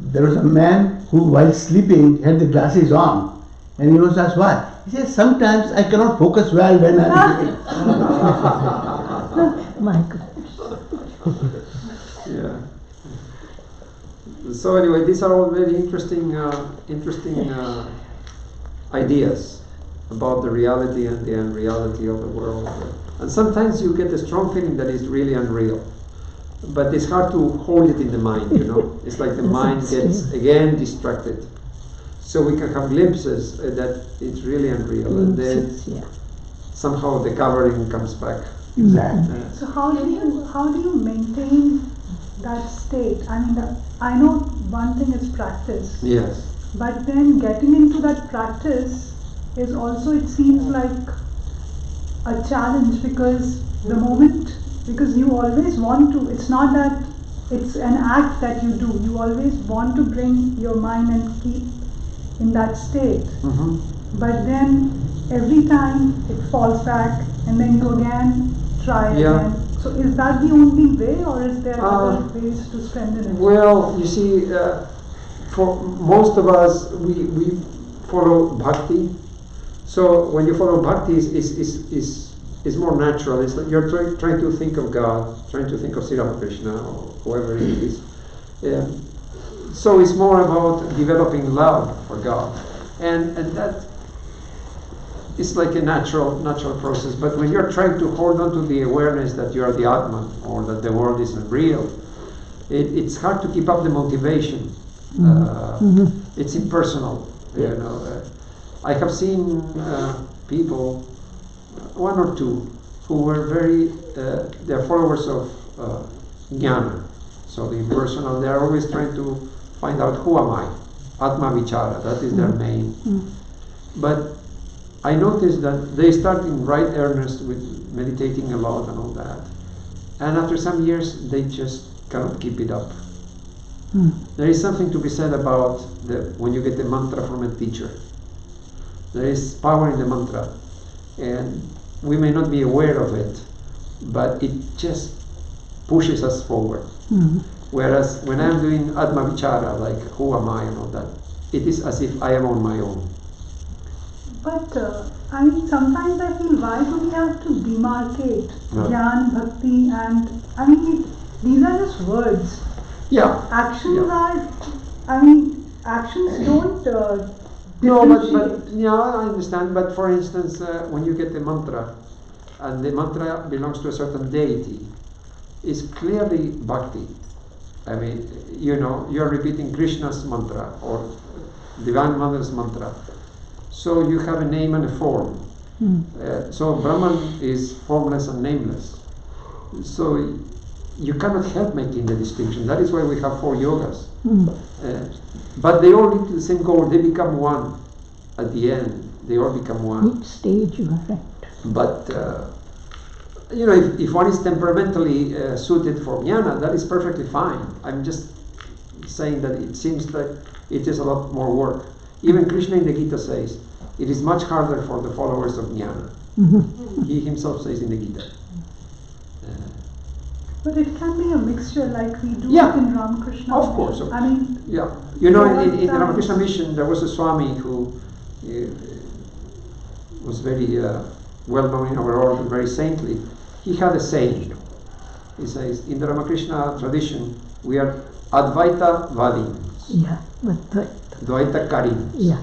There was a man who, while sleeping, had the glasses on, and he was asked why. He says, sometimes I cannot focus well when I am sleeping. My God. Yeah. So anyway, these are all very interesting ideas about the reality and the unreality of the world. And sometimes you get a strong feeling that it's really unreal. But it's hard to hold it in the mind, you know. It's like the mind gets again distracted. So we can have glimpses that it's really unreal, and then somehow the covering comes back. Exactly. So how do you maintain that state? I mean, I know one thing is practice. Yes. But then getting into that practice is also, it seems like a challenge, because the moment, because you always want to, it's not that it's an act that you do, you always want to bring your mind and keep in that state. But then every time it falls back and then you again try again. So is that the only way, or is there other ways to strengthen it? Well, you see, for most of us, we follow bhakti. So when you follow bhakti, is more natural. It's like you're trying to think of God, trying to think of Sri Ramakrishna or whoever it is. So it's more about developing love for God, and that is like a natural process. But when you're trying to hold on to the awareness that you are the Atman, or that the world isn't real, it's hard to keep up the motivation. It's impersonal, you know. I have seen people one or two who were very, they're followers of jnana. So the impersonal, they're always trying to find out who am I? Atma Vichara, that is their main. But I noticed that they start in right earnest with meditating a lot and all that. And after some years, they just cannot keep it up. There is something to be said about when you get a mantra from a teacher. There is power in the mantra. And we may not be aware of it, but it just pushes us forward. Whereas when I'm doing Atma Vichara, like who am I and all that, it is as if I am on my own. But I mean, sometimes I feel, why do we have to demarcate Jnana, Bhakti, and I mean, these are just words. Yeah. Actions are, I mean, actions don't No, differentiate. but yeah, I understand. But for instance, when you get the mantra, and the mantra belongs to a certain deity, it's clearly bhakti. I mean, you know, you're repeating Krishna's mantra or Divine Mother's mantra. So you have a name and a form. So Brahman is formless and nameless. So you cannot help making the distinction. That is why we have 4 yogas. But they all lead to the same goal. They become one at the end. They all become one. Each stage you are right. But you know, if one is temperamentally suited for jnana, that is perfectly fine. I'm just saying that it seems that it is a lot more work. Even Krishna in the Gita says, it is much harder for the followers of jnana. He himself says in the Gita. But it can be a mixture like we do Yeah. in Ramakrishna. Of course. I mean, Yeah. You know, Yeah, in the that's Ramakrishna mission, there was a Swami who was very well known in our order, very saintly. He had a saying. He says, in the Ramakrishna tradition, we are Advaita Vadins, Yeah, but Dvaita Karim. yeah.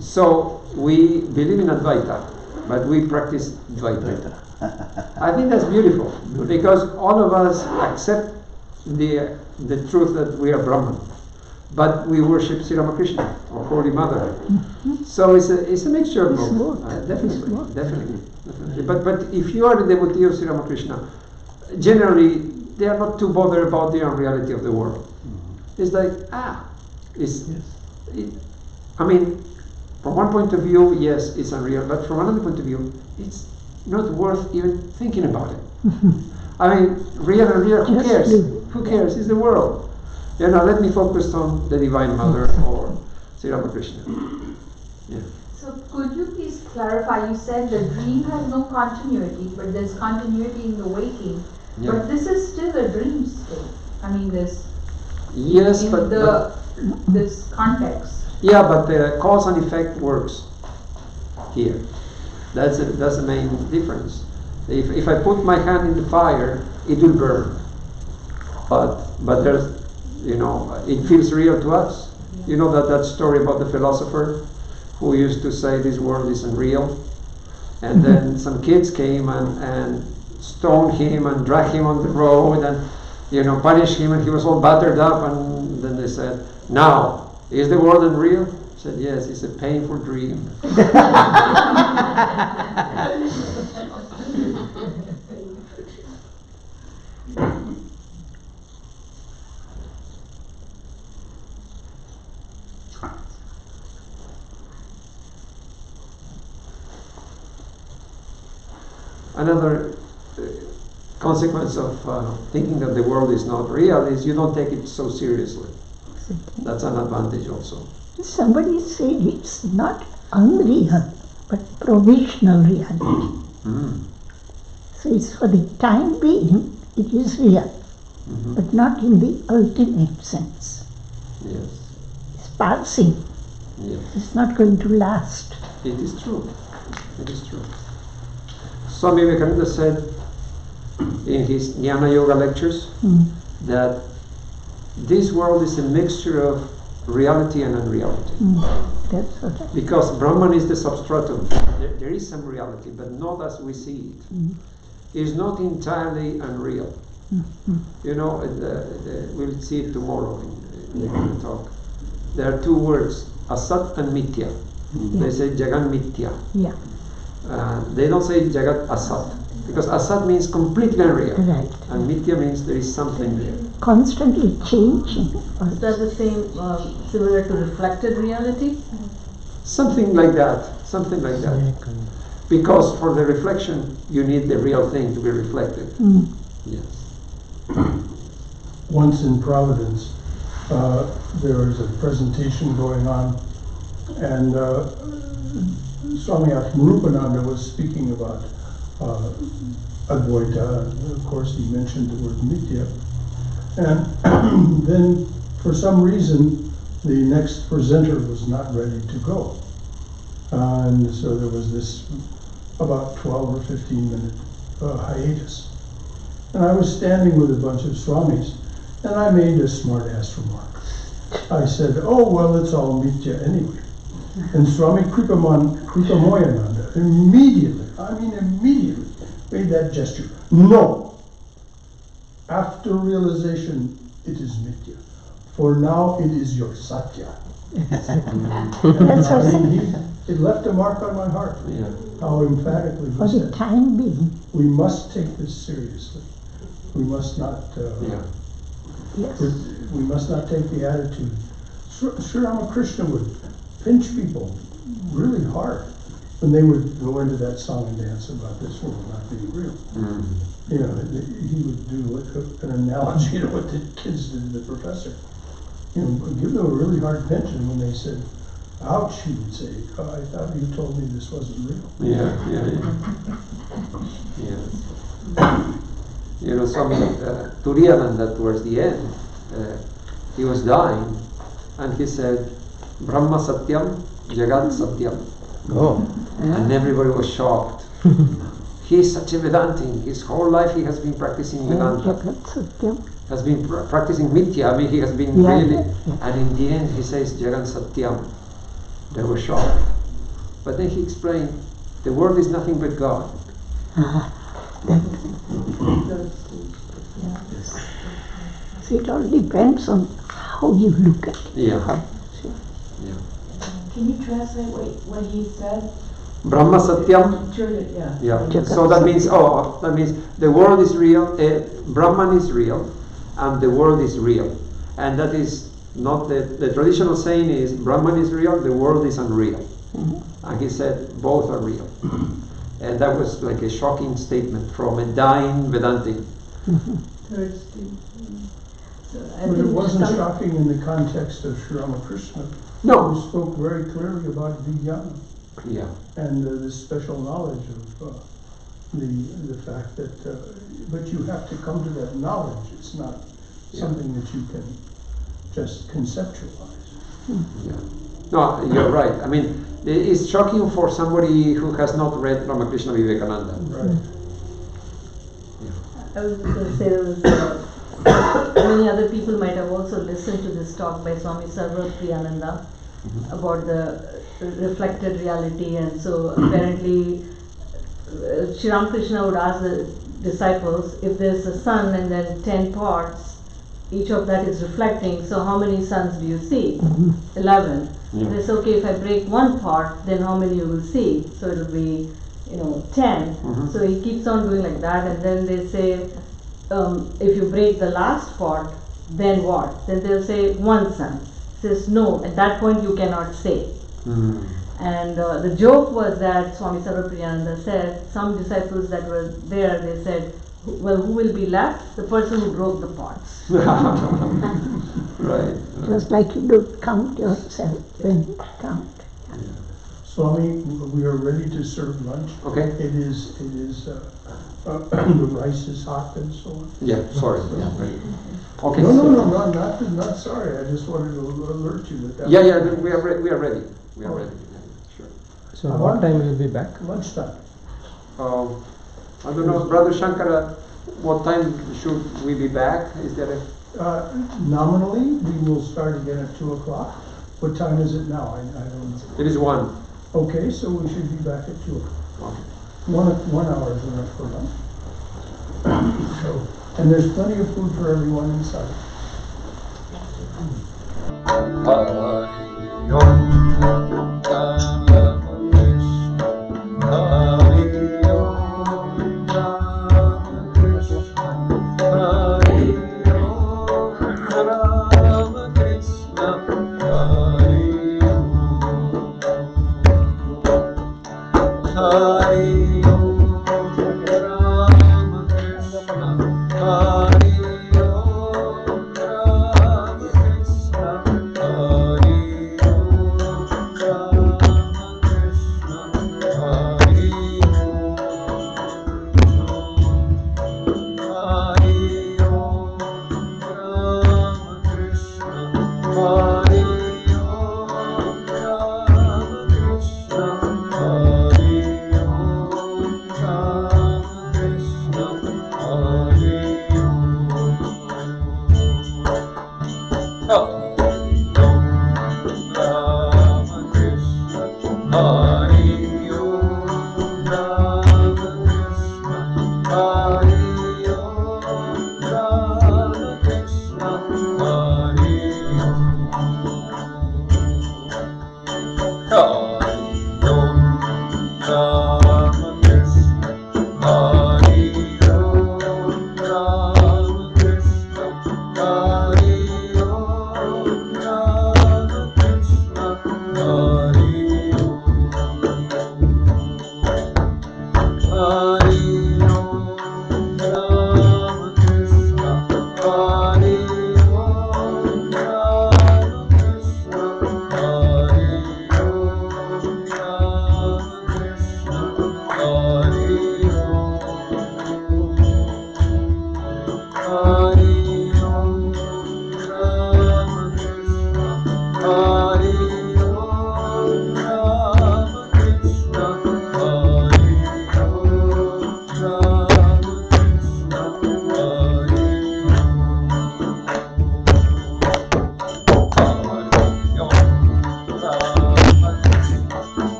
So we believe in Advaita, but we practice Dvaita. I think that's beautiful, because all of us accept the truth that we are Brahman, but we worship Sri Ramakrishna or Holy Mother. So it's a mixture of both. Definitely. But if you are a devotee of Sri Ramakrishna, generally they are not too bothered about the unreality of the world. It's like I mean, from one point of view, yes, it's unreal, but from another point of view, it's not worth even thinking about it. I mean, real and real, who cares? Who cares? It's the world. You know, let me focus on the Divine Mother or Sri Ramakrishna. Yeah. So could you please clarify, you said the dream has no continuity, but there's continuity in the waking. Yeah. But this is still a dream state. I mean, this Yes, in but this context. yeah, but the cause and effect works here. That's the main difference. If I put my hand in the fire, it will burn. But there's, you know, it feels real to us. You know that story about the philosopher who used to say this world isn't real, and then some kids came and stoned him and dragged him on the road and, you know, punished him, and he was all battered up, and then they said, now, is the world unreal? He said, yes, it's a painful dream. Another consequence of thinking that the world is not real is you don't take it so seriously. That's an advantage also. Somebody said it's not unreal, but provisional reality. So it's for the time being, it is real, but not in the ultimate sense. Yes. It's passing. Yes. It's not going to last. It is true. It is true. Swami Vivekananda said in his Jnana Yoga lectures that this world is a mixture of reality and unreality. That's what Because Brahman is the substratum. There is some reality, but not as we see it. It is not entirely unreal. You know, we'll see it tomorrow in the talk. There are 2 words, asat and mitya. They say jagan mitya. Yeah. They don't say Jagat Asat, because Asat means completely unreal, Right. and Mithya means there is something there. Constantly changing. Is that the same, similar to reflected reality? Something like that, something like that. Because for the reflection, you need the real thing to be reflected. Mm. Yes. Once in Providence, there was a presentation going on, and Swami Atmarupananda was speaking about Advaita. Of course, he mentioned the word Nitya. And then, for some reason, the next presenter was not ready to go. And so there was this about 12 or 15 minute hiatus. And I was standing with a bunch of Swamis, and I made a smart-ass remark. I said, oh, well, it's all Mitya anyway. And Swami Kripamoyananda immediately made that gesture. No. After realization, it is Mitya. For now, it is your Satya. It left a mark on my heart. Yeah. How emphatically For he the said, time being. we must take this seriously. We must not. Yes. We must not take the attitude. Sri Ramakrishna would pinch people really hard when they would go into that song and dance about this world not being real. You know, he would do an analogy to what the kids did to the professor. You know, give them a really hard pinch, and when they said, ouch, he would say, oh, I thought you told me this wasn't real. Yeah. You know, Swami Turiyananda, towards the end, he was dying, and he said, Brahma Satyam, Jagat Satyam. Oh. And everybody was shocked. He is such a Vedantin. His whole life he has been practicing Vedanta. Has been practicing Mithya. I mean, he has been really. And in the end, he says Jagat Satyam. They were shocked. But then he explained, the world is nothing but God. So it all depends on how you look at it. Yeah. Can you translate what he said? Brahma Satyam. Yeah. So that means the world is real, Brahman is real, and the world is real. And that is not the traditional saying is Brahman is real, the world is unreal. And he said both are real. And that was like a shocking statement from a dying Vedantin. But it wasn't shocking in the context of Sri Ramakrishna. No. Who spoke very clearly about Vijnana. Yeah. And this special knowledge of the fact that, but you have to come to that knowledge. It's not something that you can just conceptualize. Yeah. No, you're right. I mean, it's shocking for somebody who has not read Ramakrishna Vivekananda. Right. I was just going to say there was, many other people might have also listened to this talk by Swami Sarvapriyananda about the reflected reality, and so apparently Sri Ramakrishna would ask the disciples, if there's a sun and then 10 parts, each of that is reflecting, so how many suns do you see? 11. They say, okay, if I break one part, then how many you will see? So it will be, 10. So he keeps on doing like that, and then they say, if you break the last part, then what? Then they'll say 1 sun. Says no, at that point you cannot say. And the joke was that Swami Sarvapriyananda said, some disciples that were there, they said, well, who will be left? The person who broke the parts. Right. Just like you don't count yourself when you count. Swami, we are ready to serve lunch. Okay. It is the rice is hot and so on. Yeah, sorry. Yeah, right. Okay. No, not sorry. I just wanted to alert you that. We are ready. We are ready. Yeah, sure. So what time will you be back? Lunchtime. I don't know, Brother Shankara, what time should we be back? Is there a... Nominally, we will start again at 2 o'clock. What time is it now? I don't know. It is 1. Okay, so we should be back at 2 o'clock. 1 hour is enough for lunch. And there's plenty of food for everyone inside. Hare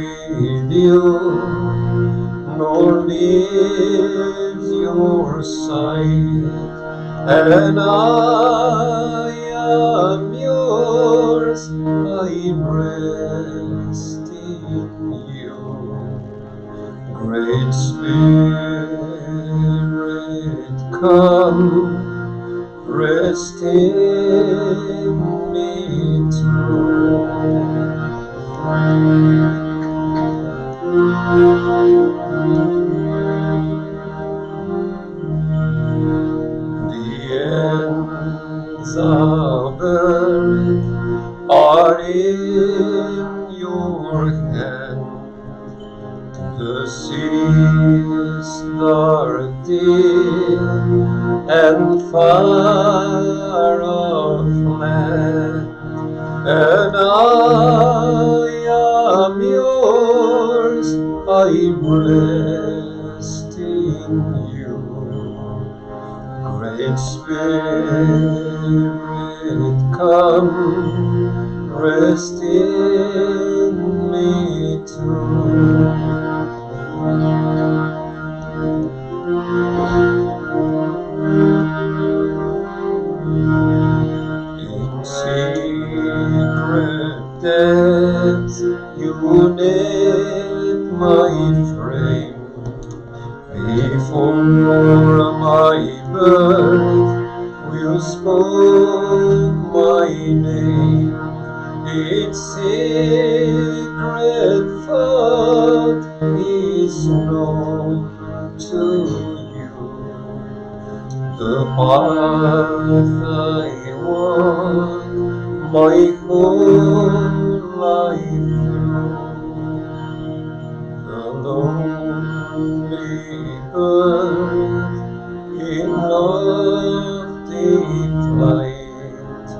with you, nor leave your side, and I am yours, I rest in you. Great Spirit, come, rest in me too. The ends of earth are in your hand. The seas are deep and far off land, and I am yours, I rest in you. Great Spirit, come, rest in me too. In secret depths you knit my frame. Before my birth you spoke my name. Its secret thought is known to you. The path I walk my whole life through, the lonely earth in lofty flight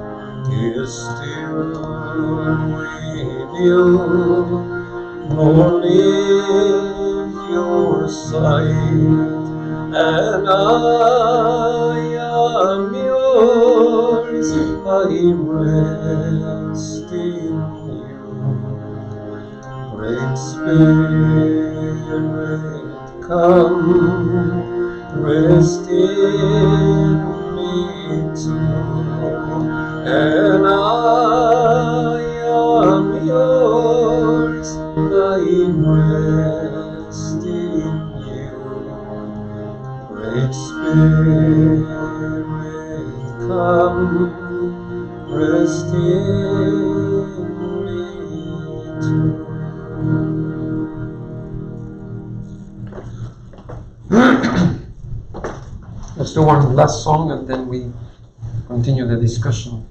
is still with you, nor leave your sight, and I am yours, I rest in you. Great Spirit, come, rest in me too, and I am yours, I rest in you. Great Spirit, come, rest in me too. Let's do one last song and then we continue the discussion.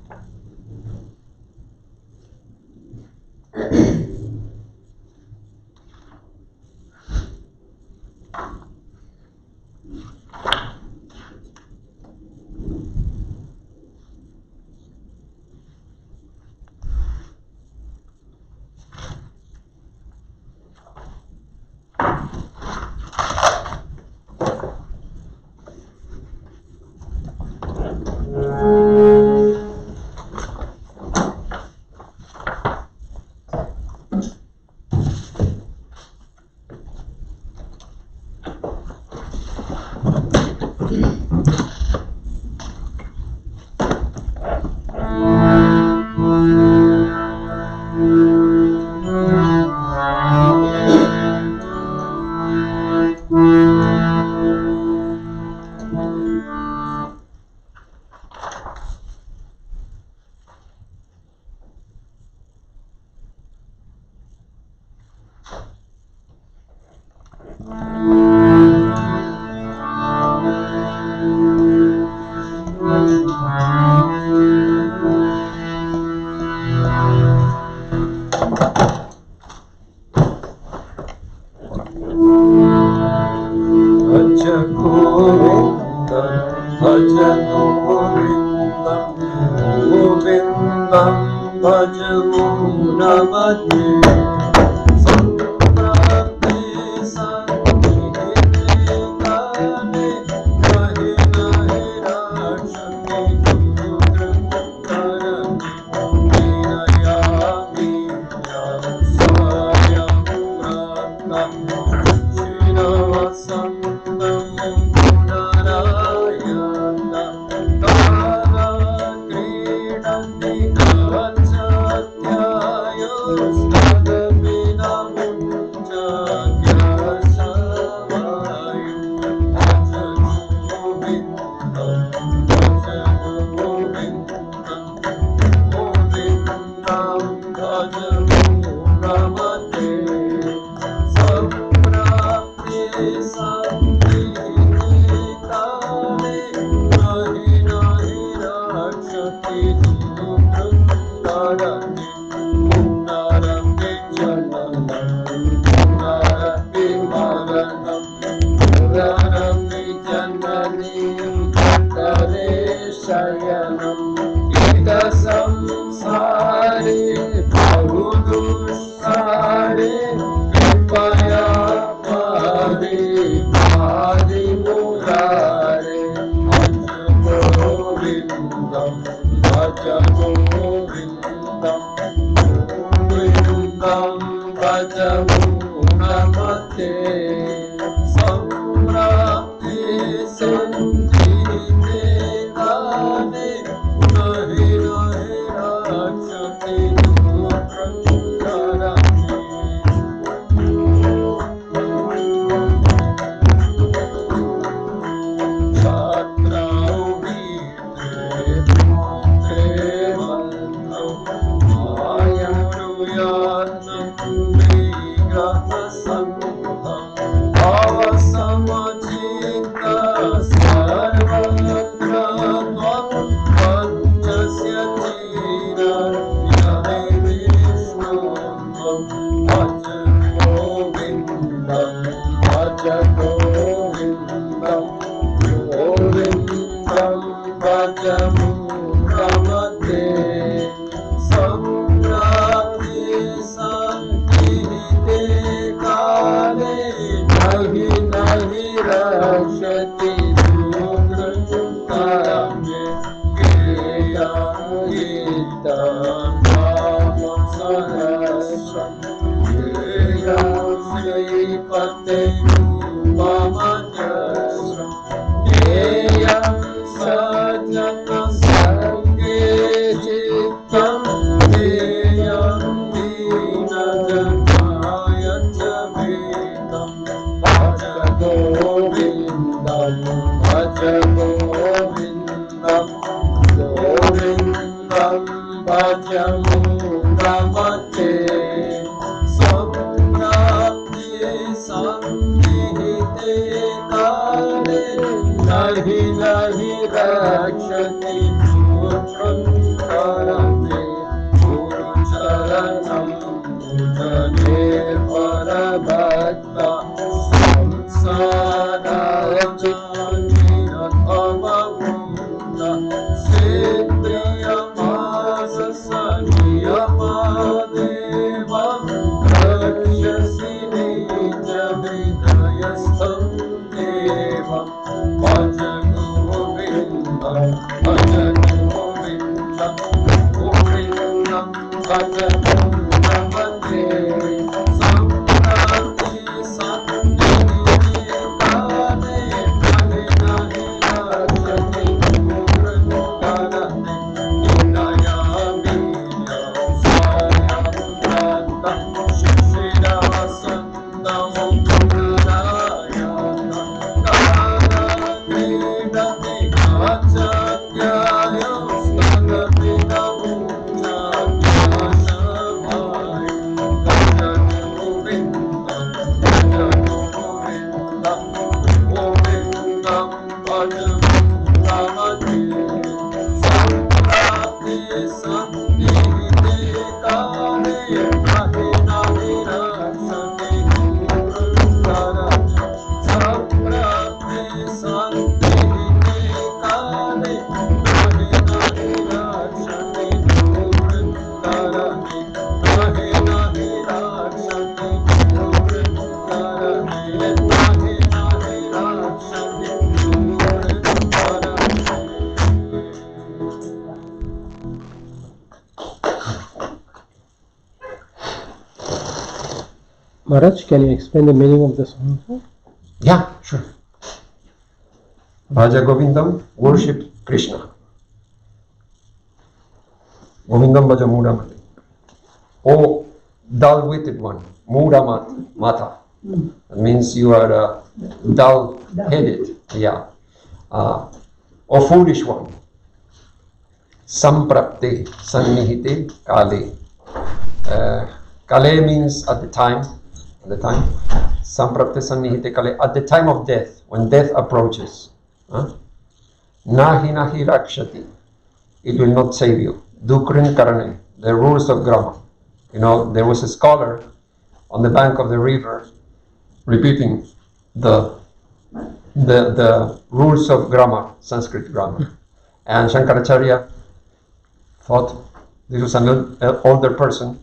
Namate Samrati Santite Kane Nahi Nahi Rakshati Dukrankarami Chatrau Vitre Putre Vandam Ayuruyatnam Vigraha Samham Avasamajita Sarvatra Tvam Panchasya Tira Yame Vishnu Tvam Bhaja Govindam Bhaja Govindam Govindam Bhaja Muramate Samrati Santite Kale Nahi Nahi Rakshati Dukrankarame Geya Gita Bhava Sarasram Geya Sripate Mamajasram Geya Sajata Sange Chitam Geyam Dina Janaya Chavitam Bhaja Govindam Bhaja Govindam Govindam Bhaja Muramate Samrati Santite Kale Nahi Nahi Rakshati Dukrankarame Guru Charanam Mujane Parabhakta Samsarajani Amaguna Siddhiyamasa Saniyamadevam Rakshasi Nija Hridayastham Devam Bhaja Govindam Bhaja Govindam Govindam Bhaja Govindamate Samrati Santite Kane Nahi Nahi Rakshati Dukrankarame Inaya Viya Saya Prata Shishira Santam Purnayana Kara Vedati Kachatyaya Stagati Namucha Shamaya Bhaja Govindam Bhaja Govindam Govindam Bhaja Muramate Samrati Santite Kane Nahi Nahi Rakshati Dukrankarame Samrati Santite Kane Nahi Nahi Rakshati Dukrankarame Nahi Nahi Rakshati Dukrankarame Nahi Nahi Rakshati Dukrankarame Maharaj, can you explain the meaning of the song? Yeah, sure. Bhaja Govindam, worship Krishna. Govindam Bhaja Muramati. Oh, dull-witted one, Muramat, Mata. That means you are dull-headed. Yeah. Or foolish one. Samprapte, Sannihite, Kale. Kale means at the time. Samprapte Sannihite Kale. At the time of death, when death approaches. Nahi Nahi Rakshati. It will not save you. Dukrin Karane. The rules of grammar. You know, there was a scholar on the bank of the river repeating the rules of grammar, Sanskrit grammar. And Shankaracharya thought this was an older person.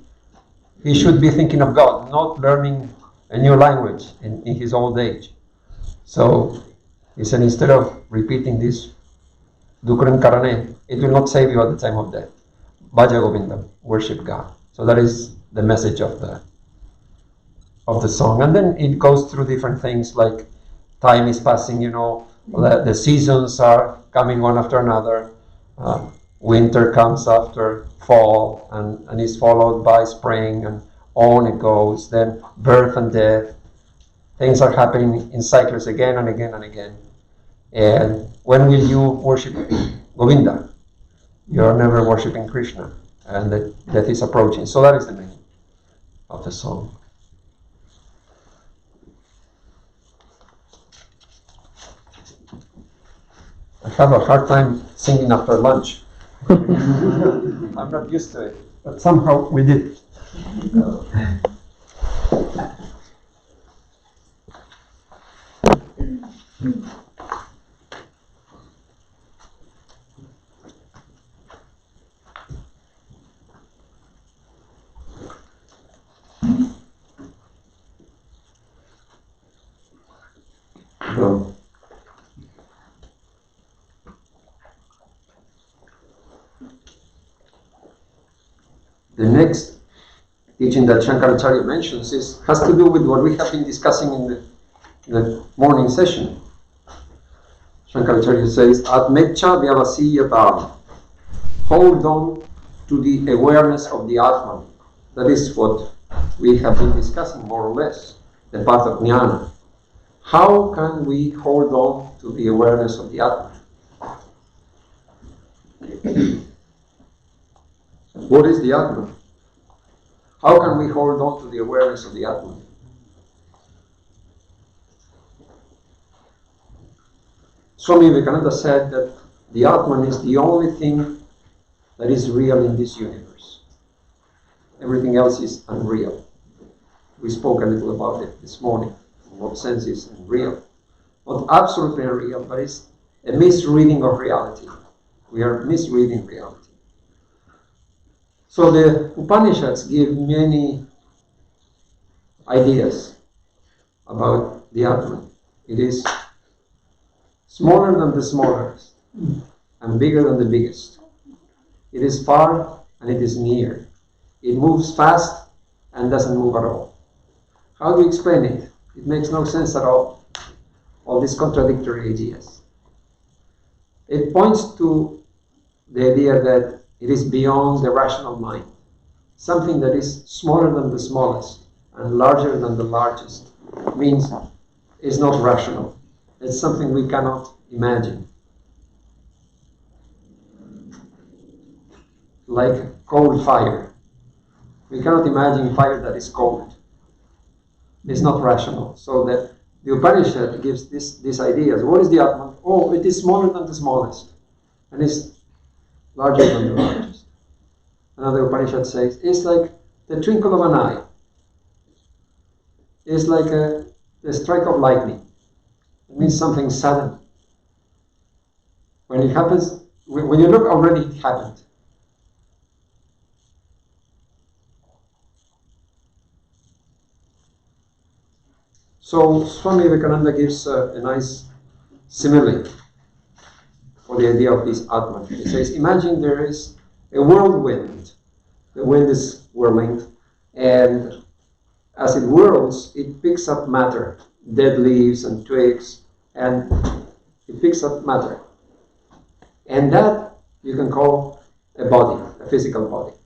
He should be thinking of God, not learning a new language in his old age. So he said, instead of repeating this, Dukran Karane, it will not save you at the time of death. Bhaja Govindam, worship God. So that is the message of of the song. And then it goes through different things like time is passing, the seasons are coming one after another. Winter comes after fall and is followed by spring, and on it goes. Then birth and death. Things are happening in cycles again and again and again. And when will you worship Govinda? You're never worshiping Krishna, and the death is approaching. So that is the meaning of the song. I have a hard time singing after lunch. I'm not used to it, but somehow we did. The next teaching that Shankaracharya mentions has to do with what we have been discussing in the morning session. Shankaracharya says, Atmecha vyavasiyata. Hold on to the awareness of the Atman. That is what we have been discussing more or less, the path of jnana. How can we hold on to the awareness of the Atman? What is the Atman? How can we hold on to the awareness of the Atman? Swami Vivekananda said that the Atman is the only thing that is real in this universe. Everything else is unreal. We spoke a little about it this morning. In what sense is unreal? Not absolutely unreal, but it's a misreading of reality. We are misreading reality. So the Upanishads give many ideas about the Atman. It is smaller than the smallest and bigger than the biggest. It is far and it is near. It moves fast and doesn't move at all. How do you explain it? It makes no sense at all. All these contradictory ideas. It points to the idea that it is beyond the rational mind. Something that is smaller than the smallest and larger than the largest means it's not rational. It's something we cannot imagine. Like cold fire. We cannot imagine fire that is cold. It's not rational. So that the Upanishad gives these ideas. What is the Atman? Oh, it is smaller than the smallest. And it's larger than the largest. Another Upanishad says, it's like the twinkle of an eye. It's like the strike of lightning. It means something sudden. When it happens, when you look, already it happened. So Swami Vivekananda gives a nice simile for the idea of this Atman. He says, imagine there is a whirlwind. The wind is whirling, and as it whirls, it picks up matter, dead leaves and twigs, and it picks up matter. And that you can call a body, a physical body.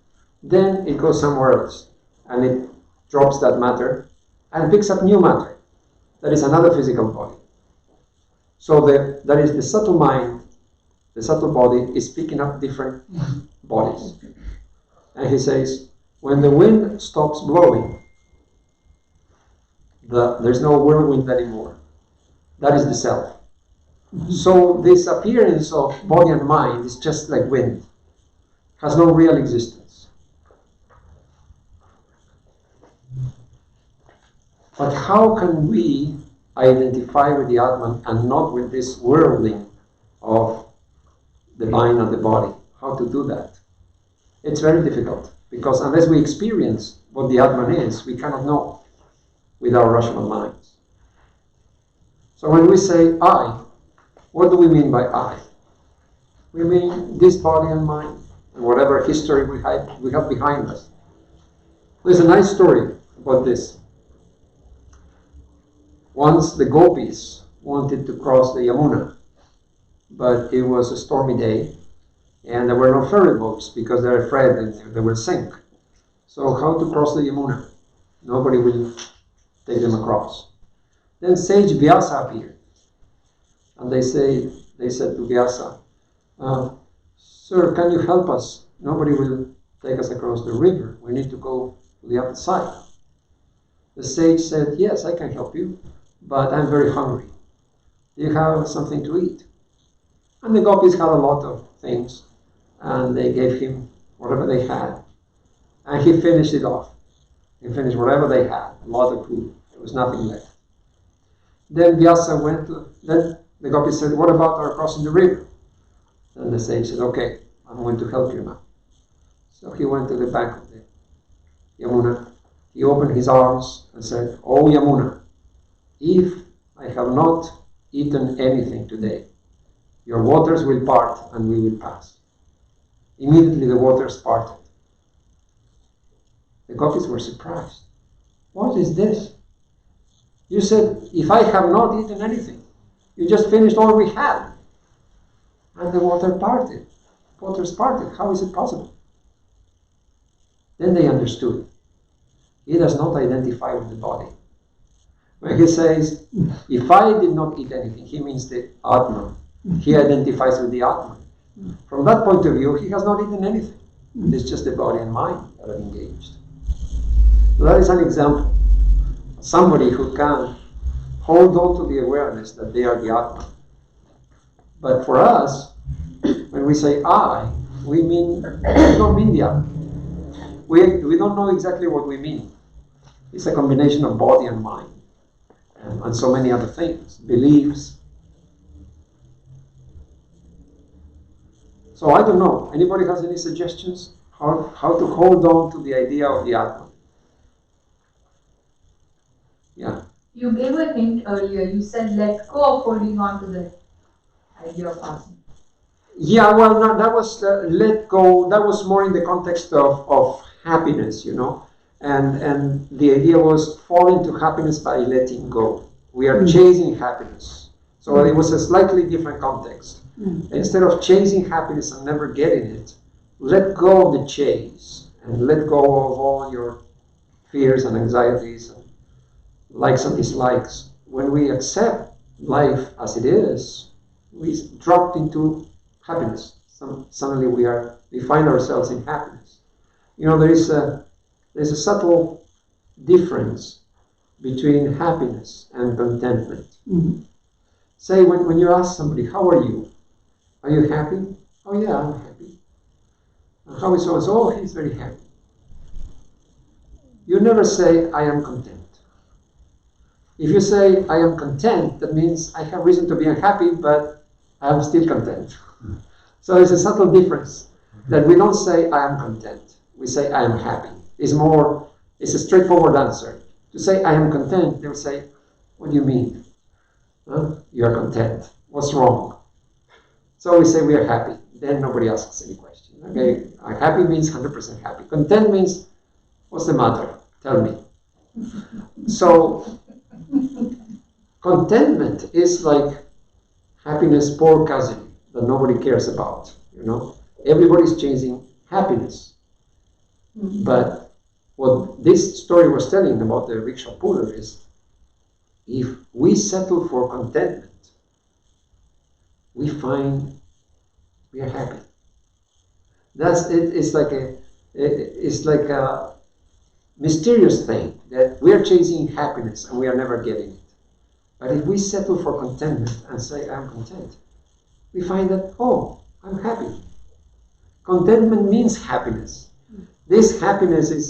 Then it goes somewhere else, and it drops that matter, and picks up new matter. That is another physical body. So that is the subtle mind, the subtle body is picking up different bodies. And he says, when the wind stops blowing, there's no whirlwind anymore. That is the self. So this appearance of body and mind is just like wind. Has no real existence. But how can we identify with the Atman and not with this whirling of the mind and the body? How to do that? It's very difficult, because unless we experience what the Atman is, we cannot know with our rational minds. So when we say I, what do we mean by I? We mean this body and mind, and whatever history we have behind us. There's a nice story about this. Once the gopis wanted to cross the Yamuna, but it was a stormy day and there were no ferry boats because they're afraid that they will sink. So how to cross the Yamuna? Nobody will take them across. Then sage Vyasa appeared, and they said to Vyasa, "Sir, can you help us? Nobody will take us across the river. We need to go to the other side." The sage said, "Yes, I can help you, but I'm very hungry. Do you have something to eat?" And the gopis had a lot of things, and they gave him whatever they had, and he finished it off. He finished whatever they had, a lot of food. There was nothing left. Then Vyasa went to, then the gopis said, "What about our crossing the river?" And the sage said, "Okay, I'm going to help you now." So he went to the bank of the Yamuna. He opened his arms and said, "Oh Yamuna, if I have not eaten anything today, your waters will part and we will pass." Immediately the waters parted. The gopis were surprised. "What is this? You said, if I have not eaten anything, you just finished all we had. And the waters parted. How is it possible?" Then they understood. He does not identify with the body. When he says, "If I did not eat anything," he means the Atman. He identifies with the Atman. From that point of view, he has not eaten anything. It's just the body and mind that are engaged. So that is an example. Somebody who can hold on to the awareness that they are the Atman. But for us, when we say I, we don't mean the Atman. We don't know exactly what we mean. It's a combination of body and mind, and so many other things, beliefs. So I don't know. Anybody has any suggestions how to hold on to the idea of the Atman? Yeah. You gave a hint earlier. You said let go of holding on to the idea of Atman. Yeah, well, no, that was let go. That was more in the context of happiness, you know. And the idea was fall into happiness by letting go. We are chasing happiness. So it was a slightly different context. Instead of chasing happiness and never getting it, let go of the chase and let go of all your fears and anxieties and likes and dislikes. When we accept life as it is, we drop into happiness. Suddenly we find ourselves in happiness. You know, there's a subtle difference between happiness and contentment. Say when you ask somebody, "How are you? Are you happy?" "Oh yeah, I'm happy." "And how is so and so?" "Oh, he's very happy." You never say, "I am content." If you say, "I am content," that means I have reason to be unhappy, but I am still content. So there's a subtle difference that we don't say, "I am content." We say, "I am happy." It's a straightforward answer. To say, "I am content," they'll say, "What do you mean? Huh? You are content. What's wrong?" So we say we are happy. Then nobody asks any question. Okay, happy means 100% happy. Content means, what's the matter? Tell me. So contentment is like happiness poor cousin that nobody cares about. You know, everybody's chasing happiness. But what this story was telling about the rickshaw puller is, if we settle for contentment, we find we are happy. That's it. It's like a mysterious thing that we are chasing happiness and we are never getting it. But if we settle for contentment and say, "I'm content," we find that, "Oh, I'm happy." Contentment means happiness. This happiness is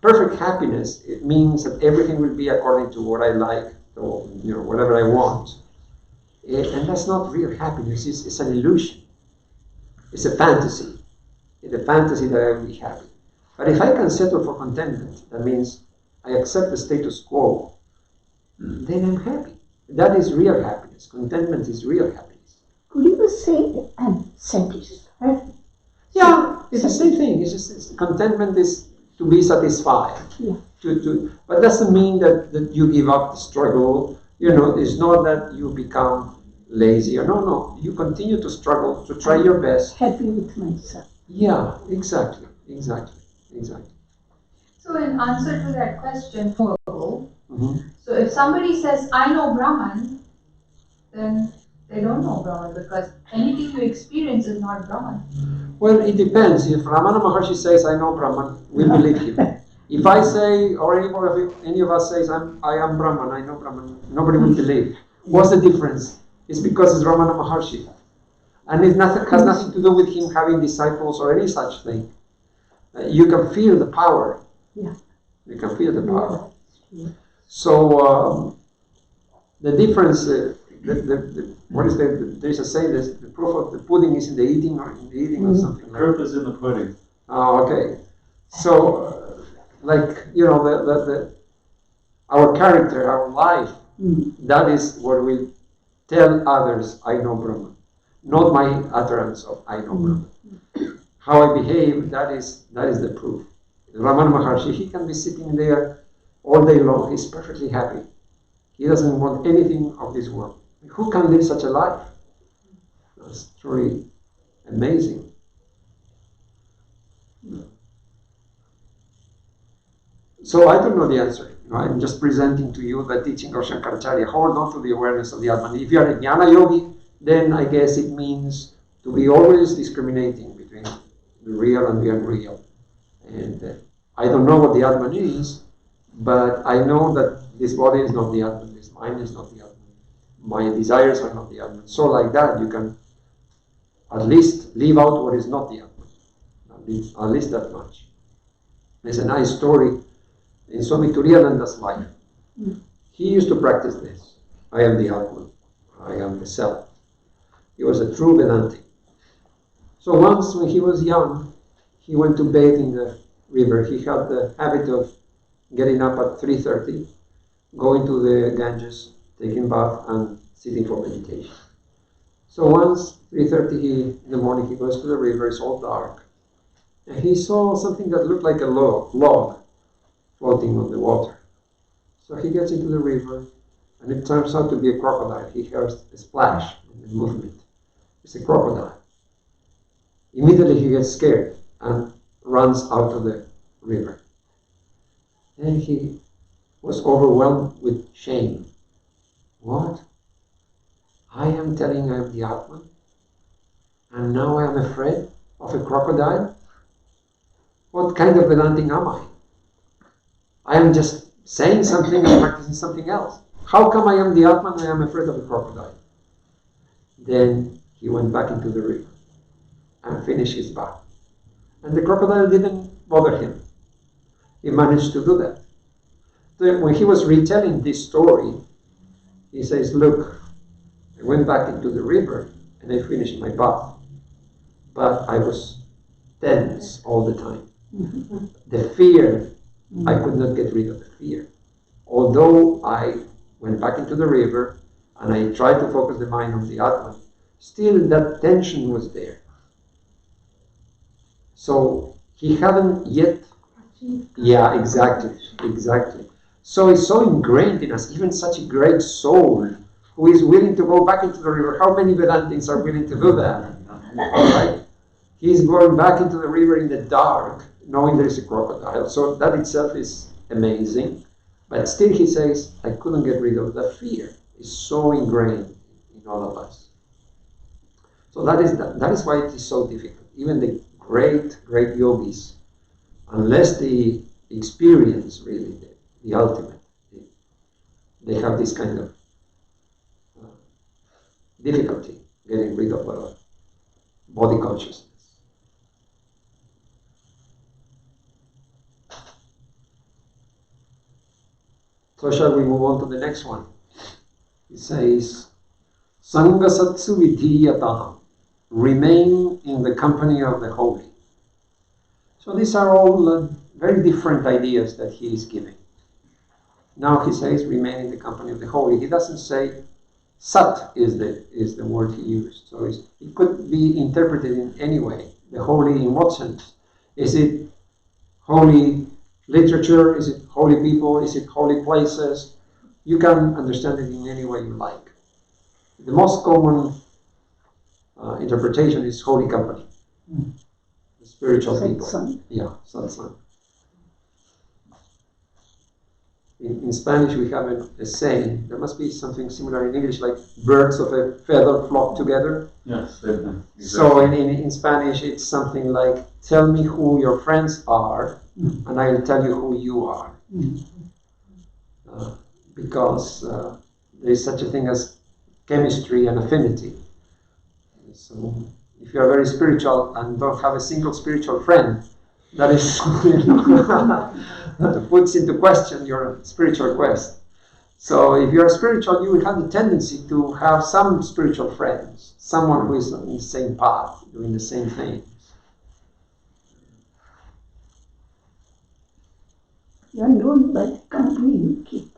perfect happiness. It means that everything will be according to what I like, or whatever I want. And that's not real happiness. It's an illusion. It's a fantasy. It's a fantasy that I will be happy. But if I can settle for contentment, that means I accept the status quo, then I'm happy. That is real happiness. Contentment is real happiness. Could you say I'm satisfied? Yeah, it's the same thing. Contentment is to be satisfied. Yeah. But doesn't mean that you give up the struggle It's not that you become lazy or no. You continue to struggle, to try your best. Happy with myself. Yeah, exactly. So in answer to that question, Mm-hmm. so if somebody says, I know Brahman, then they don't know Brahman, because anything you experience is not Brahman. Well, it depends. If Ramana Maharshi says, I know Brahman, we believe him. If I say, or any of us says, I am Brahman, I know Brahman, nobody will believe. What's the difference? It's because it's Ramana Maharshi. And it has nothing to do with him having disciples or any such thing. You can feel the power. Yeah. You can feel the power. Yeah. So the difference, there's a saying, the proof of the pudding is in the eating or something like that. The proof is in the pudding. Oh, okay. So, our character, our life, that is what we tell others, I know Brahman. Not my utterance of I know Brahman. How I behave, that is the proof. Ramana Maharshi, he can be sitting there all day long, he's perfectly happy. He doesn't want anything of this world. Who can live such a life? That's truly amazing. So I don't know the answer. I'm just presenting to you the teaching of Shankaracharya. Hold on to the awareness of the Atman. If you are a Jnana Yogi, then I guess it means to be always discriminating between the real and the unreal. And I don't know what the Atman is, but I know that this body is not the Atman, this mind is not the Atman, my desires are not the Atman. So like that, you can at least leave out what is not the Atman. At least that much. There's a nice story in Swami Turiyananda's life. He used to practice this. I am the Atman. I am the self. He was a true Vedanti. So once when he was young, he went to bathe in the river. He had the habit of getting up at 3:30, going to the Ganges, taking bath and sitting for meditation. So once, 3:30 in the morning, he goes to the river, it's all dark. And he saw something that looked like a log floating on the water. So he gets into the river, and it turns out to be a crocodile. He hears a splash and a movement. It's a crocodile. Immediately he gets scared and runs out of the river. Then he was overwhelmed with shame. What? I am telling I am the Atman, and now I am afraid of a crocodile? What kind of Vedanting am I? I am just saying something and practicing something else. How come I am the Atman and I am afraid of a crocodile? Then he went back into the river and finished his bath. And the crocodile didn't bother him. He managed to do that. So when he was retelling this story, he says, look, I went back into the river and I finished my bath. But I was tense all the time. The fear, I could not get rid of the fear. Although I went back into the river and I tried to focus the mind on the Atman, still that tension was there. So he hadn't yet, yeah, exactly. So it's so ingrained in us, even such a great soul who is willing to go back into the river. How many Vedantins are willing to do that? Right? He's going back into the river in the dark, knowing there is a crocodile. So that itself is amazing. But still he says, I couldn't get rid of the fear. It's so ingrained in all of us. So that is why it is so difficult. Even the great yogis, unless they experience really the ultimate, they have this kind of difficulty getting rid of body consciousness. So shall we move on to the next one? It says, Sangasatsu vidhiyataham, remain in the company of the holy. So these are all very different ideas that he is giving. Now he says, remain in the company of the holy. He doesn't say, sat is the word he used. So it could be interpreted in any way. The holy in what sense? Is it holy literature? Is it holy people? Is it holy places? you can understand it in any way you like. The most common interpretation is holy company, spiritual people. Satsang. Yeah, satsang. In Spanish, we have a saying. There must be something similar in English, like birds of a feather flock together. Yes, exactly. So in Spanish, it's something like, tell me who your friends are, and I'll tell you who you are. Because there is such a thing as chemistry and affinity. So if you are very spiritual and don't have a single spiritual friend, that is that puts into question your spiritual quest. So if you are spiritual, you will have the tendency to have some spiritual friends, someone who is on the same path, doing the same thing. You are known by the company you keep.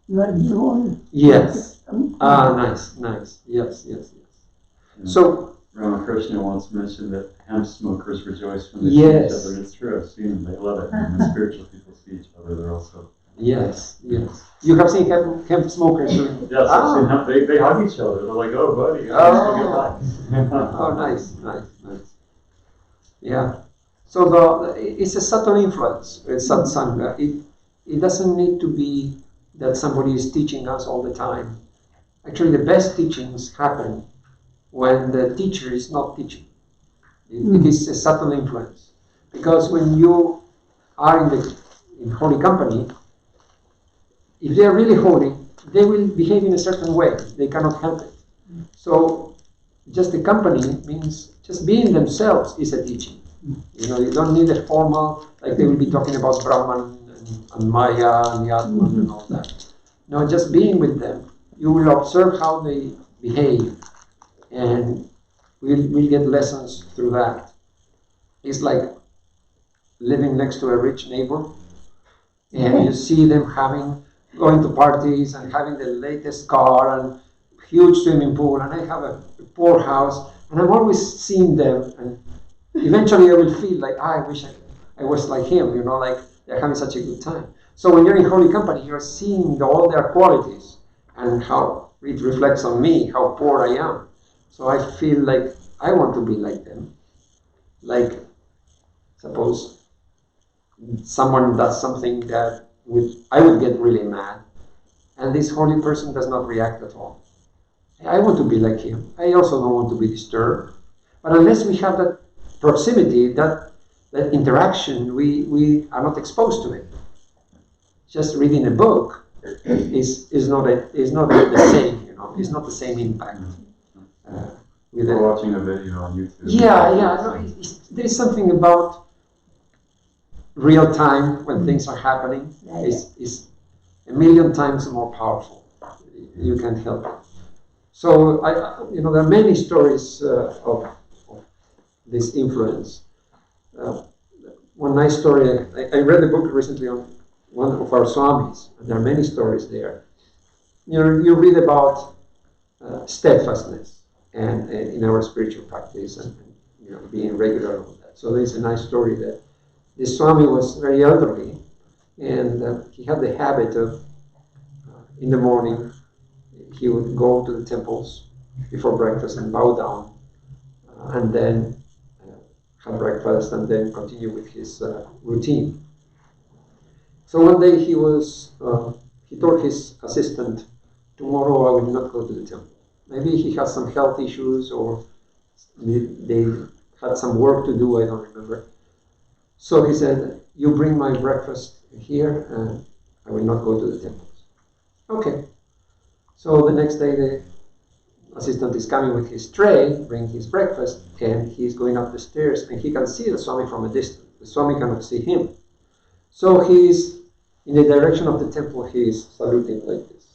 You are known. Yes. Nice. Yes. So Ramakrishna once mentioned that hemp smokers rejoice when they Yes. see each other. And it's true. I've seen them. They love it. And when spiritual people see each other, they're also. Yes. You have seen hemp smokers doing. Yes, I've seen hemp. They hug each other. They're like, oh, buddy. Oh, nice. Yeah. So it's a subtle influence. It's satsanga. It doesn't need to be that somebody is teaching us all the time. Actually, the best teachings happen when the teacher is not teaching. It is a subtle influence. Because when you are in holy company, if they are really holy, they will behave in a certain way. They cannot help it. So just the company means just being themselves is a teaching. You don't need a formal, like they will be talking about Brahman and Maya and the Atman and all that. No, just being with them, you will observe how they behave, and we'll get lessons through that. It's like living next to a rich neighbor, and you see them going to parties and having the latest car and huge swimming pool, and I have a poor house, and I'm always seeing them, and eventually I will feel like, I wish I was like him, like they're having such a good time. So when you're in holy company, you're seeing all their qualities and how it reflects on me, how poor I am. So I feel like I want to be like them. Like, suppose someone does something that I would get really mad, and this holy person does not react at all. I want to be like him. I also don't want to be disturbed. But unless we have that proximity, that interaction, we are not exposed to it. Just reading a book is not the same. It's not the same impact. We're watching a video on YouTube. Yeah. There is something about real time when things are happening. Is a million times more powerful. You can't help it. So there are many stories of this influence. One nice story. I read a book recently on one of our Swamis, and there are many stories there. You read about steadfastness and in our spiritual practice and being regular on that. So there's a nice story that this Swami was very elderly, and he had the habit of in the morning he would go to the temples before breakfast and bow down, and then have breakfast and then continue with his routine. So one day he told his assistant, tomorrow I will not go to the temple. Maybe he has some health issues or they had some work to do, I don't remember. So he said, you bring my breakfast here and I will not go to the temples. Okay. So the next day the assistant is coming with his tray, bringing his breakfast, and he's going up the stairs and he can see the Swami from a distance. The Swami cannot see him. So he's in the direction of the temple, he is saluting like this.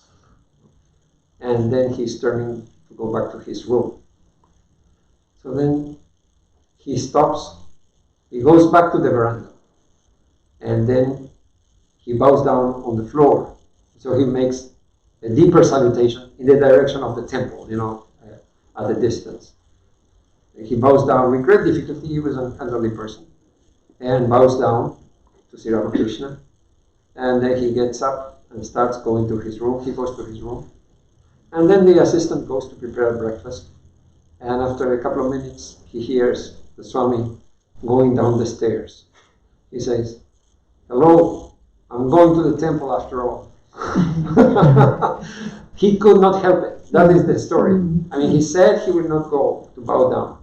And then he's turning to go back to his room. So then he stops, he goes back to the veranda, and then he bows down on the floor. So he makes a deeper salutation in the direction of the temple, at a distance. He bows down with great difficulty. He was an elderly person, and bows down to Sri Ramakrishna. And then he gets up and starts going to his room. He goes to his room. And then the assistant goes to prepare breakfast. And after a couple of minutes, he hears the Swami going down the stairs. He says, "Hello, I'm going to the temple after all." He could not help it. That is the story. I mean, he said he would not go to bow down.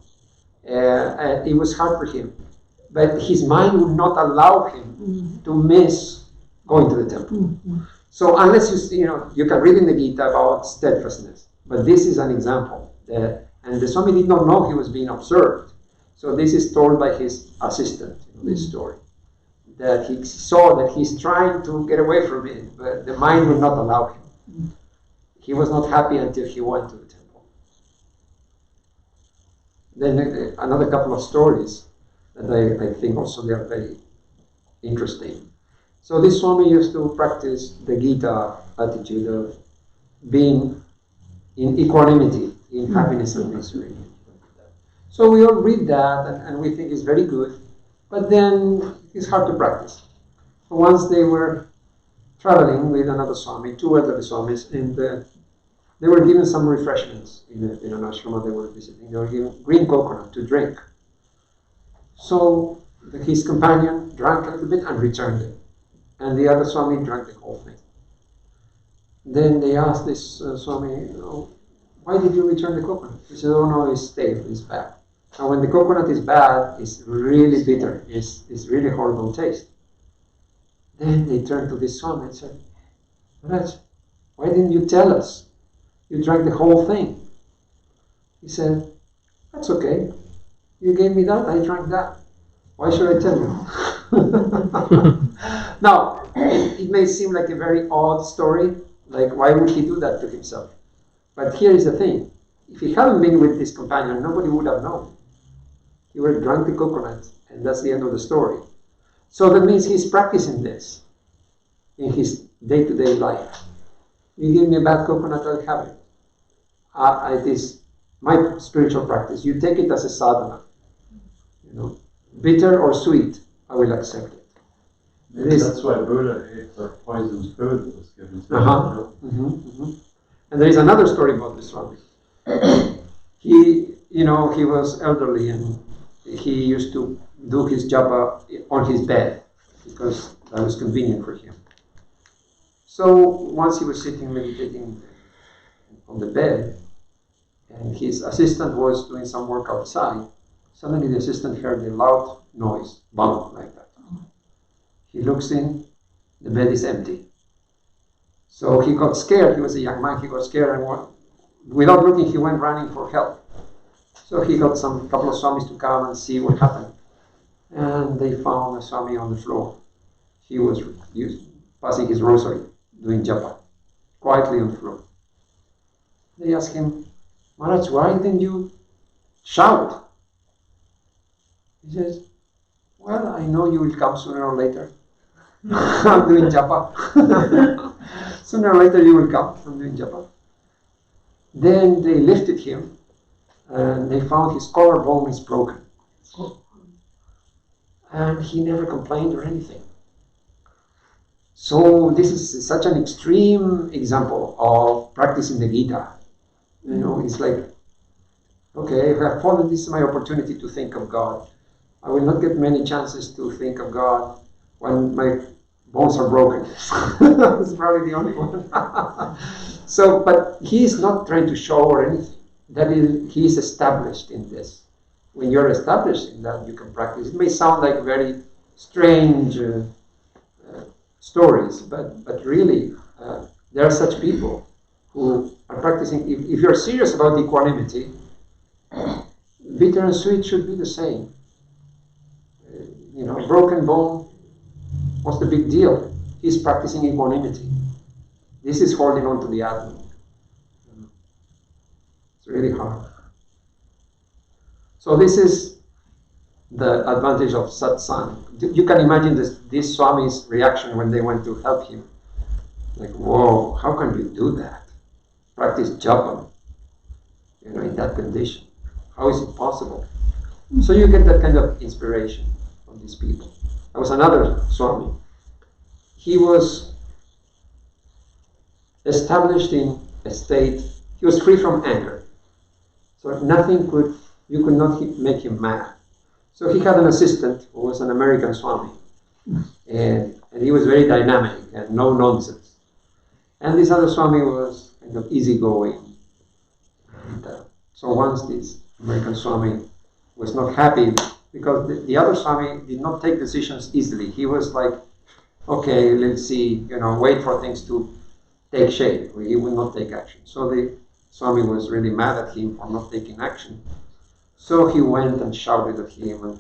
It was hard for him. But his mind would not allow him to miss going to the temple. So unless you can read in the Gita about steadfastness. But this is an example. And the Swami did not know he was being observed. So this is told by his assistant, this story. That he saw that he's trying to get away from it, but the mind would not allow him. He was not happy until he went to the temple. Then another couple of stories that I think also they are very interesting. So this Swami used to practice the Gita attitude of being in equanimity, in happiness and misery. So we all read that and we think it's very good, but then it's hard to practice. Once they were traveling with another Swami, two other Swamis, and they were given some refreshments in an ashrama they were visiting. They were given green coconut to drink. So his companion drank a little bit and returned it. And the other Swami drank the whole thing. Then they asked this Swami, "Why did you return the coconut?" He said, "Oh no, it's stale, it's bad." And when the coconut is bad, it's really bitter, it's really horrible taste. Then they turned to this Swami and said, "Maharaj, why didn't you tell us? You drank the whole thing." He said, "That's okay. You gave me that, I drank that. Why should I tell you?" Now, it may seem like a very odd story, like why would he do that to himself? But here is the thing. If he hadn't been with his companion, nobody would have known. He would have drunk the coconut, and that's the end of the story. So that means he's practicing this in his day-to-day life. You give me a bad coconut, I'll have it. It is my spiritual practice. You take it as a sadhana. Bitter or sweet, I will accept it. Maybe that's why Buddha ate the poisoned food that was given to him. And there is another story about this Swami. He was elderly and he used to do his japa on his bed because that was convenient for him. So once he was sitting meditating on the bed and his assistant was doing some work outside, suddenly the assistant heard a loud noise, bang, like that. He looks in, the bed is empty. So he got scared. He was a young man. He got scared and without looking, he went running for help. So he got some couple of Swamis to come and see what happened. And they found a Swami on the floor. He was passing his rosary, doing japa, quietly on the floor. They asked him, "Maharaj, why didn't you shout?" He says, "Well, I know you will come sooner or later. I'm doing japa. Sooner or later you will come. I'm doing japa." Then they lifted him and they found his collarbone is broken. And he never complained or anything. So this is such an extreme example of practicing the Gita. It's like, okay, if I followed, this is my opportunity to think of God. I will not get many chances to think of God when my bones are broken. That's probably the only one. But he is not trying to show or anything. That is, he is established in this. When you're established in that, you can practice. It may sound like very strange stories, but really, there are such people who are practicing. If you're serious about equanimity, bitter and sweet should be the same. Broken bone, what's the big deal? He's practicing equanimity. This is holding on to the Atman. It's really hard. So this is the advantage of satsang. You can imagine this Swami's reaction when they went to help him. Like, whoa, how can you do that? Practice japa, in that condition. How is it possible? So you get that kind of inspiration from these people. There was another Swami. He was established in a state, he was free from anger. So you could not make him mad. So he had an assistant who was an American Swami. And he was very dynamic and no nonsense. And this other Swami was kind of easygoing. And, so once this American Swami was not happy because the other Swami did not take decisions easily. He was like, okay, let's see, wait for things to take shape. He would not take action. So the Swami was really mad at him for not taking action. So he went and shouted at him and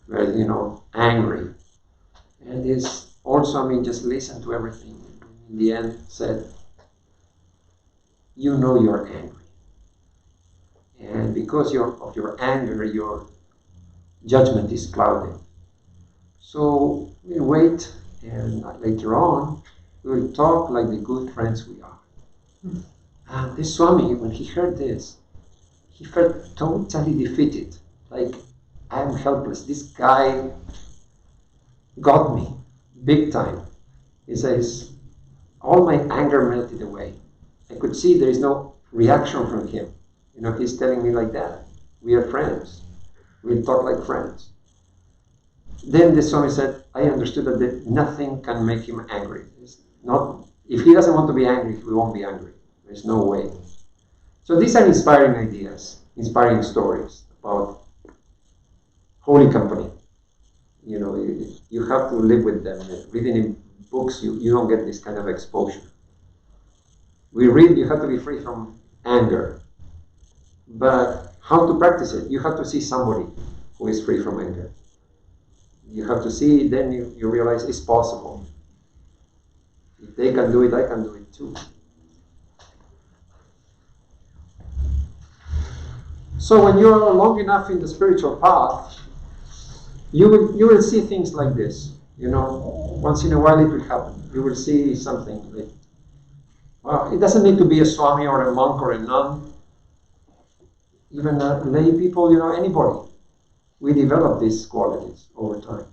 very, angry. And this old Swami just listened to everything. In the end said, you're angry. And because of your anger, your judgment is clouded. So we'll wait, and later on, we'll talk like the good friends we are. And this Swami, when he heard this, he felt totally defeated. Like, I'm helpless. This guy got me big time. He says, all my anger melted away. I could see there is no reaction from him. He's telling me like that. We are friends. We talk like friends. Then the Swami said, I understood that nothing can make him angry. If he doesn't want to be angry, he won't be angry. There's no way. So these are inspiring ideas, inspiring stories about holy company. You have to live with them. Reading in books, you don't get this kind of exposure. We read, you have to be free from anger. But how to practice it? You have to see somebody who is free from anger. You have to see, then you realize it's possible. If they can do it, I can do it too. So when you're long enough in the spiritual path, you will see things like this. Once in a while it will happen. You will see something like, well, it doesn't need to be a Swami or a monk or a nun. Even lay people, anybody. We develop these qualities over time.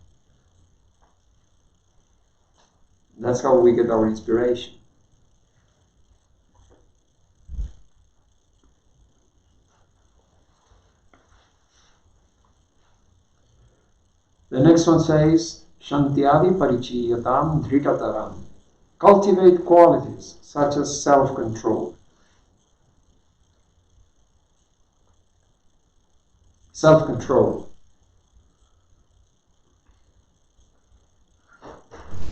That's how we get our inspiration. The next one says, Shantyadi parichiyatam dhrikataram. Cultivate qualities such as self-control. Self-control.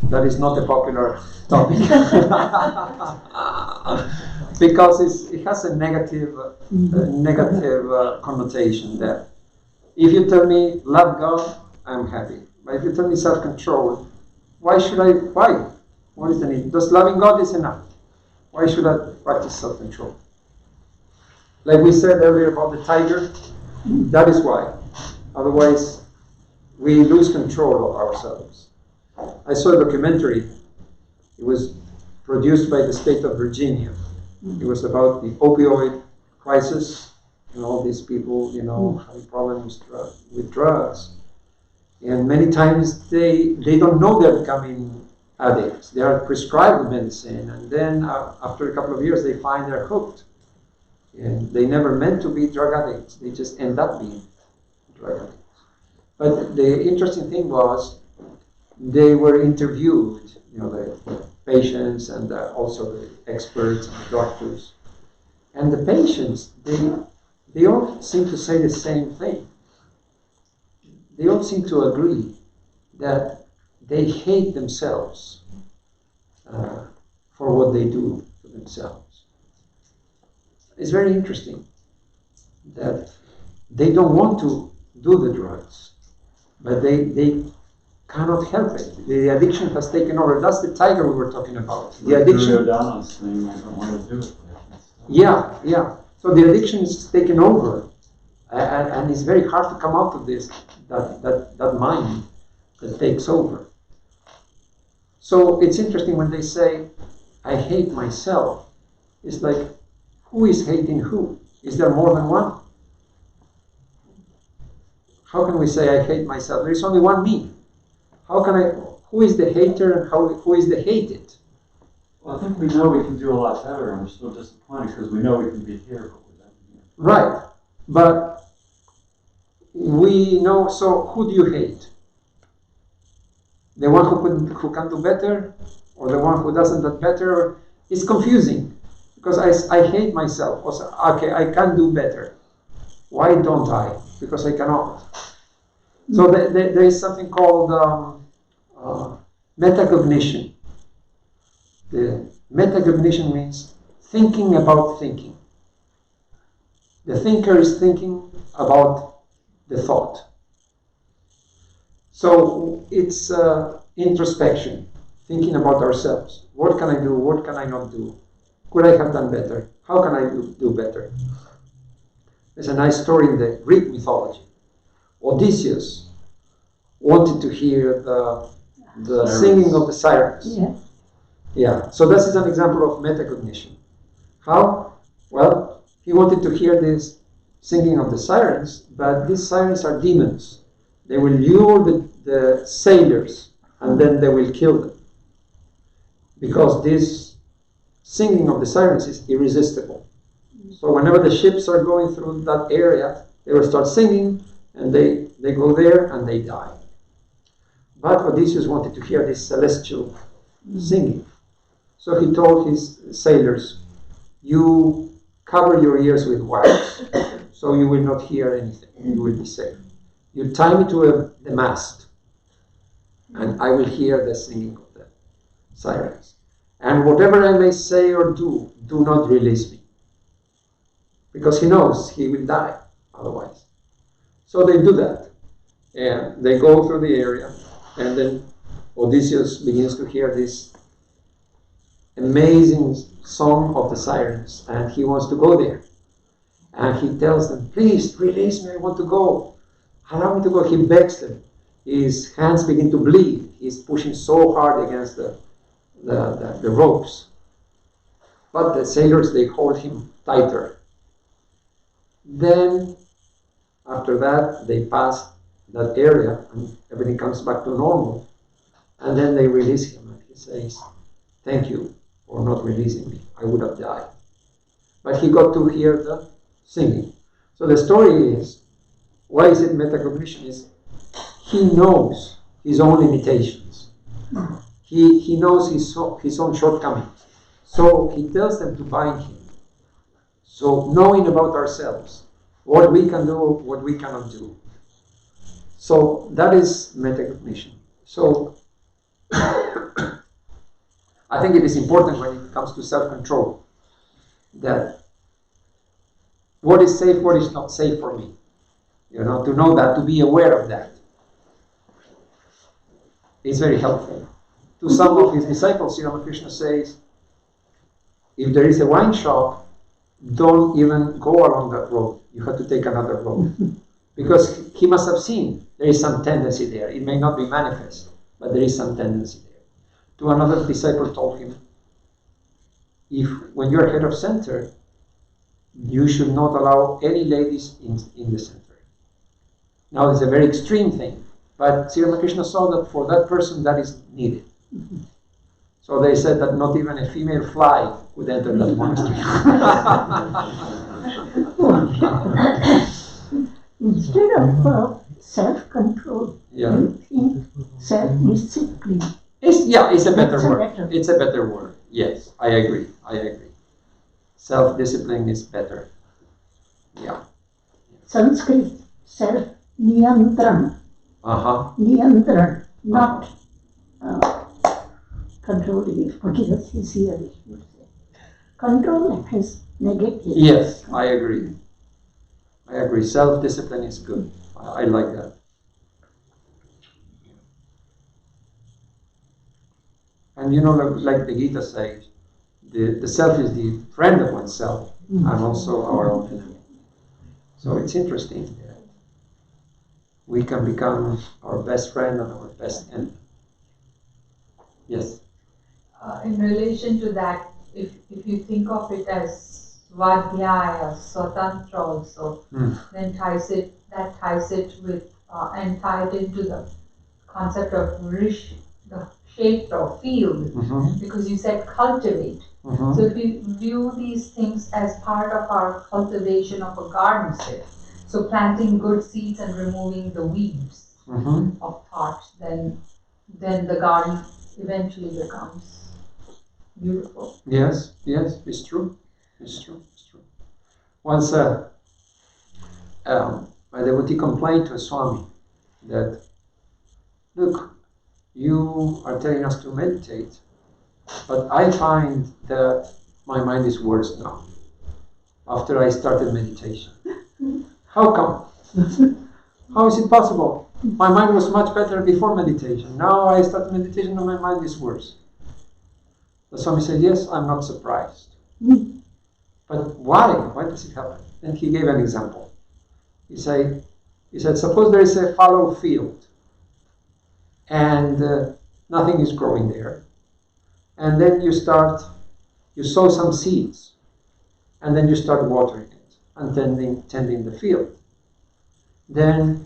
That is not a popular topic because it has a negative connotation there. If you tell me love God, I'm happy. But if you tell me self-control, why? What is the need? Does loving God is enough? Why should I practice self-control? Like we said earlier about the tiger, that is why. Otherwise, we lose control of ourselves. I saw a documentary. It was produced by the state of Virginia. It was about the opioid crisis and all these people, having problems with drugs. And many times they don't know they're becoming addicts. They are prescribed medicine, and then after a couple of years they find they're hooked. And they never meant to be drug addicts. They just end up being drug addicts. But the interesting thing was, they were interviewed, the patients and also the experts and the doctors. And the patients, they all seem to say the same thing. They all seem to agree that they hate themselves for what they do to themselves. It's very interesting that they don't want to do the drugs, but they cannot help it. The addiction has taken over. That's the tiger we were talking about. The addiction. Duryodhana's thing, I don't want to do it. Yeah. So the addiction is taken over, and it's very hard to come out of this. That mind that takes over. So it's interesting when they say, "I hate myself." It's like, who is hating who? Is there more than one? How can we say I hate myself? There is only one me. Who is the hater and who is the hated? Well, I think we know we can do a lot better, and we're still disappointed because we know we can be here, but we're not here. Right. But we know, so who do you hate? The one who can do better, or the one who doesn't do better? It's confusing, because I hate myself. Also, okay, I can do better. Why don't I? Because I cannot. So there is something called metacognition. The metacognition means thinking about thinking. The thinker is thinking about the thought. So it's introspection, thinking about ourselves. What can I do? What can I not do? Could I have done better? How can I do better? There's a nice story in the Greek mythology. Odysseus wanted to hear the singing of the sirens. Yeah. Yeah, so this is an example of metacognition. How? Well, he wanted to hear this singing of the sirens, but these sirens are demons. They will lure the sailors, and then they will kill them. Because this singing of the sirens is irresistible. So whenever the ships are going through that area, they will start singing, and they go there and they die. But Odysseus wanted to hear this celestial singing. So he told his sailors, you cover your ears with wax, so you will not hear anything. You will be safe. You tie me to the mast, and I will hear the singing of the sirens. And whatever I may say or do not release me. Because he knows he will die otherwise. So they do that. And they go through the area, and then Odysseus begins to hear this amazing song of the sirens, and he wants to go there. And he tells them, please release me, I want to go. Allow me to go. He begs them. His hands begin to bleed. He's pushing so hard against the ropes. But the sailors, they hold him tighter. Then, after that, they pass that area and everything comes back to normal. And then they release him and he says, thank you for not releasing me. I would have died. But he got to hear the singing. So the story is, why is it metacognition? Is he knows his own limitations. He knows his own shortcomings. So he tells them to bind him. So knowing about ourselves, what we can do, what we cannot do. So that is metacognition. So I think it is important when it comes to self-control that what is safe, what is not safe for me. You know, to know that, to be aware of that. It's very helpful. To some of his disciples, Sri Ramakrishna says, if there is a wine shop, don't even go along that road. You have to take another road. Because he must have seen there is some tendency there. It may not be manifest, but there is some tendency there. To another disciple told him, when you're head of center, you should not allow any ladies in the center. Now it's a very extreme thing, but Sri Ramakrishna saw that for that person that is needed. So they said that not even a female fly could enter that monastery. Instead of self-control, Yeah. I think self-discipline. It's a better It's a word. better. It's a better word. Yes, I agree. Self-discipline is better. Yeah. Sanskrit, self-niyantran. Niyantran, not controlling it. Okay, that's easier. Control is negative. Yes, I agree. Self-discipline is good. I like that. And you know, like the Gita says, the self is the friend of oneself and also our own enemy. So it's interesting that we can become our best friend and our best enemy. Yes? In relation to that, if you think of it as Svadhyaya, Swatantra also, then ties it with and tie it into the concept of Rishi, the shaped or field, because you said cultivate. So if we view these things as part of our cultivation of a garden, say, so planting good seeds and removing the weeds of thought, then the garden eventually becomes beautiful. Yes, it's true. It's true. Once a devotee complained to a Swami that, look, you are telling us to meditate, but I find that my mind is worse now after I started meditation. How come? How is it possible? My mind was much better before meditation. Now I started meditation and my mind is worse. The Swami said, yes, I'm not surprised. But why? Why does it happen? And he gave an example. He said, suppose there is a fallow field and nothing is growing there. And then you sow some seeds, and then you start watering it and tending the field. Then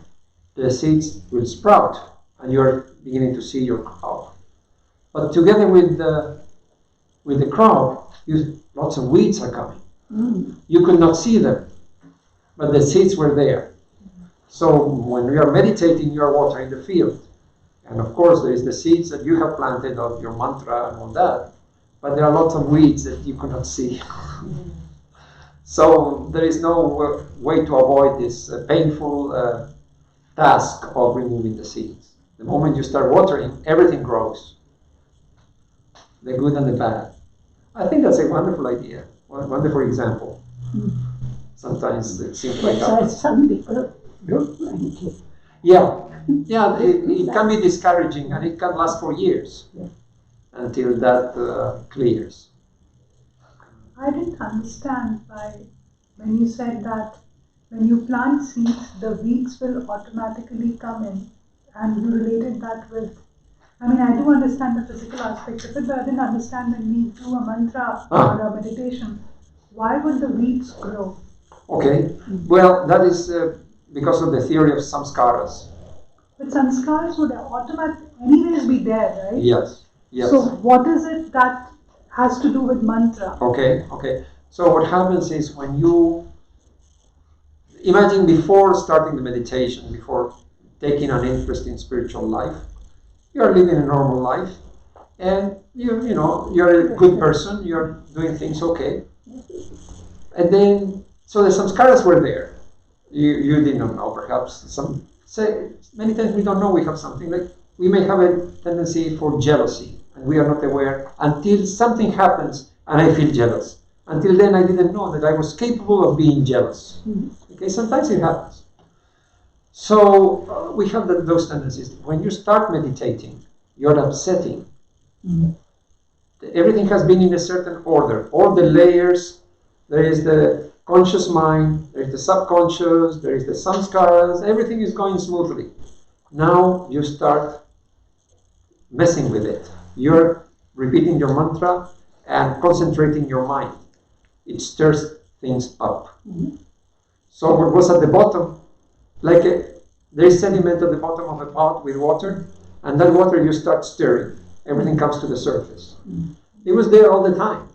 the seeds will sprout, and you're beginning to see your crop. But together with the crop, lots of weeds are coming. You could not see them, but the seeds were there. So when you are meditating, you are watering the field. And of course, there is the seeds that you have planted of your mantra and all that, but there are lots of weeds that you cannot see. So there is no way to avoid this painful task of removing the seeds. The moment you start watering, everything grows, the good and the bad. I think that's a wonderful idea, a wonderful example. Sometimes it seems like some people don't like it. Yeah, it can be discouraging, and it can last for years until that clears. I didn't understand when you said that when you plant seeds, the weeds will automatically come in, and you related that with, I mean, I do understand the physical aspect of it, but I didn't understand when we do a mantra or a meditation, why would the weeds grow? Okay, well, that is because of the theory of samskaras. But samskaras would anyways be there, right? Yes. So what is it that has to do with mantra? Okay. So what happens is when you imagine before starting the meditation, before taking an interest in spiritual life, you are living a normal life, and you're a good person, you're doing things okay, and then so the samskaras were there. You did not know, perhaps. Many times we don't know we have something. Like we may have a tendency for jealousy, and we are not aware until something happens and I feel jealous. Until then, I didn't know that I was capable of being jealous. Okay, sometimes it happens. So we have those tendencies. When you start meditating, you're upsetting. Everything has been in a certain order. All the layers. There is the conscious mind, there is the subconscious, there is the samskaras, everything is going smoothly. Now you start messing with it. You're repeating your mantra and concentrating your mind. It stirs things up. So what was at the bottom, like there is sediment at the bottom of a pot with water, and that water you start stirring. Everything comes to the surface. It was there all the time.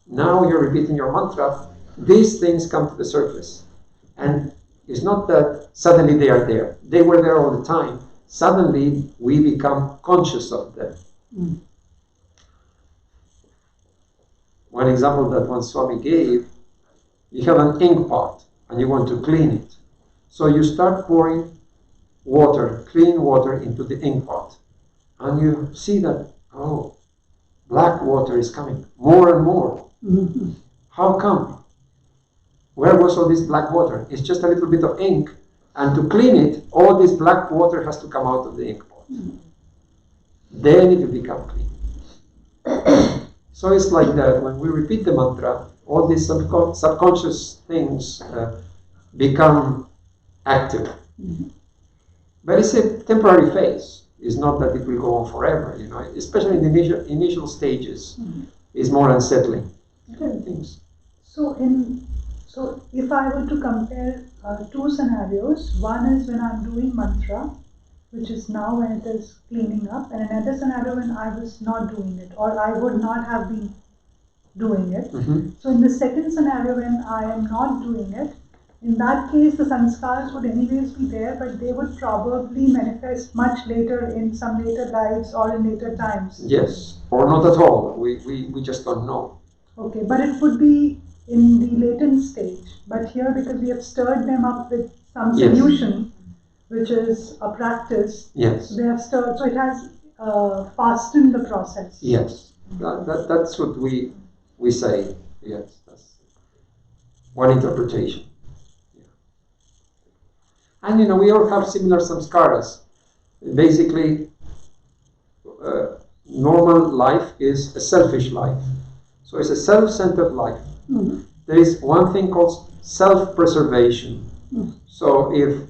Now you're repeating your mantra, these things come to the surface. And it's not that suddenly they are there. They were there all the time. Suddenly we become conscious of them. One example that one Swami gave, you have an ink pot and you want to clean it. So you start pouring water, clean water into the ink pot. And you see that, black water is coming more and more. How come? Where was all this black water? It's just a little bit of ink, and to clean it, all this black water has to come out of the ink pot. Then it will become clean. So it's like that. When we repeat the mantra, all these subconscious things become active. But it's a temporary phase. It's not that it will go on forever, especially in the initial stages. It's more unsettling. Things. So if I were to compare two scenarios, one is when I'm doing mantra, which is now when it is cleaning up, and another scenario when I was not doing it, or I would not have been doing it. So in the second scenario when I am not doing it, in that case the sanskars would anyways be there, but they would probably manifest much later in some later lives or in later times. Yes, or not at all. We just don't know. Okay, but it would be in the latent stage. But here, because we have stirred them up with some solution, which is a practice, they have stirred, so it has fastened the process. Yes, that's what we say. Yes, that's one interpretation. Yeah. And we all have similar samskaras. Basically, normal life is a selfish life. So it's a self-centered life. There is one thing called self-preservation. So if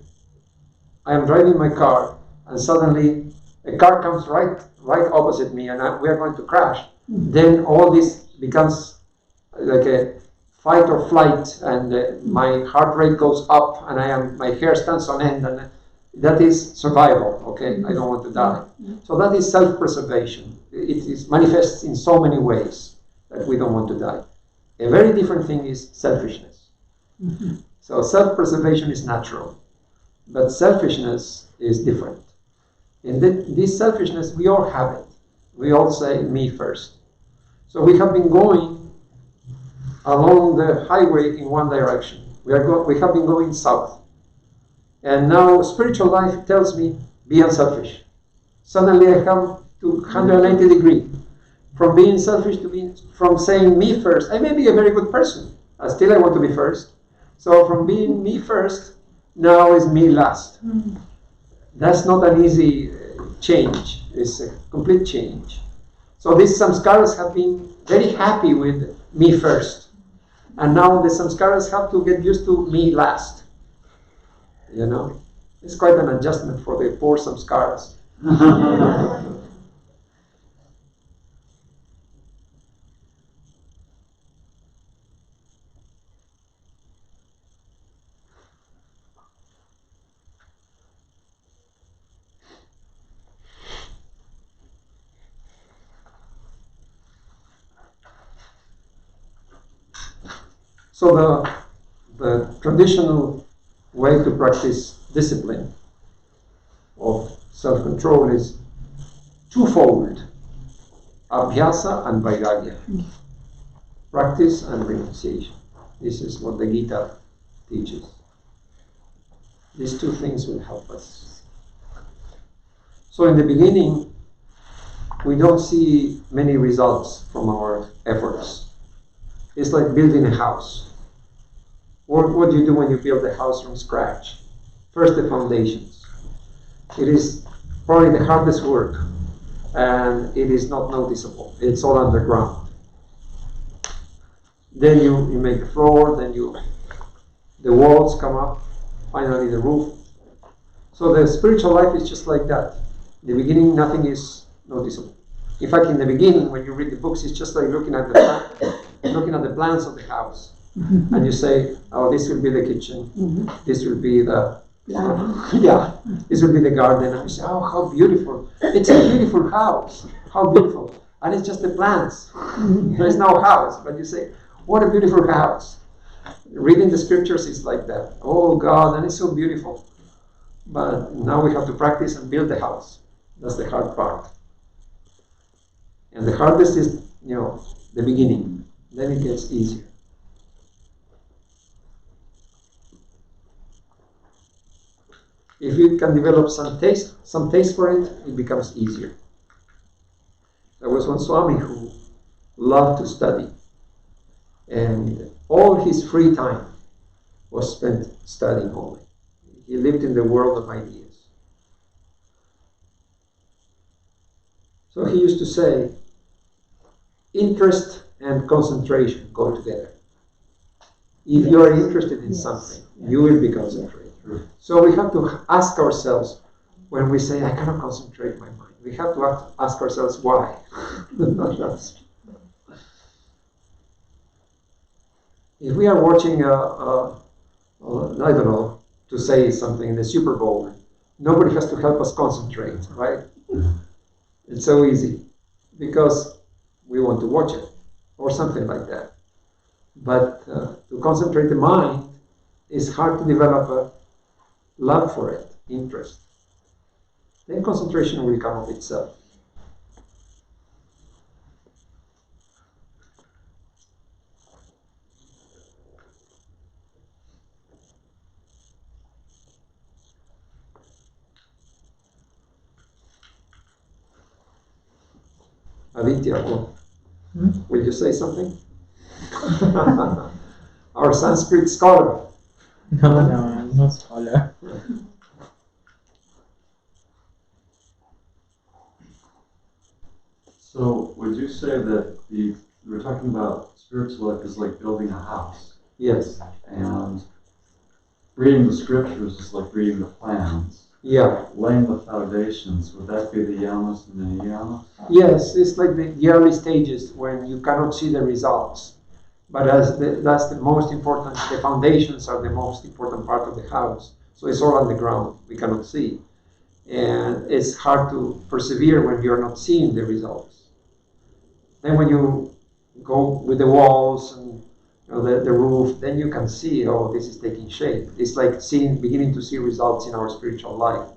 I am driving my car and suddenly a car comes right opposite me and we are going to crash, then all this becomes like a fight or flight, and my heart rate goes up and my hair stands on end, and that is survival. Okay, I don't want to die. So that is self-preservation. It manifests in so many ways that we don't want to die. A very different thing is selfishness. So self-preservation is natural, but selfishness is different. In this selfishness, we all have it. We all say, me first. So we have been going along the highway in one direction. We have been going south. And now spiritual life tells me, be unselfish. Suddenly I come to 190 degrees. From being selfish to from saying me first. I may be a very good person. Still I want to be first. So from being me first, now is me last. That's not an easy change. It's a complete change. So these samskaras have been very happy with me first. And now the samskaras have to get used to me last. It's quite an adjustment for the poor samskaras. So the traditional way to practice discipline of self-control is twofold: abhyasa and vairagya. Practice and renunciation. This is what the Gita teaches. These two things will help us. So in the beginning, we don't see many results from our efforts. It's like building a house. What do you do when you build a house from scratch? First, the foundations. It is probably the hardest work, and it is not noticeable. It's all underground. Then you make the floor, then the walls come up, finally the roof. So the spiritual life is just like that. In the beginning, nothing is noticeable. In fact, in the beginning, when you read the books, it's just like looking at the plans of the house. And you say, oh, this will be the kitchen, this will be the this will be the garden. And you say, oh, how beautiful. It's a beautiful house. How beautiful. And it's just the plans. There is no house. But you say, what a beautiful house. Reading the scriptures is like that. Oh, God, and it's so beautiful. But now we have to practice and build the house. That's the hard part. And the hardest is, the beginning. Then it gets easier. If you can develop some taste for it, it becomes easier. There was one Swami who loved to study, and all his free time was spent studying only. He lived in the world of ideas. So he used to say, interest and concentration go together. If you are interested in something, you will be concentrated. So we have to ask ourselves, when we say, I cannot concentrate my mind, we have to ask ourselves why. If we are watching, I don't know, to say something in the Super Bowl, nobody has to help us concentrate, right? It's so easy because we want to watch it or something like that. But to concentrate the mind is hard to develop a love for it, interest. Then concentration will come of itself. Aditya, will you say something? Our Sanskrit scholar. No, I'm no scholar. So, would you say that we're talking about spiritual life is like building a house? Yes. And reading the scriptures is like reading the plans. Yeah. Laying the foundations, would that be the yamas and the niyamas? Yes, it's like the early stages when you cannot see the results. But that's the most important, the foundations are the most important part of the house. So it's all on the ground, we cannot see. And it's hard to persevere when you're not seeing the results. Then when you go with the walls and the roof, then you can see, oh, this is taking shape. It's like beginning to see results in our spiritual life.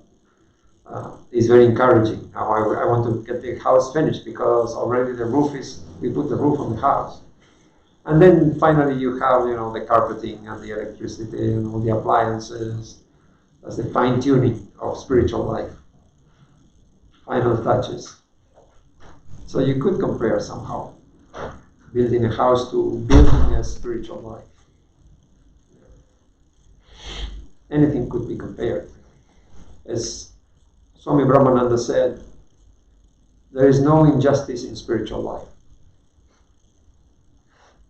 It's very encouraging. Now I want to get the house finished because already we put the roof on the house. And then finally you have, the carpeting and the electricity and all the appliances. That's the fine-tuning of spiritual life. Final touches. So you could compare somehow building a house to building a spiritual life. Anything could be compared. As Swami Brahmananda said, there is no injustice in spiritual life.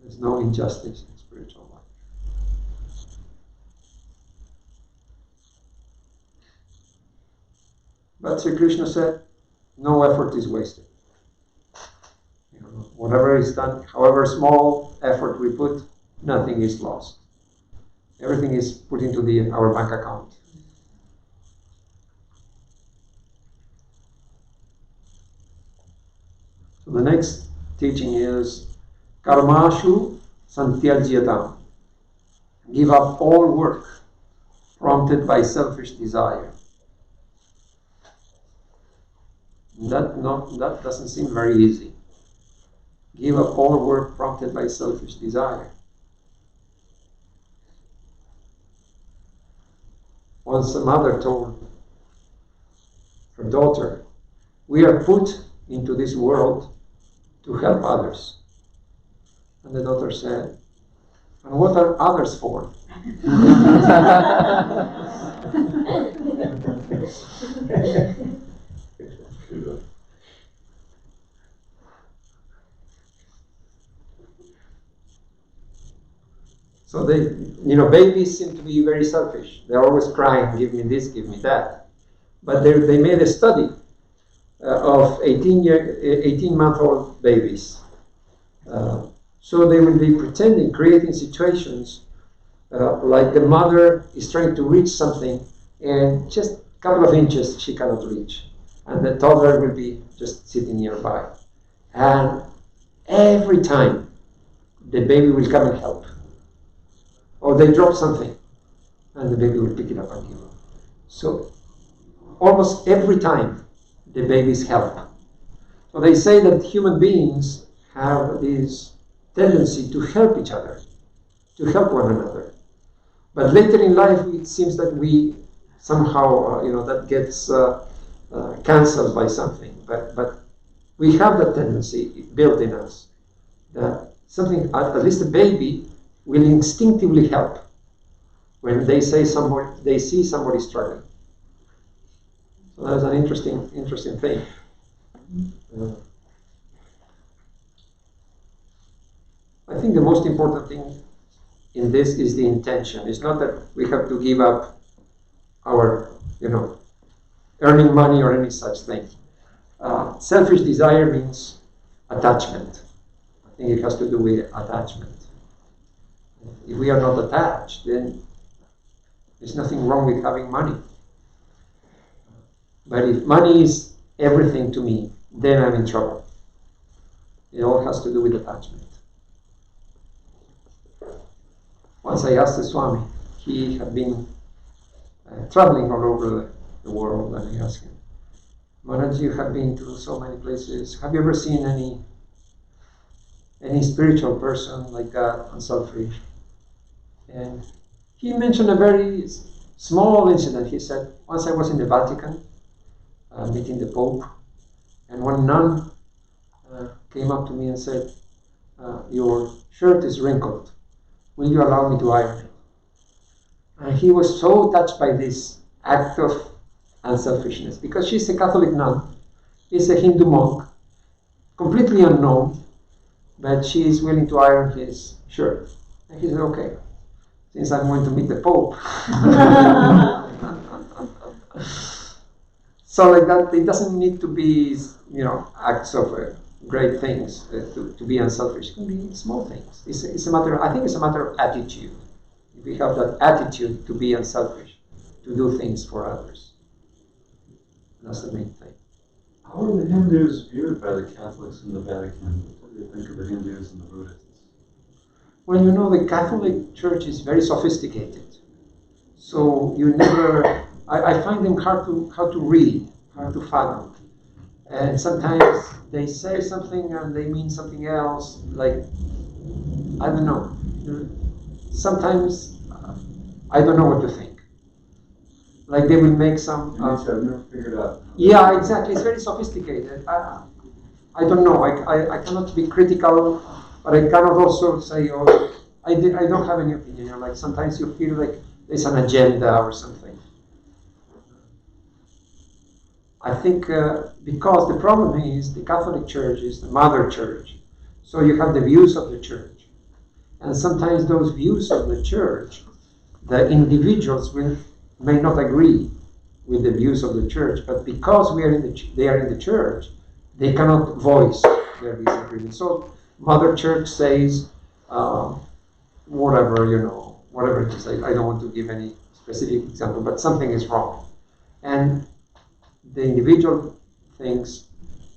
There's no injustice in spiritual life. But Sri Krishna said, no effort is wasted. Whatever is done, however small effort we put, nothing is lost. Everything is put into our bank account. So the next teaching is Karmashu Santyajyatam. Give up all work prompted by selfish desire. That doesn't seem very easy. Give up all work prompted by selfish desire. Once a mother told her daughter, we are put into this world to help others. And the daughter said, and what are others for? So babies seem to be very selfish. They're always crying, give me this, give me that. But they made a study of 18-month-old babies. So they will be pretending, creating situations like the mother is trying to reach something and just a couple of inches she cannot reach. And the toddler will be just sitting nearby. And every time the baby will come and help. Or they drop something and the baby will pick it up and give them. So almost every time the babies help. So they say that human beings have this tendency to help each other, to help one another. But later in life, it seems that we somehow, that gets cancelled by something. But we have that tendency built in us that something, at least a baby, will instinctively help when they see somebody struggling. So that's an interesting thing. I think the most important thing in this is the intention. It's not that we have to give up our, earning money or any such thing. Selfish desire means attachment. I think it has to do with attachment. If we are not attached, then there's nothing wrong with having money. But if money is everything to me, then I'm in trouble. It all has to do with attachment. Once I asked the Swami, he had been traveling all over the world, and I asked him, Maharaj, you have been to so many places. Have you ever seen any spiritual person like that, unselfish? And he mentioned a very small incident. He said, once I was in the Vatican, meeting the Pope, and one nun came up to me and said, your shirt is wrinkled. Will you allow me to iron it? And he was so touched by this act of unselfishness, because she's a Catholic nun, he's a Hindu monk, completely unknown, but she is willing to iron his shirt. And he said, okay, since I'm going to meet the Pope. So like that, it doesn't need to be, acts of great things to be unselfish. It can be small things. It's a matter. I think it's a matter of attitude. If we have that attitude to be unselfish, to do things for others, that's the main thing. How are the Hindus viewed by the Catholics in the Vatican? What do you think of the Hindus and the Buddhists? Well, the Catholic Church is very sophisticated. So you never. I find them hard to read, hard to fathom. And sometimes they say something and they mean something else. Like, I don't know. Sometimes I don't know what to think. Like they will make some. I've never figured out. Yeah, exactly. It's very sophisticated. I don't know. I cannot be critical, but I cannot also say, I don't have any opinion. Like sometimes you feel like there's an agenda or something. I think because the problem is the Catholic Church is the mother church. So you have the views of the church. And sometimes those views of the church, the individuals may not agree with the views of the church, but because they are in the church, they cannot voice their disagreement. So Mother Church says, whatever it is. I don't want to give any specific example, but something is wrong. And the individual thinks,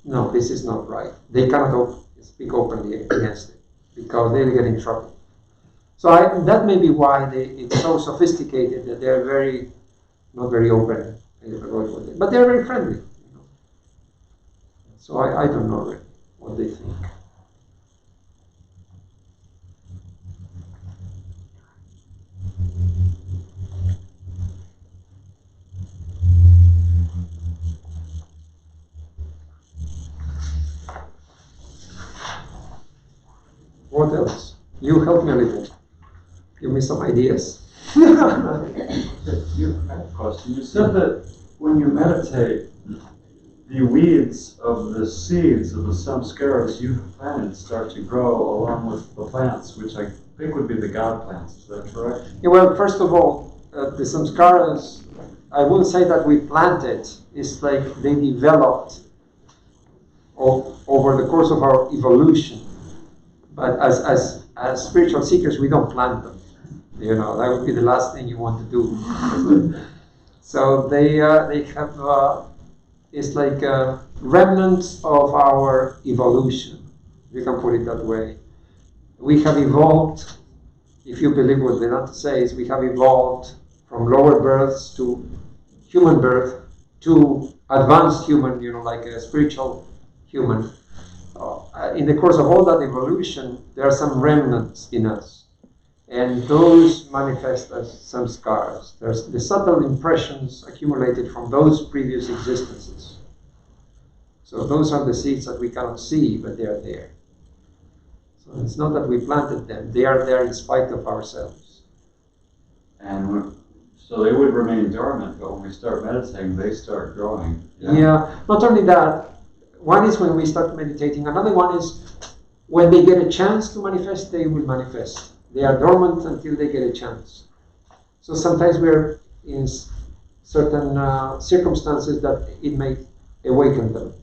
no, this is not right. They cannot speak openly against it because they'll get in trouble. So that may be why it's so sophisticated that they're not very open, but they're very friendly. So I don't know really what they think. What else? You help me a little. Give me some ideas. You had a question. You said that when you meditate, the weeds of the seeds of the samskaras you have planted start to grow along with the plants, which I think would be the God plants. Is that correct? Yeah, well, first of all, the samskaras, I wouldn't say that we planted. It's like they developed over the course of our evolution. But as spiritual seekers, we don't plant them. That would be the last thing you want to do. So they have, it's like remnants of our evolution. You can put it that way. We have evolved, if you believe what Vedanta says, we have evolved from lower births to human birth to advanced human, like a spiritual human. In the course of all that evolution, there are some remnants in us. And those manifest as some scars. There's the subtle impressions accumulated from those previous existences. So those are the seeds that we cannot see, but they are there. So it's not that we planted them. They are there in spite of ourselves. And so they would remain dormant, but when we start meditating, they start growing. Yeah, not only that. One is when we start meditating. Another one is when they get a chance to manifest, they will manifest. They are dormant until they get a chance. So sometimes we're in certain circumstances that it may awaken them.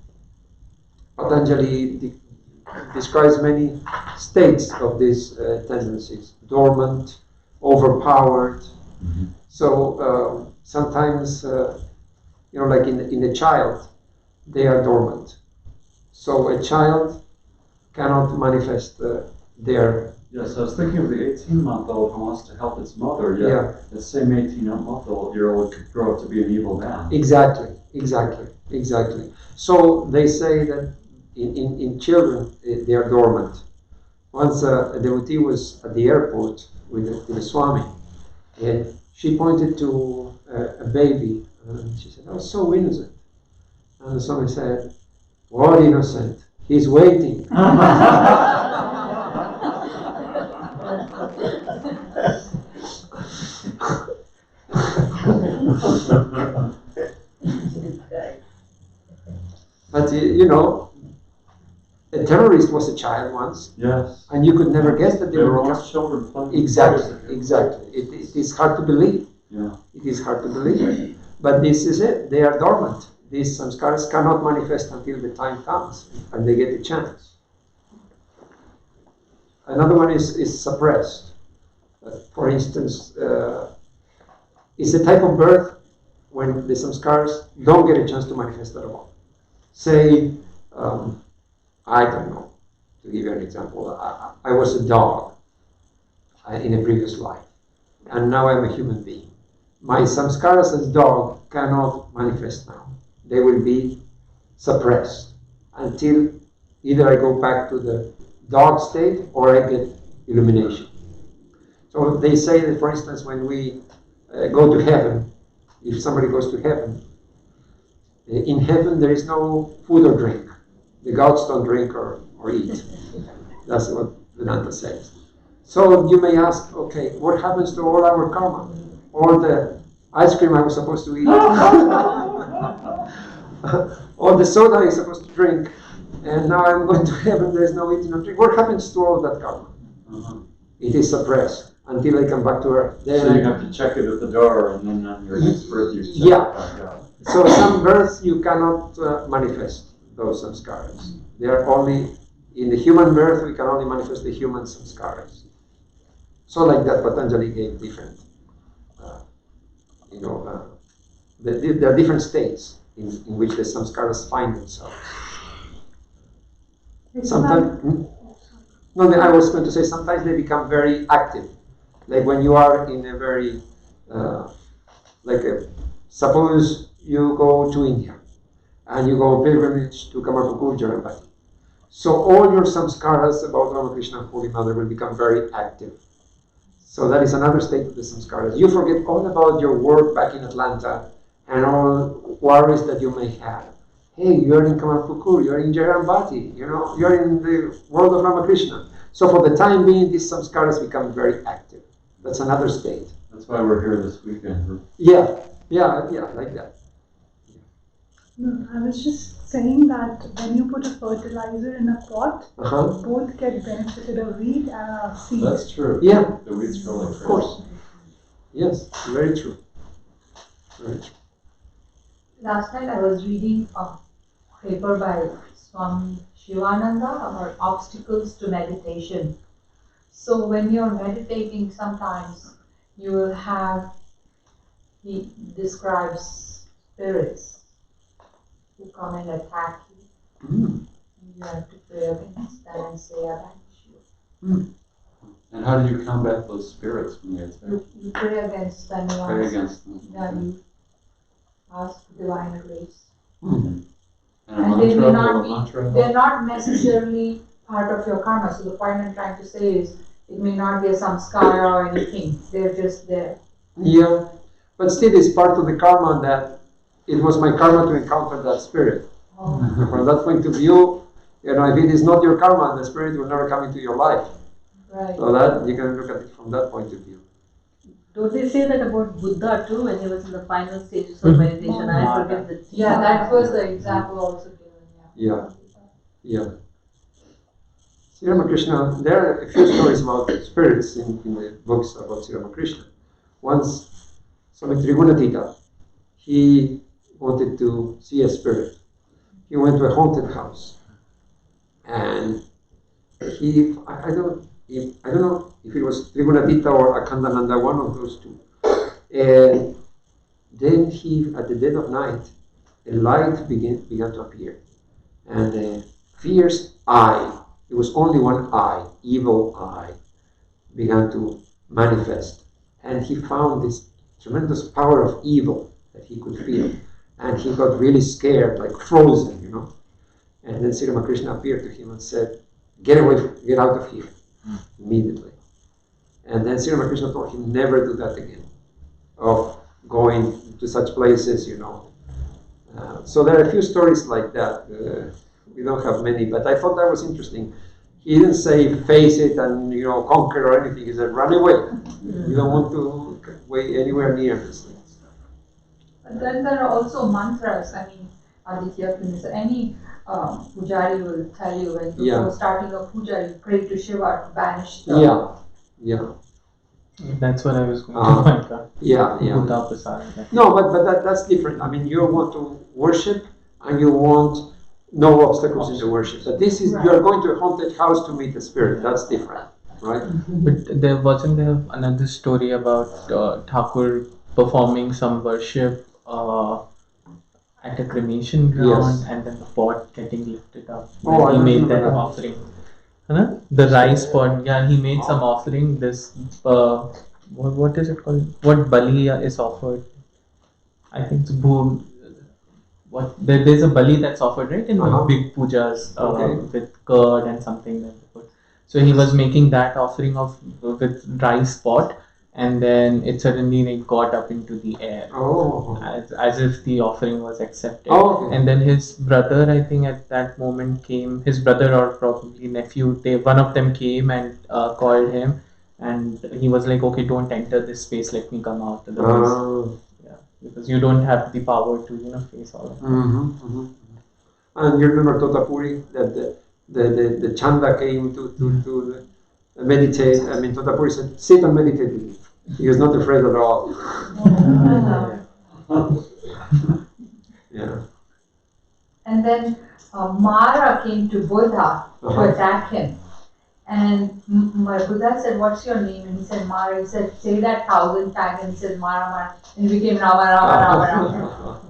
Patanjali describes many states of these tendencies. Dormant, overpowered. Mm-hmm. So sometimes like in a child, they are dormant. So a child cannot manifest their. Yes, I was thinking of the 18-month-old who wants to help its mother, yet Yeah. the same 18-month-old could grow up to be an evil man. Exactly. So they say that in children, they are dormant. Once a devotee was at the airport with the Swami, and she pointed to a baby, and she said, "Oh, so innocent." And the Swami said, "What innocent? He's waiting." But a terrorist was a child once. Yes. And you could never guess that they They would were become once children playing. Exactly. It is hard to believe. Yeah. It is hard to believe. But this is it. They are dormant. These samskaras cannot manifest until the time comes and they get the chance. Another one is suppressed. For instance, it's a type of birth when the samskaras don't get a chance to manifest at all. Say, I don't know, to give you an example, I was a dog in a previous life, and now I'm a human being. My samskaras as dog cannot manifest now. They will be suppressed until either I go back to the dog state or I get illumination. So they say that, for instance, when we go to heaven, if somebody goes to heaven, in heaven there is no food or drink. The gods don't drink or eat. That's what Vedanta says. So you may ask, okay, what happens to all our karma? All the ice cream I was supposed to eat, all the soda I was supposed to drink, and now I'm going to heaven, there's no eating or drink. What happens to all that karma? It is suppressed until I come back to earth. Then So you have to check it at the door, and then on your next birth you check it back out. So some births you cannot manifest those samskaras. They are only, in the human birth we can only manifest the human samskaras. So like that Patanjali gave different, there are different states in which the samskaras find themselves. Sometimes, I was going to say sometimes they become very active. Like when you are in a very, suppose you go to India and you go pilgrimage to Kamarpukur, Jarambati. So all your samskaras about Ramakrishna and Holy Mother will become very active. So that is another state of the samskaras. You forget all about your work back in Atlanta and all worries that you may have. Hey, you're in Kamarpukur, you're in Jarambati, you're in the world of Ramakrishna. So for the time being, these samskaras become very active. That's another state. That's why we're here this weekend. Yeah, like that. No, I was just saying that when you put a fertilizer in a pot, both get benefited, a weed and a seed. That's true. Yeah. The weeds grow like crazy. Of course. Yes, very true. Very true. Last night I was reading a paper by Swami Shivananda about obstacles to meditation. So when you're meditating, sometimes you will have, he describes spirits who come and attack you. You have to pray against them and say, I banish you. And how do you combat those spirits when they attack? You pray against them. Pray against them. Yeah, you ask for divine grace. And they may not be, they're not necessarily part of your karma. So the point I'm trying to say is, it may not be a samskara or anything. They're just there. Yeah, but still it's part of the karma that it was my karma to encounter that spirit. From that point of view, if it is not your karma, the spirit will never come into your life. Right. So that you can look at it from that point of view. Don't they say that about Buddha too, when he was in the final stages of meditation? I forget the Yeah, that was the example also given. Yeah. Sri Ramakrishna, there are a few stories about spirits in the books about Sri Ramakrishna. Once, Swami Trigunatita, he wanted to see a spirit. He went to a haunted house, and I don't know if it was Trigunatita or Akhandananda, one of those two. And then he, at the dead of night, a light began to appear. And a fierce eye, it was only one eye, evil eye, began to manifest. And he found this tremendous power of evil that he could feel. And he got really scared, like frozen, you know. And then Sri Ramakrishna appeared to him and said, get out of here, immediately. And then Sri Ramakrishna told him, never do that again, of going to such places, you know. So there are a few stories like that. We don't have many, but I thought that was interesting. He didn't say face it and, you know, conquer or anything. He said, run away. You don't want to wait anywhere near these things. But then there are also mantras. I mean, Aditya, any pujari will tell you when before starting a puja, you pray to Shiva to banish the... Yeah. That's what I was going to point out. No, but that's different. I mean, you want to worship and you want no obstacles in the worship. But this is, you're going to a haunted house to meet the spirit. That's different, right? But wasn't there another story about Thakur performing some worship at a cremation ground and then the pot getting lifted up? He made that offering. The rice pot, he made some offering. This, what is it called? What bali is offered? I think it's boom. There's a bali that's offered, right? In the big pujas with curd and something like that. So he was making that offering with rice pot, and then it suddenly got up into the air, as if the offering was accepted. And then his brother, I think at that moment came, his brother or probably nephew, one of them came and called him, and he was like, okay, don't enter this space, let me come out. Otherwise, because you don't have the power to, face all of that. And you remember Totapuri, that the Chanda came to meditate. I mean, Totapuri said, sit and meditate with me. He was not afraid at all. And then Mara came to Buddha to attack him. And Buddha said, what's your name? And he said, Mara. He said, say that 1,000 times. And he said, Mara, Mara. And he became Rama.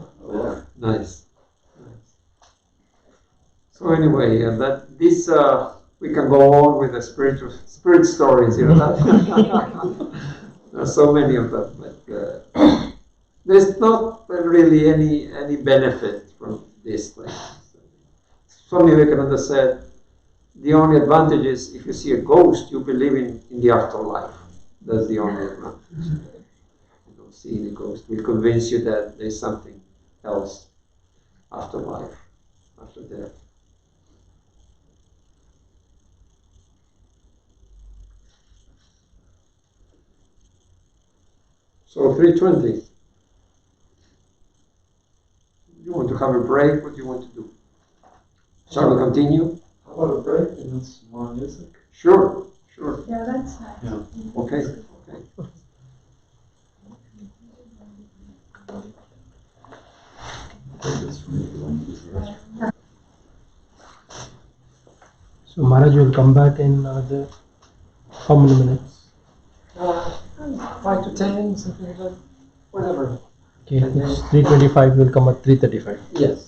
Nice. So anyway, this we can go on with the spirit stories, There's so many of them, but there's not really any benefit from this thing. Swami Vivekananda said, the only advantage is if you see a ghost, you believe in the afterlife. That's the only advantage. You don't see any ghost. Will convince you that there's something else after life, after death. So 3:20. You want to have a break? What do you want to do? Shall we continue? How about a break and then some more music? Sure. Yeah, that's nice. Yeah. Okay. So Maharaj will come back in another how many minutes? 5 to 10, something like that. Whatever. Okay, it's 3:25. Will come at 3:35. Yes.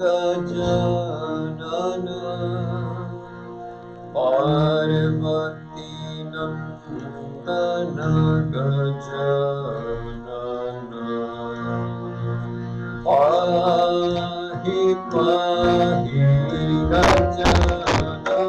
Gajanana Parvati Nandana Gajanana Pahi Pahi Gajanana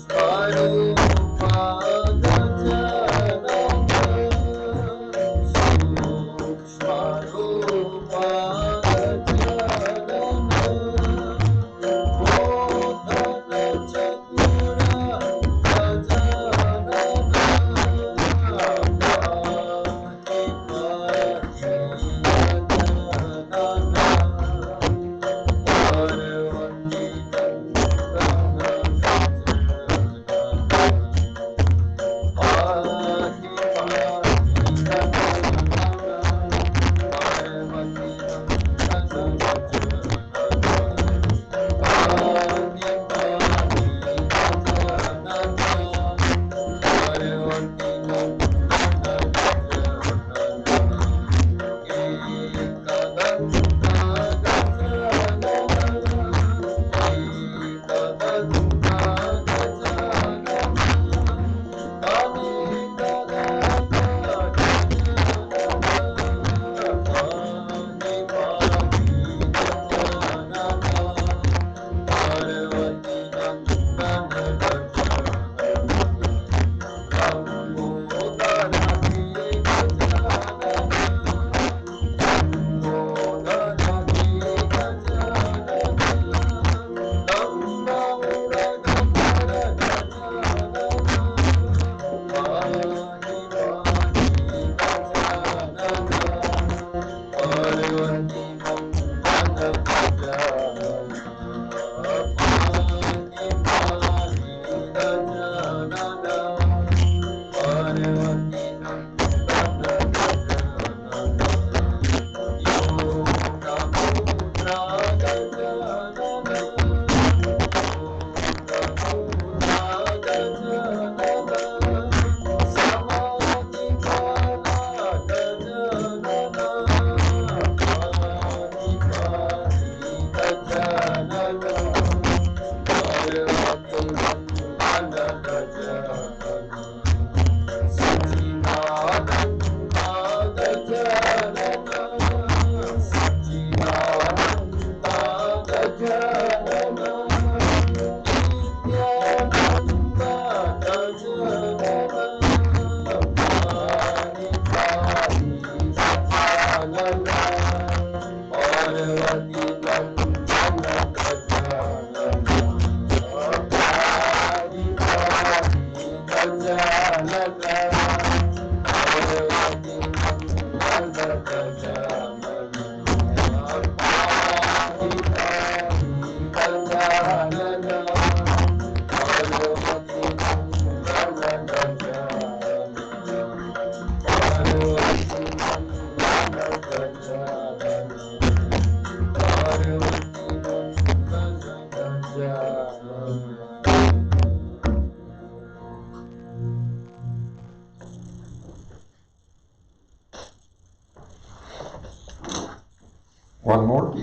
Parvati Nandana One more.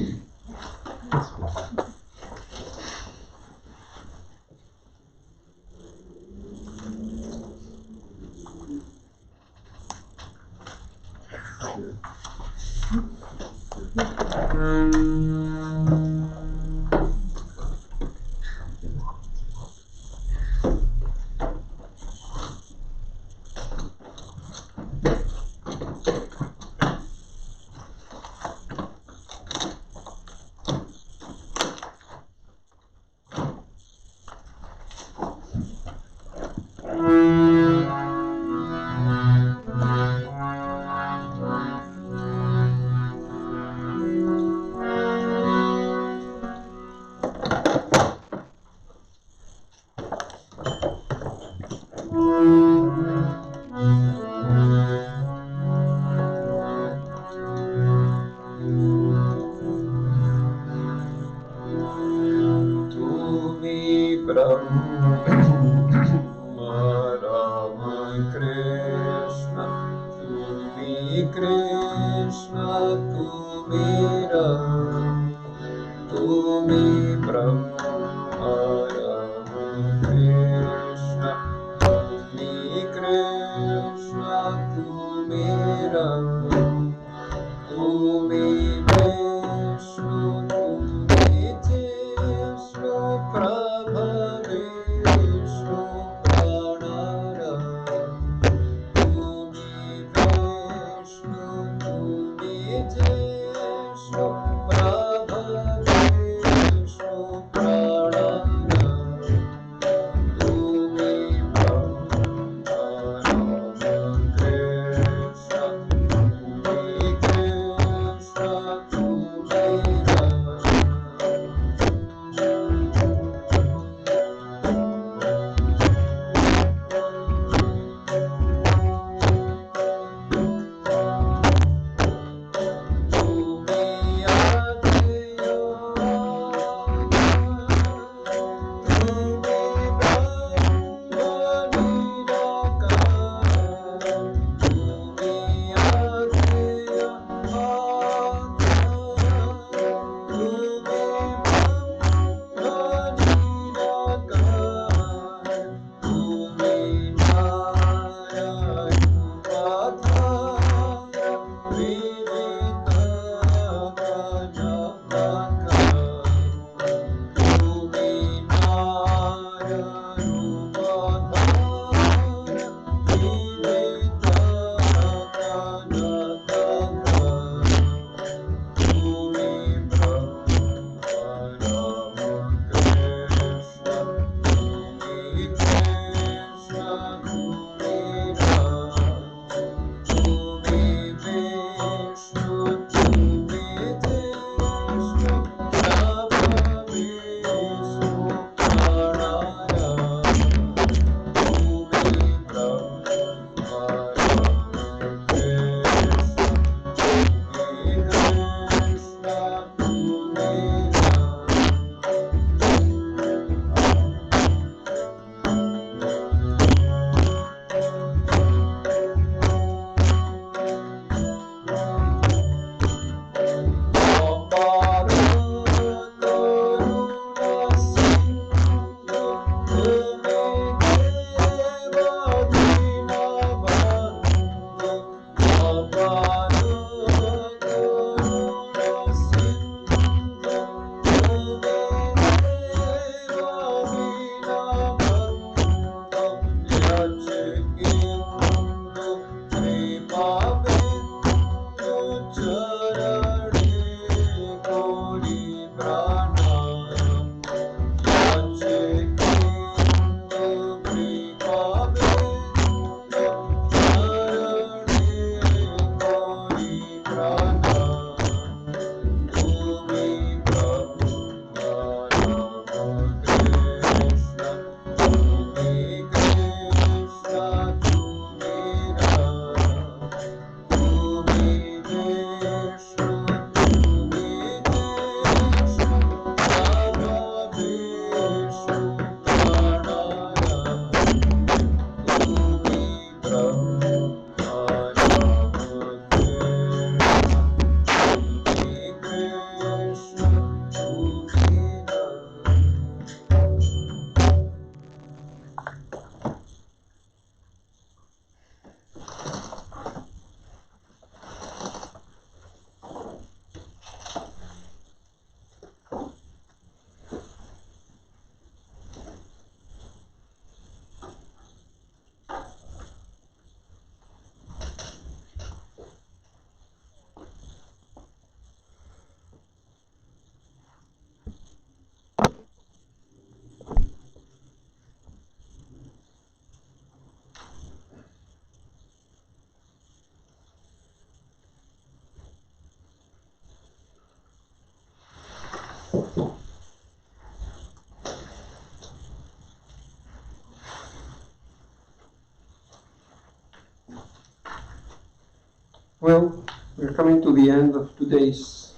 Well, we're coming to the end of today's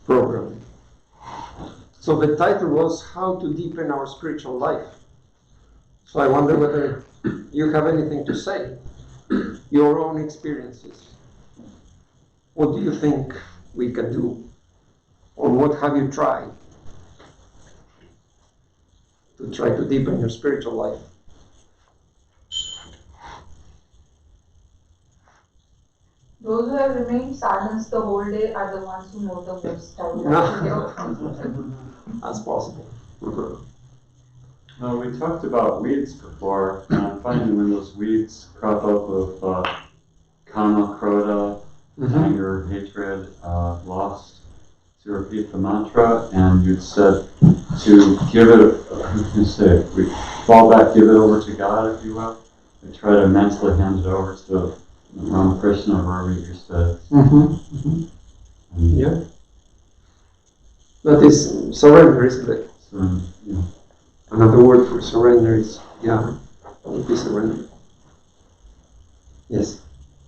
program. So the title was How to Deepen Our Spiritual Life. So I wonder whether you have anything to say, your own experiences. What do you think we can do? Or what have you tried to deepen your spiritual life? Those who have remained silent the whole day are the ones who know the most. That's possible. We talked about weeds before, and I'm finding when those weeds crop up of kama, krodha, anger, hatred, lust, to repeat the mantra, and you'd said to give it, we fall back, give it over to God, if you will. We try to mentally hand it over to Ramakrishna, wherever you said. Yeah. That is surrender, isn't it? Yeah. Another word for surrender is, would be surrender. Yes.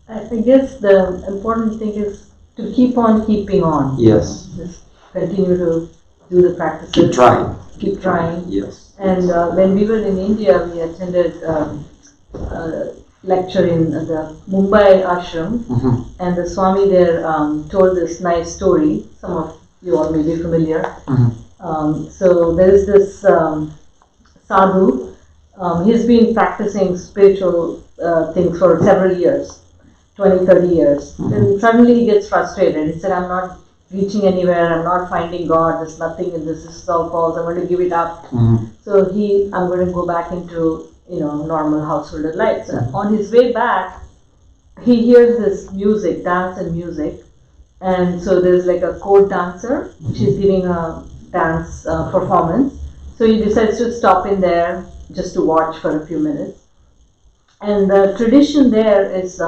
I guess the important thing is to keep on keeping on. Yes. Just continue to do the practices. Keep trying. Keep trying. Yes. And when we were in India, we attended a lecture in the Mumbai ashram, and the Swami there told this nice story. Some of you all may be familiar. So there is this sadhu. He's been practicing spiritual things for several years, 20, 30 years. Then suddenly he gets frustrated. He said, I'm not reaching anywhere, I'm not finding God, there's nothing in this is all false, I'm going to give it up. So I'm going to go back into normal householder life. So on his way back, he hears this music, dance and music. And so there's like a court dancer, she's giving a dance performance. So he decides to stop in there just to watch for a few minutes. And the tradition there is,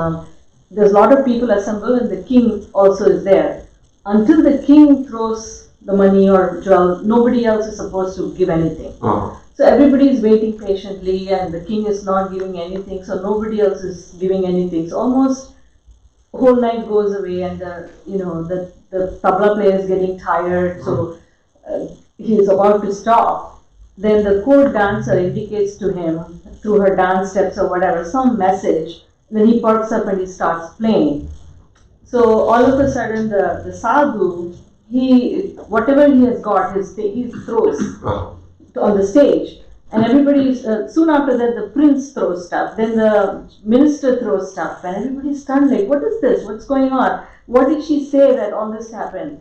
there's a lot of people assembled and the king also is there. Until the king throws the money or jewel, nobody else is supposed to give anything. So everybody is waiting patiently and the king is not giving anything, so nobody else is giving anything. So almost whole night goes away and the tabla player is getting tired, so he is about to stop. Then the court dancer indicates to him through her dance steps or whatever, some message. Then he perks up and he starts playing. So all of a sudden the sadhu, whatever he has got, he throws on the stage. And everybody, soon after that, the prince throws stuff, then the minister throws stuff, and everybody's stunned like, what is this? What's going on? What did she say that all this happened?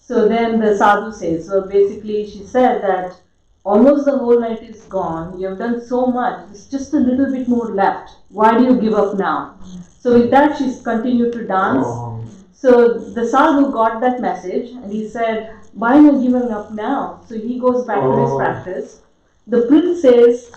So then the sadhu says, so basically she said that almost the whole night is gone, you have done so much, there's just a little bit more left. Why do you give up now? So with that, she's continued to dance. So the sadhu got that message and he said, why are you giving up now? So he goes back to his practice. The prince says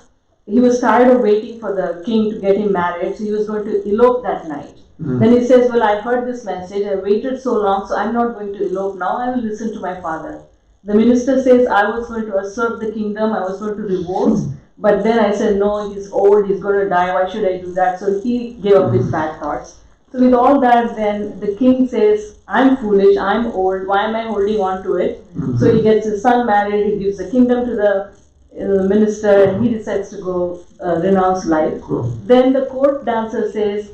he was tired of waiting for the king to get him married, so he was going to elope that night. Then he says, well, I heard this message, I waited so long, so I'm not going to elope now, I will listen to my father. The minister says, I was going to usurp the kingdom, I was going to revolt, but then I said, no, he's old, he's going to die, why should I do that? So he gave up his bad thoughts. So with all that, then the king says, I'm foolish, I'm old, why am I holding on to it? So he gets his son married, he gives the kingdom to the minister, and he decides to go renounce life. Then the court dancer says,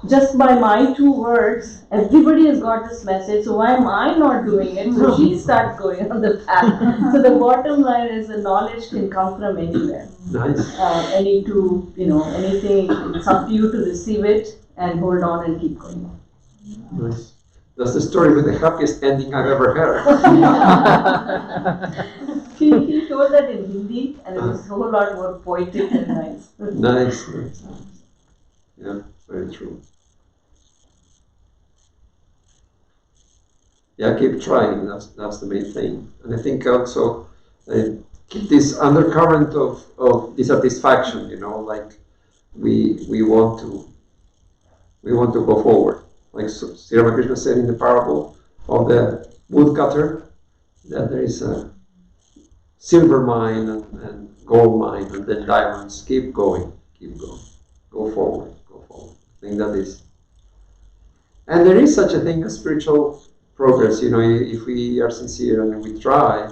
just by my 2 words, everybody has got this message, so why am I not doing it? So she starts going on the path. So the bottom line is the knowledge can come from anywhere. Nice. Anything, it's up to you to receive it and hold on and keep going. Nice. That's the story with the happiest ending I've ever heard. He told that in Hindi and it was a whole lot more poetic and nice. Nice. Yeah, very true. Yeah, keep trying, that's the main thing. And I think also keep this undercurrent of dissatisfaction, like we want to go forward. Like Sri Ramakrishna said in the parable of the woodcutter, that there is a silver mine and gold mine and then diamonds. Keep going, go forward. I think that is. And there is such a thing as spiritual progress, if we are sincere and we try,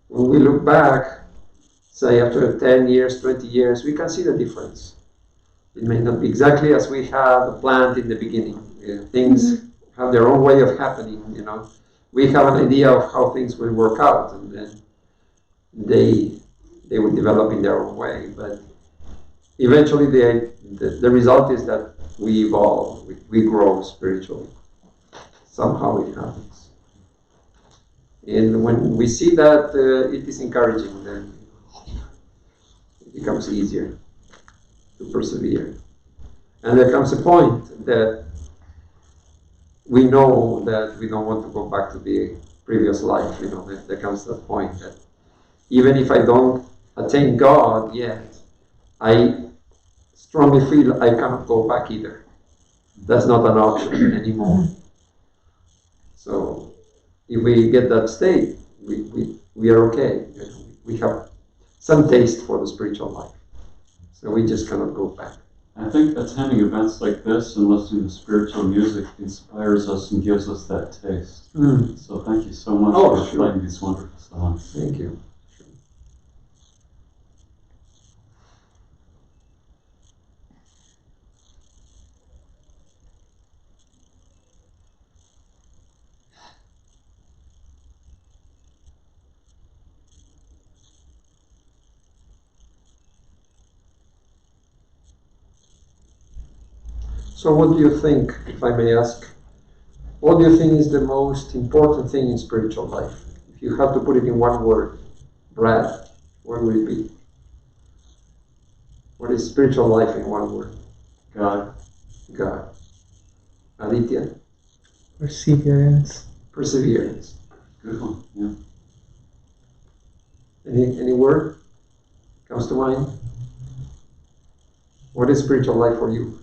when we look back, say after 10 years, 20 years, we can see the difference. It may not be exactly as we had planned in the beginning. Things have their own way of happening, We have an idea of how things will work out, and then they will develop in their own way. But eventually the result is that we evolve, we grow spiritually. Somehow it happens. And when we see that it is encouraging, then it becomes easier to persevere. And there comes a point that we know that we don't want to go back to the previous life. There comes that point that even if I don't attain God yet, I strongly feel I cannot go back either. That's not an option anymore. So if we get that state, we are okay. We have some taste for the spiritual life. So we just cannot go back. I think attending events like this and listening to spiritual music inspires us and gives us that taste. So thank you so much for playing these wonderful songs. Thank you. So what do you think, if I may ask, what do you think is the most important thing in spiritual life? If you have to put it in one word, Brad, what would it be? What is spiritual life in one word? God. God. Aditya? Perseverance. Perseverance. Good one, yeah. Any word comes to mind? What is spiritual life for you?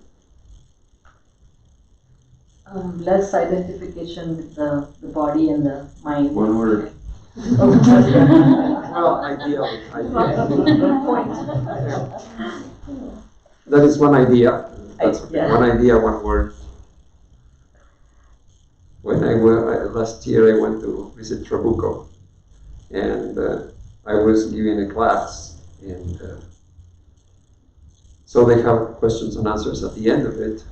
Less identification with the body and the mind. One word. Well, ideally. Good point. That is one idea. That's yeah. One idea, one word. When last year I went to visit Trabuco, and I was giving a class, and so they have questions and answers at the end of it.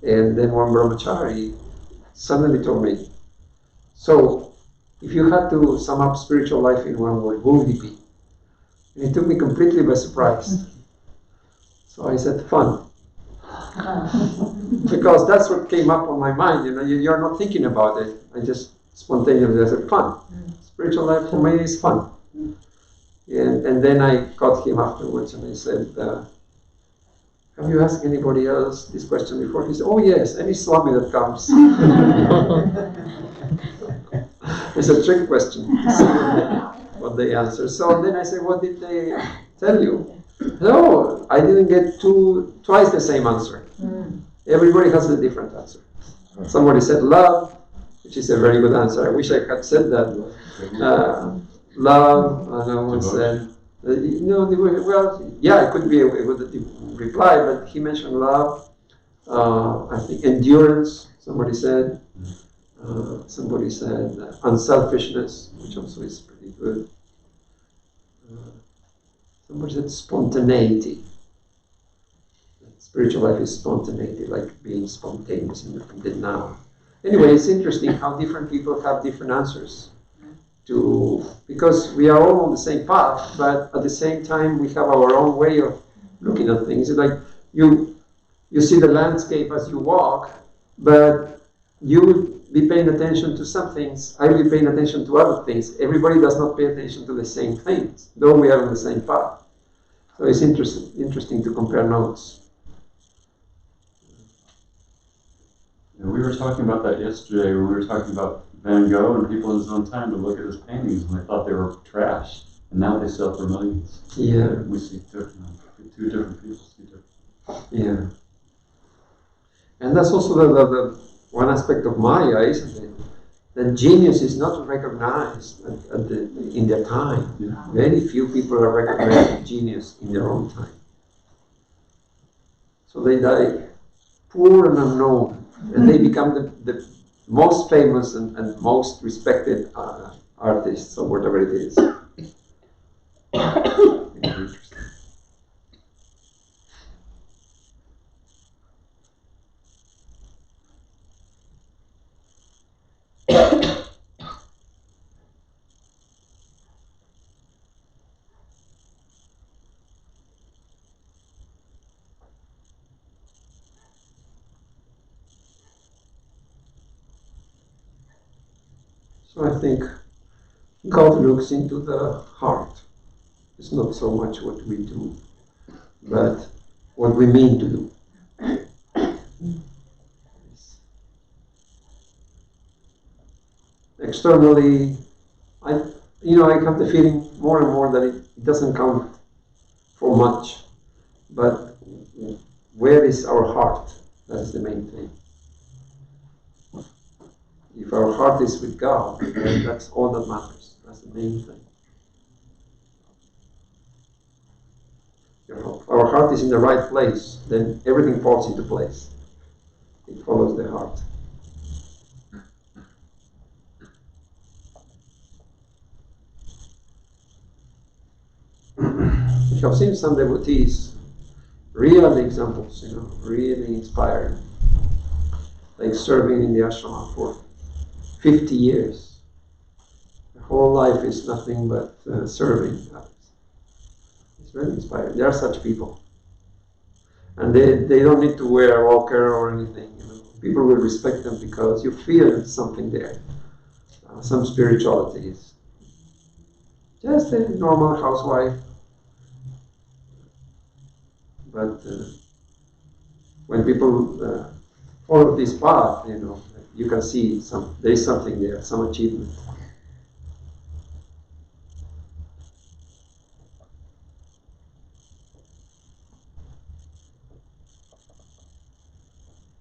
And then one brahmachari suddenly told me, so if you had to sum up spiritual life in one word, what would it be? And it took me completely by surprise. So I said, fun. Because that's what came up on my mind, you're not thinking about it. I just spontaneously said, fun. Spiritual life for me is fun. And then I caught him afterwards and I said, have you asked anybody else this question before? He said, oh yes, any Swami that comes. It's a trick question to see what they answer. So then I said, what did they tell you? No, I didn't get twice the same answer. Everybody has a different answer. Somebody said love, which is a very good answer. I wish I had said that. Love, another one said, well, yeah, it could be a good reply, but he mentioned love, I think endurance, somebody said unselfishness, which also is pretty good. Somebody said spontaneity. Spiritual life is spontaneity, like being spontaneous in the now. Anyway, it's interesting how different people have different answers. Because we are all on the same path, but at the same time we have our own way of looking at things. It's like you see the landscape as you walk, but you will be paying attention to some things, I will be paying attention to other things. Everybody does not pay attention to the same things, though we are on the same path. So it's interesting to compare notes. Yeah, we were talking about that yesterday when we were talking about Van Gogh and people in his own time to look at his paintings and they thought they were trash, and now they sell for millions. Yeah. We see two different people see different. Yeah. And that's also the one aspect of Maya, isn't it? That genius is not recognized in their time. Yeah. Very few people are recognized genius in their own time. So they die poor and unknown, and they become the most famous and most respected artists or whatever it is. So I think God looks into the heart. It's not so much what we do, but what we mean to do. Externally, I have the feeling more and more that it doesn't count for much, but where is our heart? That is the main thing. If our heart is with God, then that's all that matters. That's the main thing. If our heart is in the right place, then everything falls into place. It follows the heart. I have seen some devotees, real examples, really inspiring, like serving in the ashrama for 50 years. The whole life is nothing but serving others. It's very inspiring. There are such people. And they don't need to wear a walker or anything. People will respect them because you feel something there. Some spirituality is just a normal housewife. But when people follow this path, you can see there is something there, some achievement.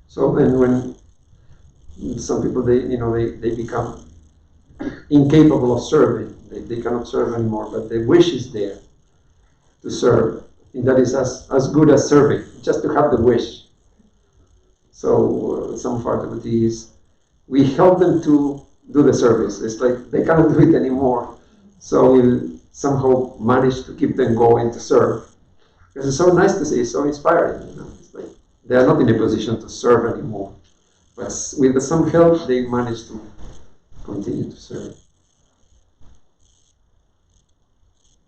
So then when some people, they become incapable of serving, they cannot serve anymore, but the wish is there to serve. And that is as good as serving, just to have the wish. So some of our devotees, we help them to do the service. It's like they cannot do it anymore. So we'll somehow manage to keep them going to serve. Because it's so nice to see, it's so inspiring. It's like they are not in a position to serve anymore. But with some help, they manage to continue to serve.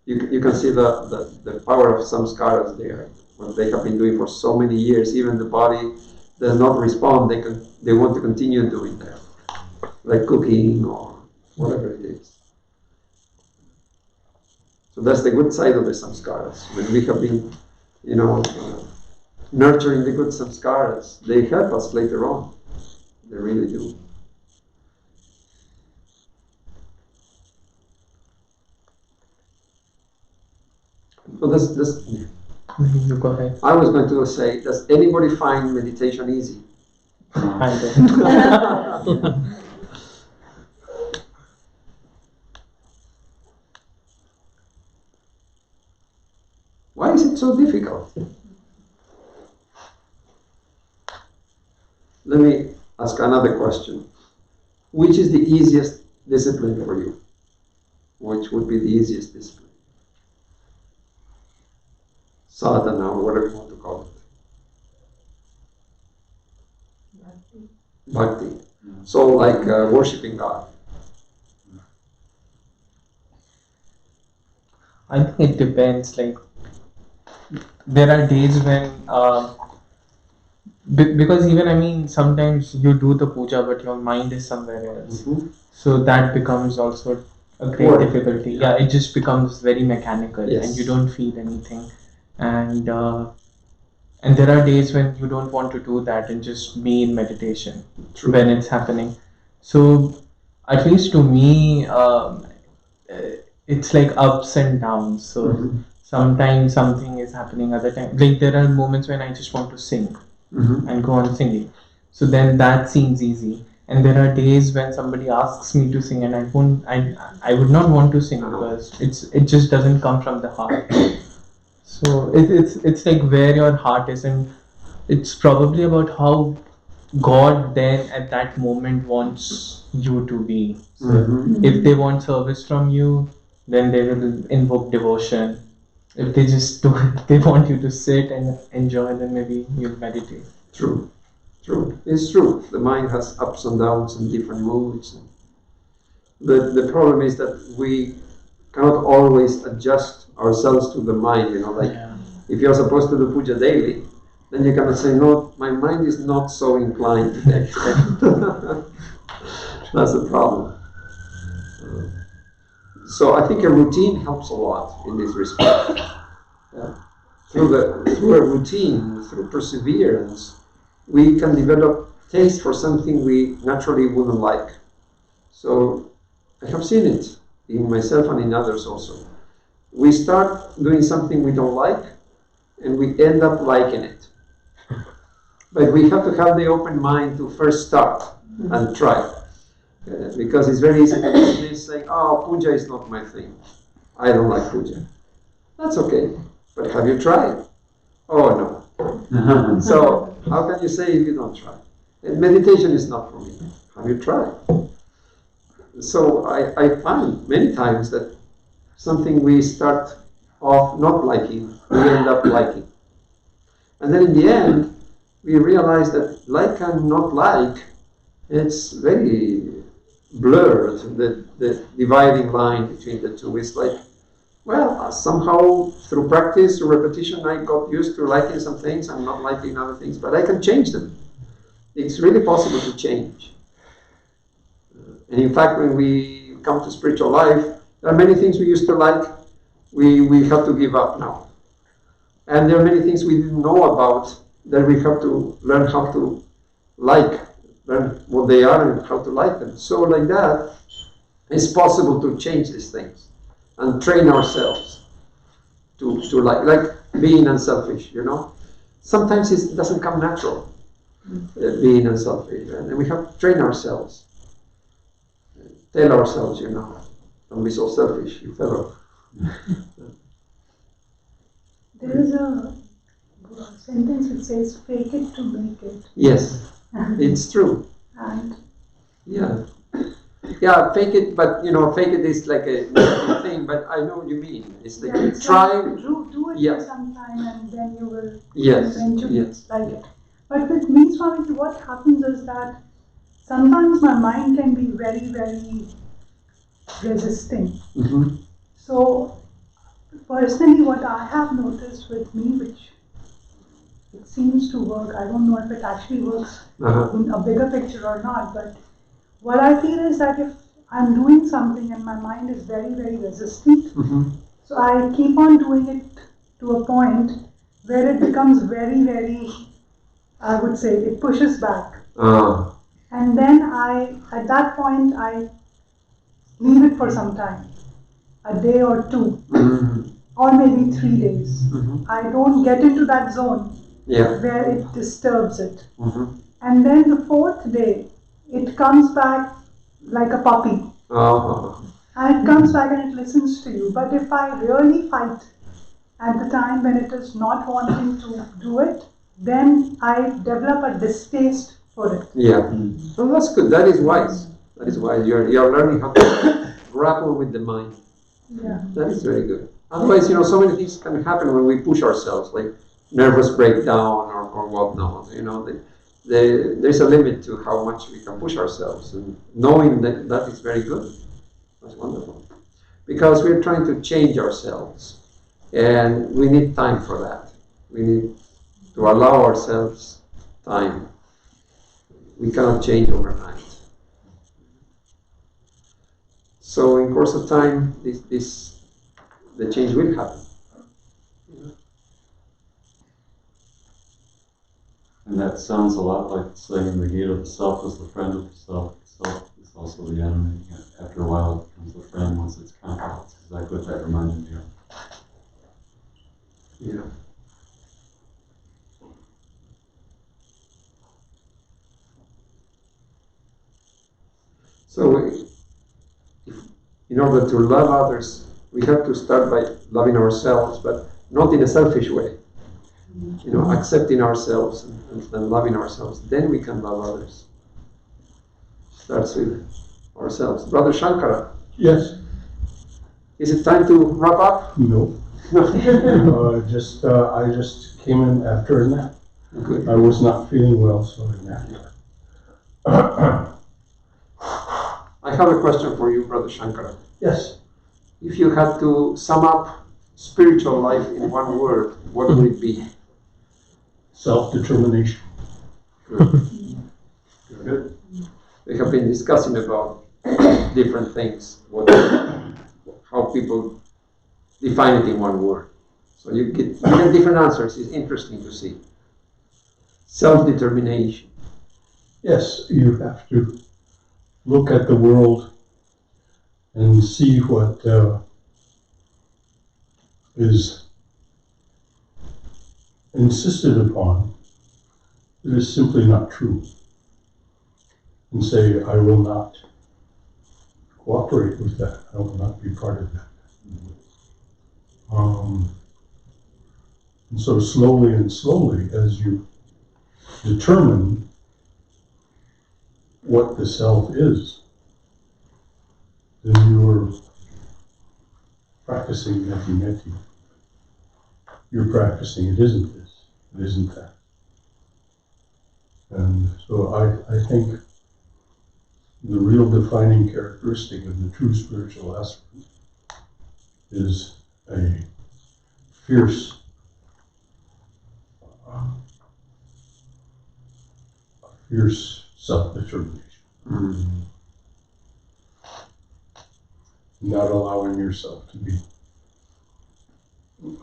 You can see the power of samskaras there, what they have been doing for so many years. Even the body does not respond, they want to continue doing that, like cooking or whatever it is. So that's the good side of the samskaras. When we have been, nurturing the good samskaras, they help us later on. They really do. So this. You go ahead. I was going to say, does anybody find meditation easy? I don't. Why is it so difficult? Let me ask another question. Which is the easiest discipline for you? Which would be the easiest discipline? Sadhana, or whatever you want to call it. Bhakti. So like worshipping God. I think it depends. Like there are days when because even sometimes you do the puja but your mind is somewhere else. Mm-hmm. So that becomes also a great difficulty. Yeah, it just becomes very mechanical. Yes. And you don't feel anything. And there are days when you don't want to do that and just be in meditation. True. When it's happening. So at least to me, it's like ups and downs. So sometimes something is happening, other times like there are moments when I just want to sing and go on singing. So then that seems easy. And there are days when somebody asks me to sing and I would not want to sing because it just doesn't come from the heart. So it's like where your heart is, and it's probably about how God then at that moment wants you to be. So if they want service from you, then they will invoke devotion. If they just do they want you to sit and enjoy, then maybe you'll meditate. True. It's true. The mind has ups and downs and different moods. The problem is that we cannot always adjust ourselves to the mind. If you're supposed to do puja daily, then you cannot say, no, my mind is not so inclined today. That's the problem. So I think a routine helps a lot in this respect. Through a routine, through perseverance, we can develop taste for something we naturally wouldn't like. So I have seen it in myself and in others also. We start doing something we don't like, and we end up liking it. But we have to have the open mind to first start and try. Because it's very easy to dismiss saying, oh, puja is not my thing. I don't like puja. That's okay. But have you tried? Oh, no. So how can you say if you don't try? And meditation is not for me. Have you tried? So I find many times that something we start off not liking, we end up liking. And then in the end, we realize that like and not like, it's very blurred, the dividing line between the two. It's like, well, somehow through practice, through repetition, I got used to liking some things and not liking other things, but I can change them. It's really possible to change. And in fact, when we come to spiritual life, there are many things we used to like, we have to give up now. And there are many things we didn't know about that we have to learn how to like, learn what they are and how to like them. So like that, it's possible to change these things and train ourselves to like being unselfish, Sometimes it doesn't come natural, being unselfish. And we have to train ourselves. Tell ourselves, don't be so selfish, you fellow. There is a sentence which says, fake it to make it. Yes, it's true. And yeah, fake it, but fake it is like a negative thing, but I know what you mean. It's like you try. Do it for some time and then you will eventually like it. But with me, Swami, what happens is that sometimes my mind can be very, very resisting. So, personally, what I have noticed with me, which it seems to work, I don't know if it actually works in a bigger picture or not, but what I feel is that if I'm doing something and my mind is very, very resistant, so I keep on doing it to a point where it becomes very, very, I would say, it pushes back. And then at that point, I leave it for some time, a day or two, or maybe 3 days. I don't get into that zone where it disturbs it. And then the 4th day, it comes back like a puppy. And it comes back and it listens to you. But if I really fight at the time when it is not wanting to do it, then I develop a distaste for it. Well, that's good. That is wise. That is wise. You're learning how to grapple with the mind. That is very good. Otherwise, so many things can happen when we push ourselves, like nervous breakdown or whatnot. There's a limit to how much we can push ourselves, and knowing that is very good. That's wonderful. Because we're trying to change ourselves, and we need time for that. We need to allow ourselves time. We cannot change overnight. So in course of time, the change will happen. And that sounds a lot like saying the Gita, the self is the friend of the self. The self is also the enemy. After a while, it becomes the friend once it's conquered. That's exactly what that reminded me of. So in order to love others, we have to start by loving ourselves, but not in a selfish way. accepting ourselves and loving ourselves, then we can love others. Starts with ourselves. Brother Shankara. Yes. Is it time to wrap up? No. I just came in after a nap. Good. I was not feeling well, so I napped. I have a question for you, Brother Shankara. Yes. If you had to sum up spiritual life in one word, what would it be? Self-determination. Good. Good. We have been discussing about different things, how people define it in one word. So you get different answers. It's interesting to see. Self-determination. Yes, you have to look at the world and see what is insisted upon that is simply not true, and say, I will not cooperate with that. I will not be part of that. And so slowly and slowly, as you determine what the self is, then you're practicing neti-neti. You're practicing it isn't this, it isn't that. And so I think the real defining characteristic of the true spiritual aspirant is a fierce self-determination. Mm-hmm. Not allowing yourself to be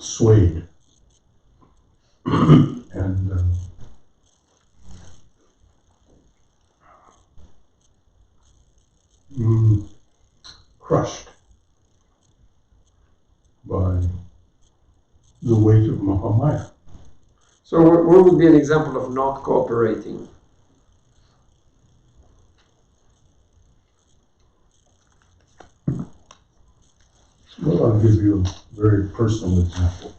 swayed and crushed by the weight of Mahamaya. So what would be an example of not cooperating? Well, I'll give you a very personal example.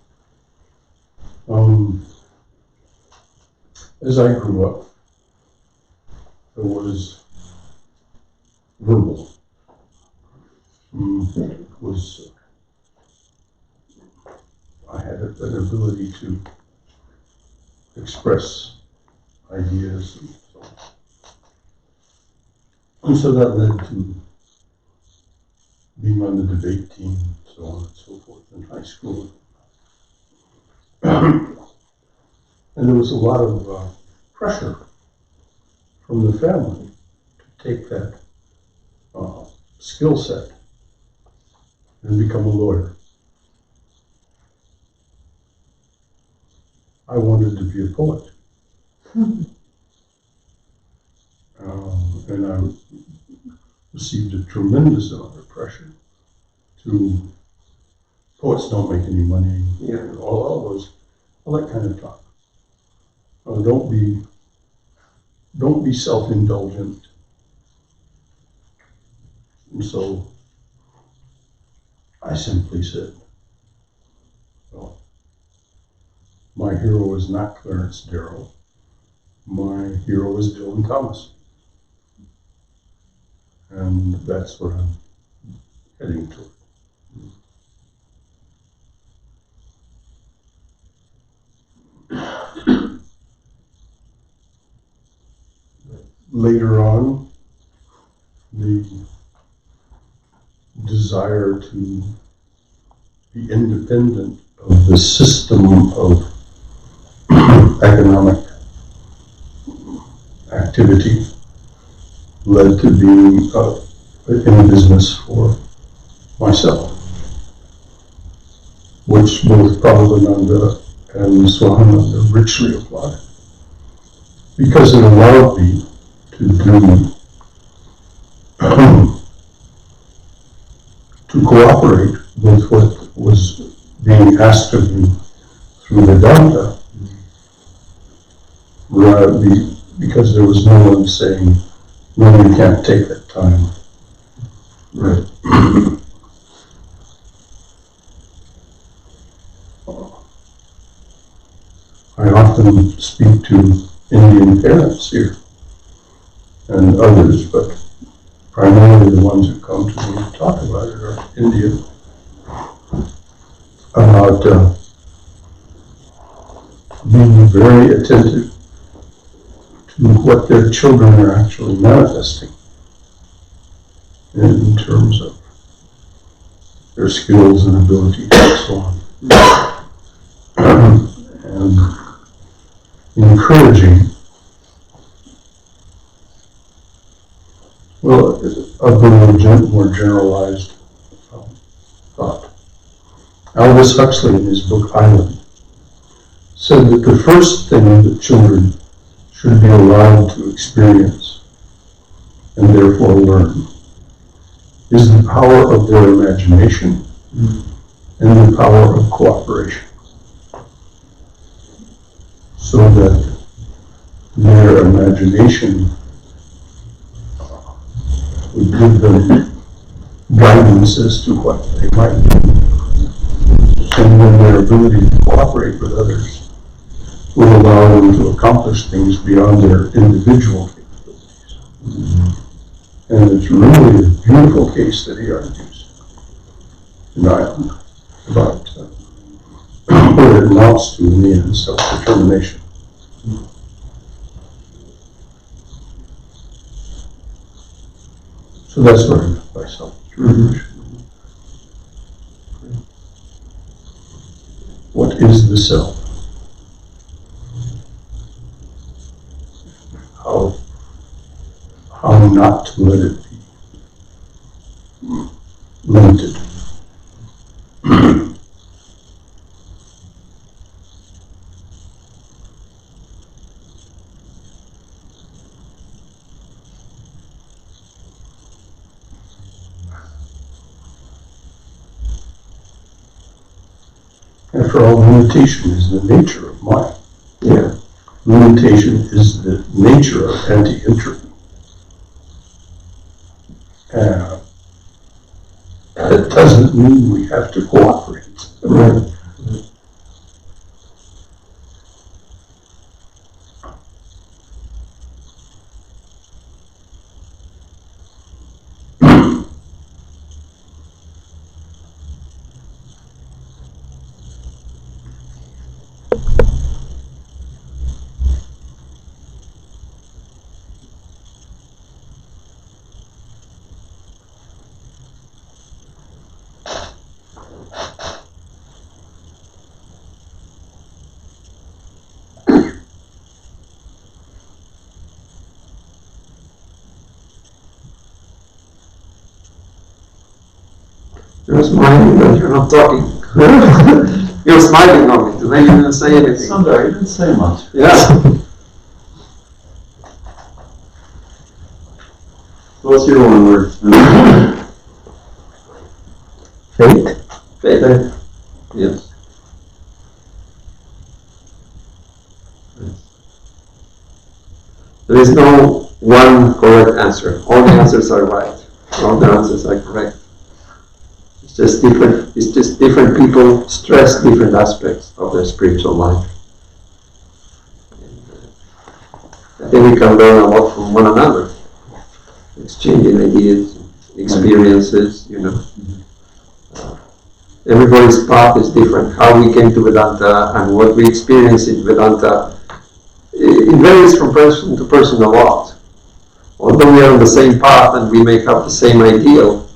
As I grew up, there was verbal. I had an ability to express ideas and so on. And so that led to being on the debate team, so on and so forth, in high school. And there was a lot of pressure from the family to take that skill set and become a lawyer. I wanted to be a poet. And I received a tremendous amount of pressure to, poets don't make any money, all that kind of talk. Don't be self-indulgent. And so I simply said, well, my hero is not Clarence Darrow. My hero is Dylan Thomas. And that's what I'm heading toward. Later on, the desire to be independent of the system of economic activity led to being in business for myself, which both Prabhupada and Swami richly applauded, because it allowed me to cooperate with what was being asked of me through Vedanta, because there was no one saying, no, you can't take that time. Right. often speak to Indian parents here and others, but primarily the ones who come to me to talk about it are Indian, about being very attentive to what their children are actually manifesting in terms of their skills and abilities and so on. And encouraging, well, a little more generalized thought. Aldous Huxley, in his book Island, said that the first thing that children should be allowed to experience and therefore learn is the power of their imagination and the power of cooperation, so that their imagination would give them guidance as to what they might do, and then their ability to cooperate with others will allow them to accomplish things beyond their individual capabilities. And it's really a beautiful case that he argues in Ireland about what it amounts to in the end, self-determination. So that's what I meant by self-determination. What is the self? How not to let it be limited. After all, limitation is the nature of mind. Yeah. Limitation is the nature of anti-entropy. That doesn't mean we have to cooperate. Right. You're smiling, but you're not talking. You're smiling on me. Today you didn't say anything. Sunday, I didn't say much. Yeah. What's your one word? Faith? Faith. Yes. There is no one correct answer. All the answers are right. All the answers are correct. It's just different people stress different aspects of their spiritual life. I think we can learn a lot from one another, exchanging ideas, experiences, everybody's path is different. How we came to Vedanta and what we experience in Vedanta, it varies from person to person a lot. Although we are on the same path and we may have the same ideal,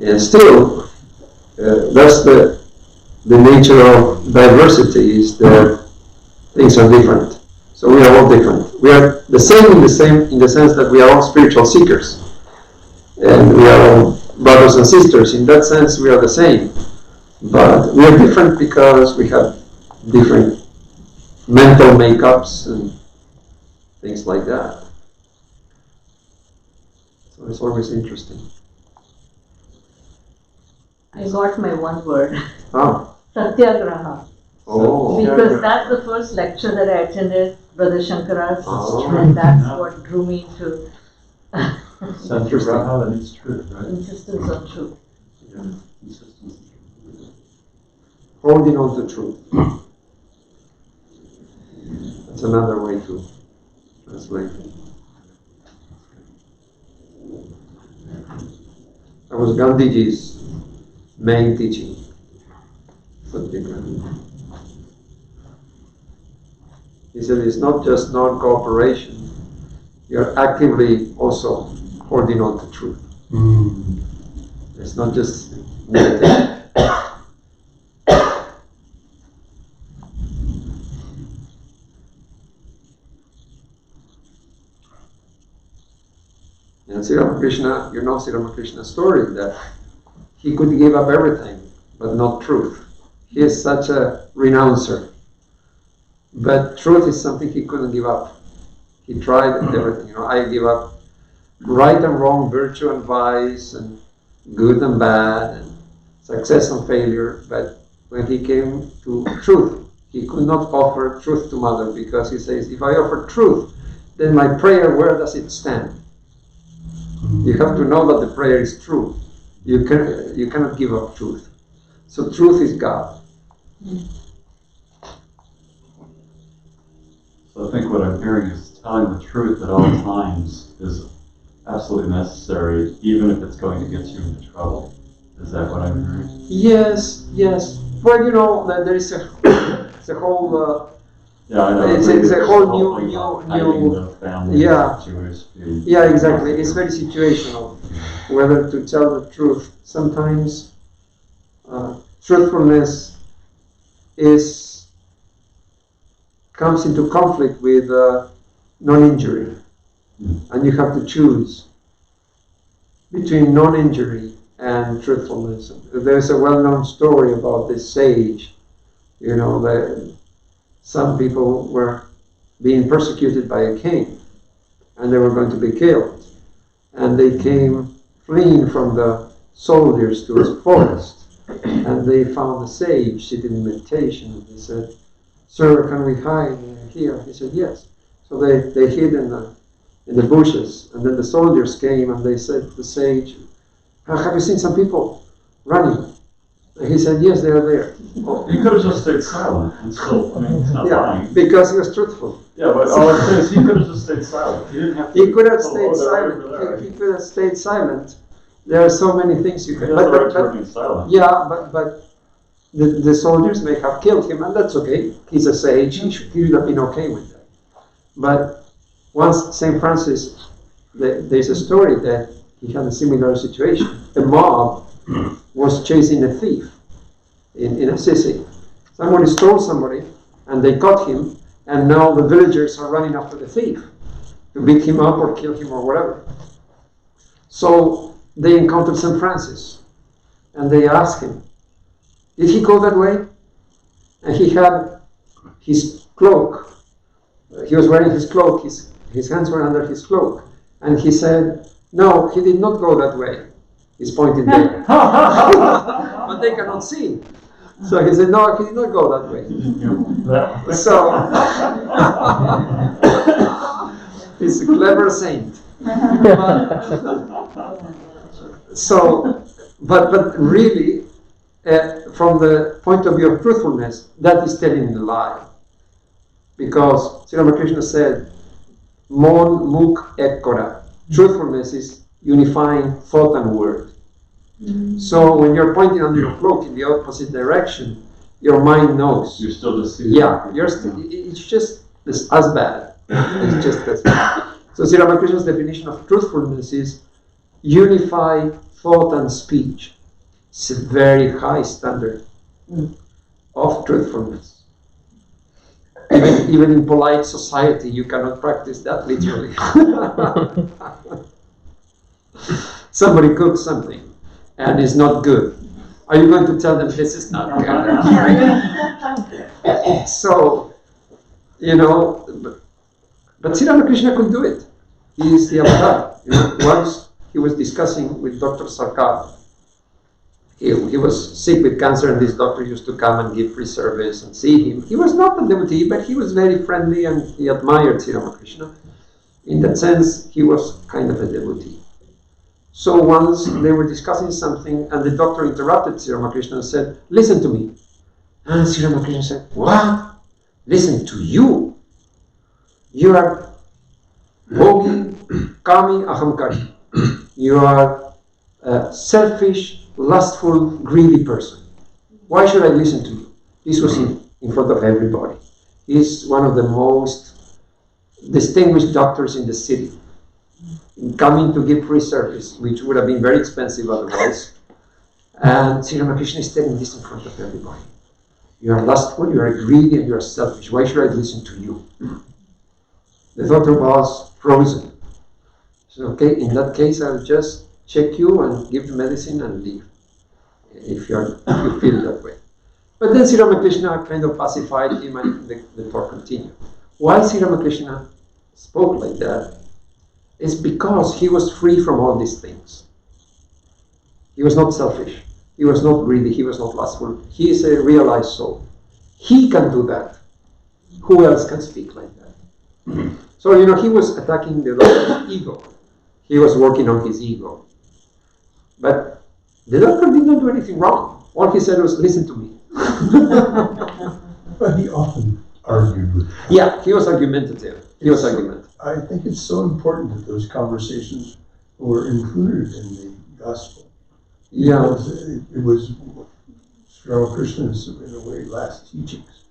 and still, that's the nature of diversity, is that things are different. So we are all different. We are the same in the sense that we are all spiritual seekers. And we are all brothers and sisters. In that sense, we are the same. But we are different because we have different mental makeups and things like that. So it's always interesting. I got my one word. Ah. Satyagraha. Oh. Because that's the first lecture that I attended, Brother Shankara's, and that's what drew me to Satyagraha, that means truth, right? insistence on truth. Yeah. Holding on to truth. That's another way to translate it. That was Gandhiji's main teaching. He said it's not just non-cooperation, you're actively also holding on to truth. It's not just meditation. And Sri Ramakrishna, you know Sri Ramakrishna's story, that he could give up everything, but not truth. He is such a renouncer. But truth is something he couldn't give up. He tried everything. I give up right and wrong, virtue and vice, and good and bad, and success and failure. But when he came to truth, he could not offer truth to Mother, because he says, if I offer truth, then my prayer, where does it stand? You have to know that the prayer is true. You cannot give up truth. So truth is God. So I think what I'm hearing is telling the truth at all times is absolutely necessary, even if it's going to get you into trouble. Is that what I'm hearing? Yes. Well, there is a whole. Yeah, I know. It's a whole new. Yeah, exactly. It's very situational whether to tell the truth. Sometimes truthfulness comes into conflict with non-injury, and you have to choose between non-injury and truthfulness. There's a well-known story about this sage. Some people were being persecuted by a king, and they were going to be killed. And they came fleeing from the soldiers to a forest, and they found the sage sitting in meditation. And they said, "Sir, can we hide here?" He said, "Yes." So they hid in the bushes, and then the soldiers came and they said to the sage, "Have you seen some people running?" And he said, "Yes, they are there." Well, he could have just stayed silent and still, he's not lying. Because he was truthful. Yeah, but all I'm saying is he could have just stayed silent. He didn't have to. He could have stayed silent. He could have stayed silent. There are so many things you can. He has the right to remain silent. Yeah, but the soldiers may have killed him, and that's okay. He's a sage. He should have been okay with that. But once St. Francis, there's a story that he had a similar situation. A mob was chasing a thief in Assisi. Somebody stole somebody, and they caught him, and now the villagers are running after the thief to beat him up or kill him or whatever. So they encountered St. Francis, and they asked him, "Did he go that way?" And he had his cloak. He was wearing his cloak. His hands were under his cloak. And he said, "No, he did not go that way." He's pointing there. But they cannot see. So he said, "No, he did not go that way." So he's a clever saint. But really, from the point of view of truthfulness, that is telling the lie. Because Sri Ramakrishna said, "Mon muk ek kora." Truthfulness is unifying thought and word. So when you're pointing under your cloak in the opposite direction, your mind knows. You're still deceived. Yeah, it's just as bad. It's just as bad. So Sri Ramakrishna's definition of truthfulness is unified thought and speech. It's a very high standard of truthfulness. Even in polite society, you cannot practice that literally. Somebody cooks something and it's not good. Are you going to tell them this is not good? So, but Sri Ramakrishna could do it. He is the avatar. Once he was discussing with Dr. Sarkar. He was sick with cancer, and this doctor used to come and give free service and see him. He was not a devotee, but he was very friendly and he admired Sri Ramakrishna. In that sense, he was kind of a devotee. So once they were discussing something, and the doctor interrupted Sri Ramakrishna and said, "Listen to me." And Sri Ramakrishna said, "What? Listen to you? You are bhogi, kami, ahamkari. You are a selfish, lustful, greedy person. Why should I listen to you? This was in front of everybody. He's one of the most distinguished doctors in the city, coming to give free service, which would have been very expensive otherwise. And Sri Ramakrishna is telling this in front of everybody. You are lustful, you are greedy, and you are selfish. Why should I listen to you? The doctor was frozen. So, okay, in that case, I'll just check you and give the medicine and leave, if you feel that way. But then Sri Ramakrishna kind of pacified him and the talk continued. Why Sri Ramakrishna spoke like that is because he was free from all these things. He was not selfish. He was not greedy. He was not lustful. He is a realized soul. He can do that. Who else can speak like that? So, he was attacking the doctor's ego. He was working on his ego. But the doctor did not do anything wrong. All he said was, listen to me. But he often argued with him. Yeah, he was argumentative. I think it's so important that those conversations were included in the gospel. Yeah. It was Sri Ramakrishna's, in a way, last teachings.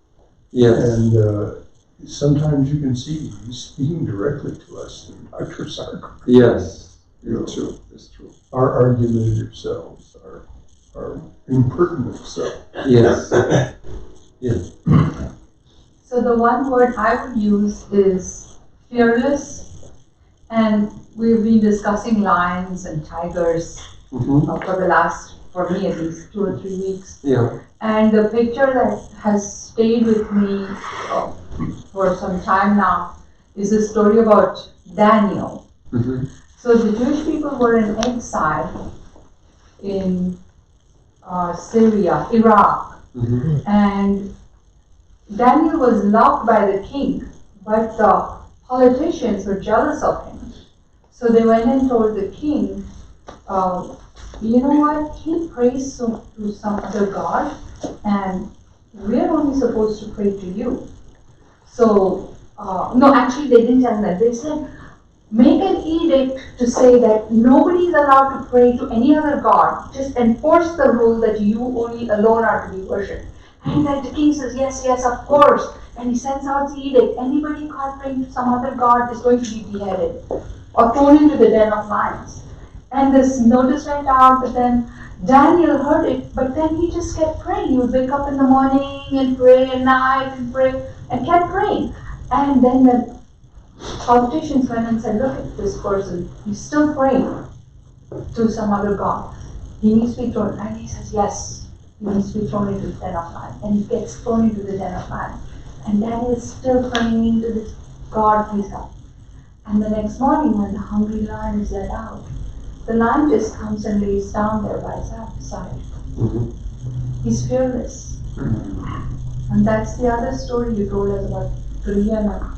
Yes. And sometimes you can see he's speaking directly to us through Dr. Sarkar. Yes, it's true. It's true. Our argumentative selves, our impertinent self. Yes. Yes. So the one word I would use is fearless, and we've been discussing lions and tigers for the last, for me at least, 2 or 3 weeks. Yeah. And the picture that has stayed with me for some time now is the story about Daniel. So the Jewish people were in exile in Syria, Iraq, and Daniel was loved by the king, but the politicians were jealous of him. So they went and told the king, you know what, he prays to some other god, and we're only supposed to pray to you. So, no, actually they didn't tell that. They said, make an edict to say that nobody is allowed to pray to any other god. Just enforce the rule that you only alone are to be worshipped. And that the king says, yes, yes, of course. And he sends out the edict. Anybody caught praying to some other god is going to be beheaded or thrown into the den of lions. And this notice went out, but then Daniel heard it, but then he just kept praying. He would wake up in the morning and pray at night and pray and kept praying. And then the politicians went and said, look at this person. He's still praying to some other god. He needs to be thrown. And he says, yes, he needs to be thrown into the den of lions. And he gets thrown into the den of lions. And Daniel is still praying to this God, please help. And the next morning when the hungry lion is let out, the lion just comes and lays down there by his side. He's fearless. And that's the other story you told us about Duryodhana.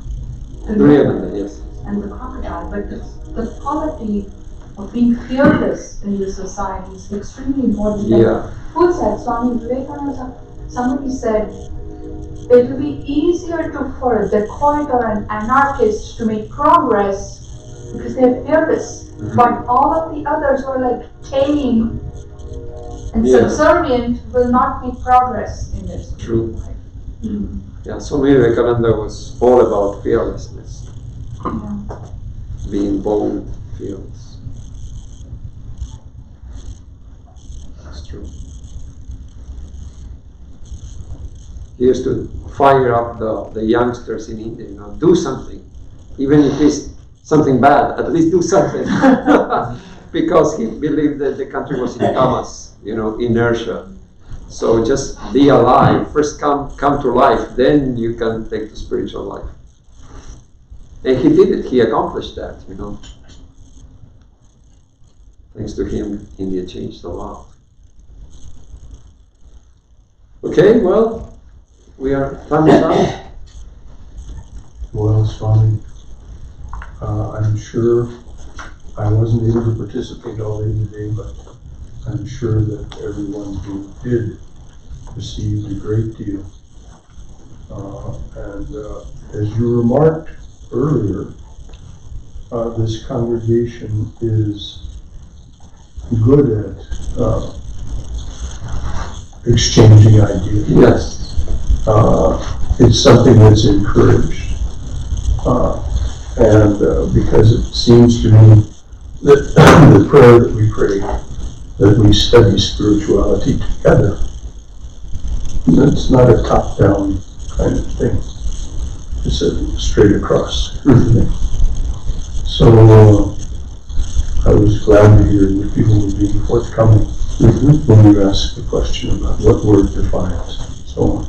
Yes. And the crocodile. But the quality of being fearless in this society is extremely important. Yeah. Who said? Swami Vivekananda. Somebody said, it will be easier for a dacoit or an anarchist to make progress because they're fearless. But all of the others who are like tame and subservient will not make progress in this. True. Yeah, Swami Vivekananda was all about fearlessness. Being bold, fearless. That's true. He used to fire up the youngsters in India, do something. Even if it's something bad, at least do something. Because he believed that the country was in tamas, inertia. So just be alive. First come to life, then you can take the spiritual life. And he did it. He accomplished that, Thanks to him, India changed a lot. Okay, well, time is up. Well, Swami, I'm sure I wasn't able to participate all day today, but I'm sure that everyone who did received a great deal. And as you remarked, earlier, this congregation is good at exchanging ideas. Yes. It's something that's encouraged. And because it seems to me that the prayer that we pray, that we study spirituality together, it's not a top-down kind of thing. It's a straight across thing. So I was glad to hear that people were being forthcoming when you asked the question about what word defines and so on.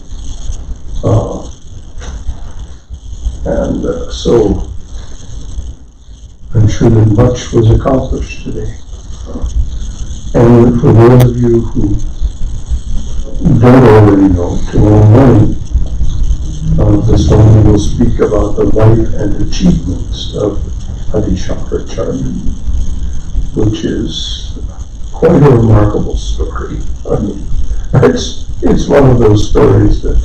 So I'm sure that much was accomplished today. And for those of you who don't already know, tomorrow morning, the Swami will speak about the life and achievements of Adi Shankaracharya, which is quite a remarkable story. I mean, it's one of those stories that,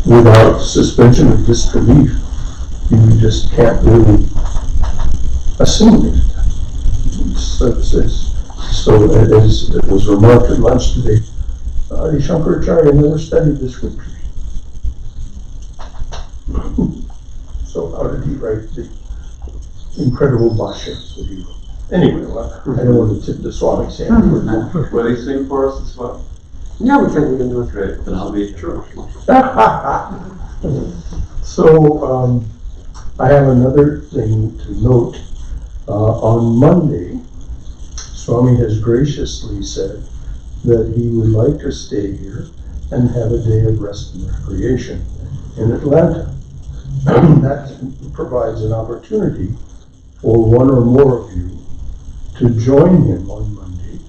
without suspension of disbelief, you just can't really assimilate it. So as it was remarked at lunch today, Adi Shankaracharya never studied the scriptures. So how did he write the incredible bhashyas that he wrote? Anyway, I don't want to tip the Swami's hand. Will he sing for us as well? Yeah, we can do it. Great, then I'll be sure. So I have another thing to note. On Monday, Swami has graciously said that he would like to stay here and have a day of rest and recreation in Atlanta. That provides an opportunity for one or more of you to join him on Monday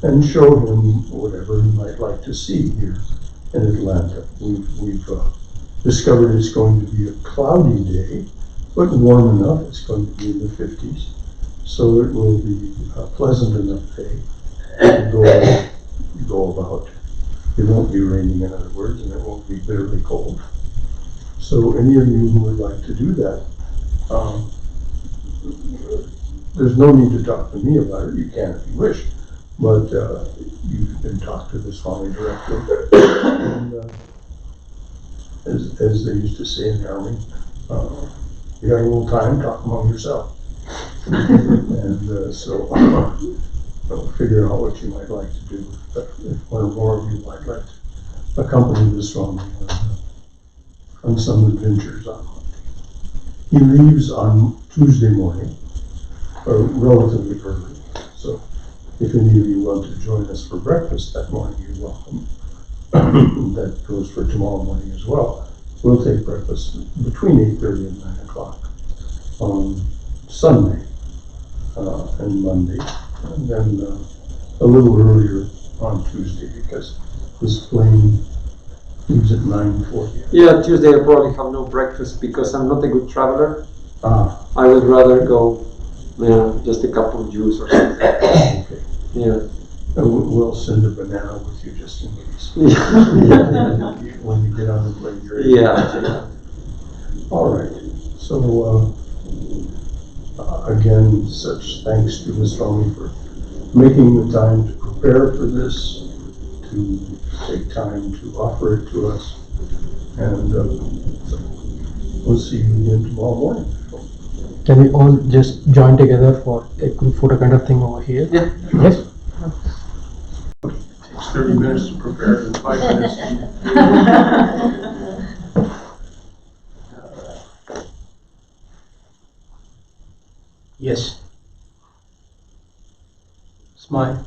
and show him whatever he might like to see here in Atlanta. We've discovered it's going to be a cloudy day, but warm enough. It's going to be in the 50s, so it will be a pleasant enough day to go about. It won't be raining, in other words, and it won't be bitterly cold. So any of you who would like to do that, there's no need to talk to me about it. You can if you wish, but you can talk to the Swami directly. And, as they used to say in the army, you got a little time, talk among yourself. And so figure out what you might like to do. If one or more of you might like to accompany the Swami on some adventures on Monday. He leaves on Tuesday morning, relatively early. So if any of you want to join us for breakfast that morning, you're welcome. That goes for tomorrow morning as well. We'll take breakfast between 8:30 and 9 o'clock on Sunday and Monday, and then a little earlier on Tuesday because his plane leaves at 9:40. Yeah, Tuesday I probably have no breakfast because I'm not a good traveler. Ah. I would rather go, just a cup of juice or something. Okay. Yeah. We'll send a banana with you just in case. When you get on the plane, you're able to. All right. So again, such thanks to Ms. Swami for making the time to prepare for this, to take time to offer it to us, and we'll see you again tomorrow morning. Can we all just join together for a group photo kind of thing over here? Yeah. Yes? It takes 30 minutes to prepare and 5 minutes to eat. Yes. Smile.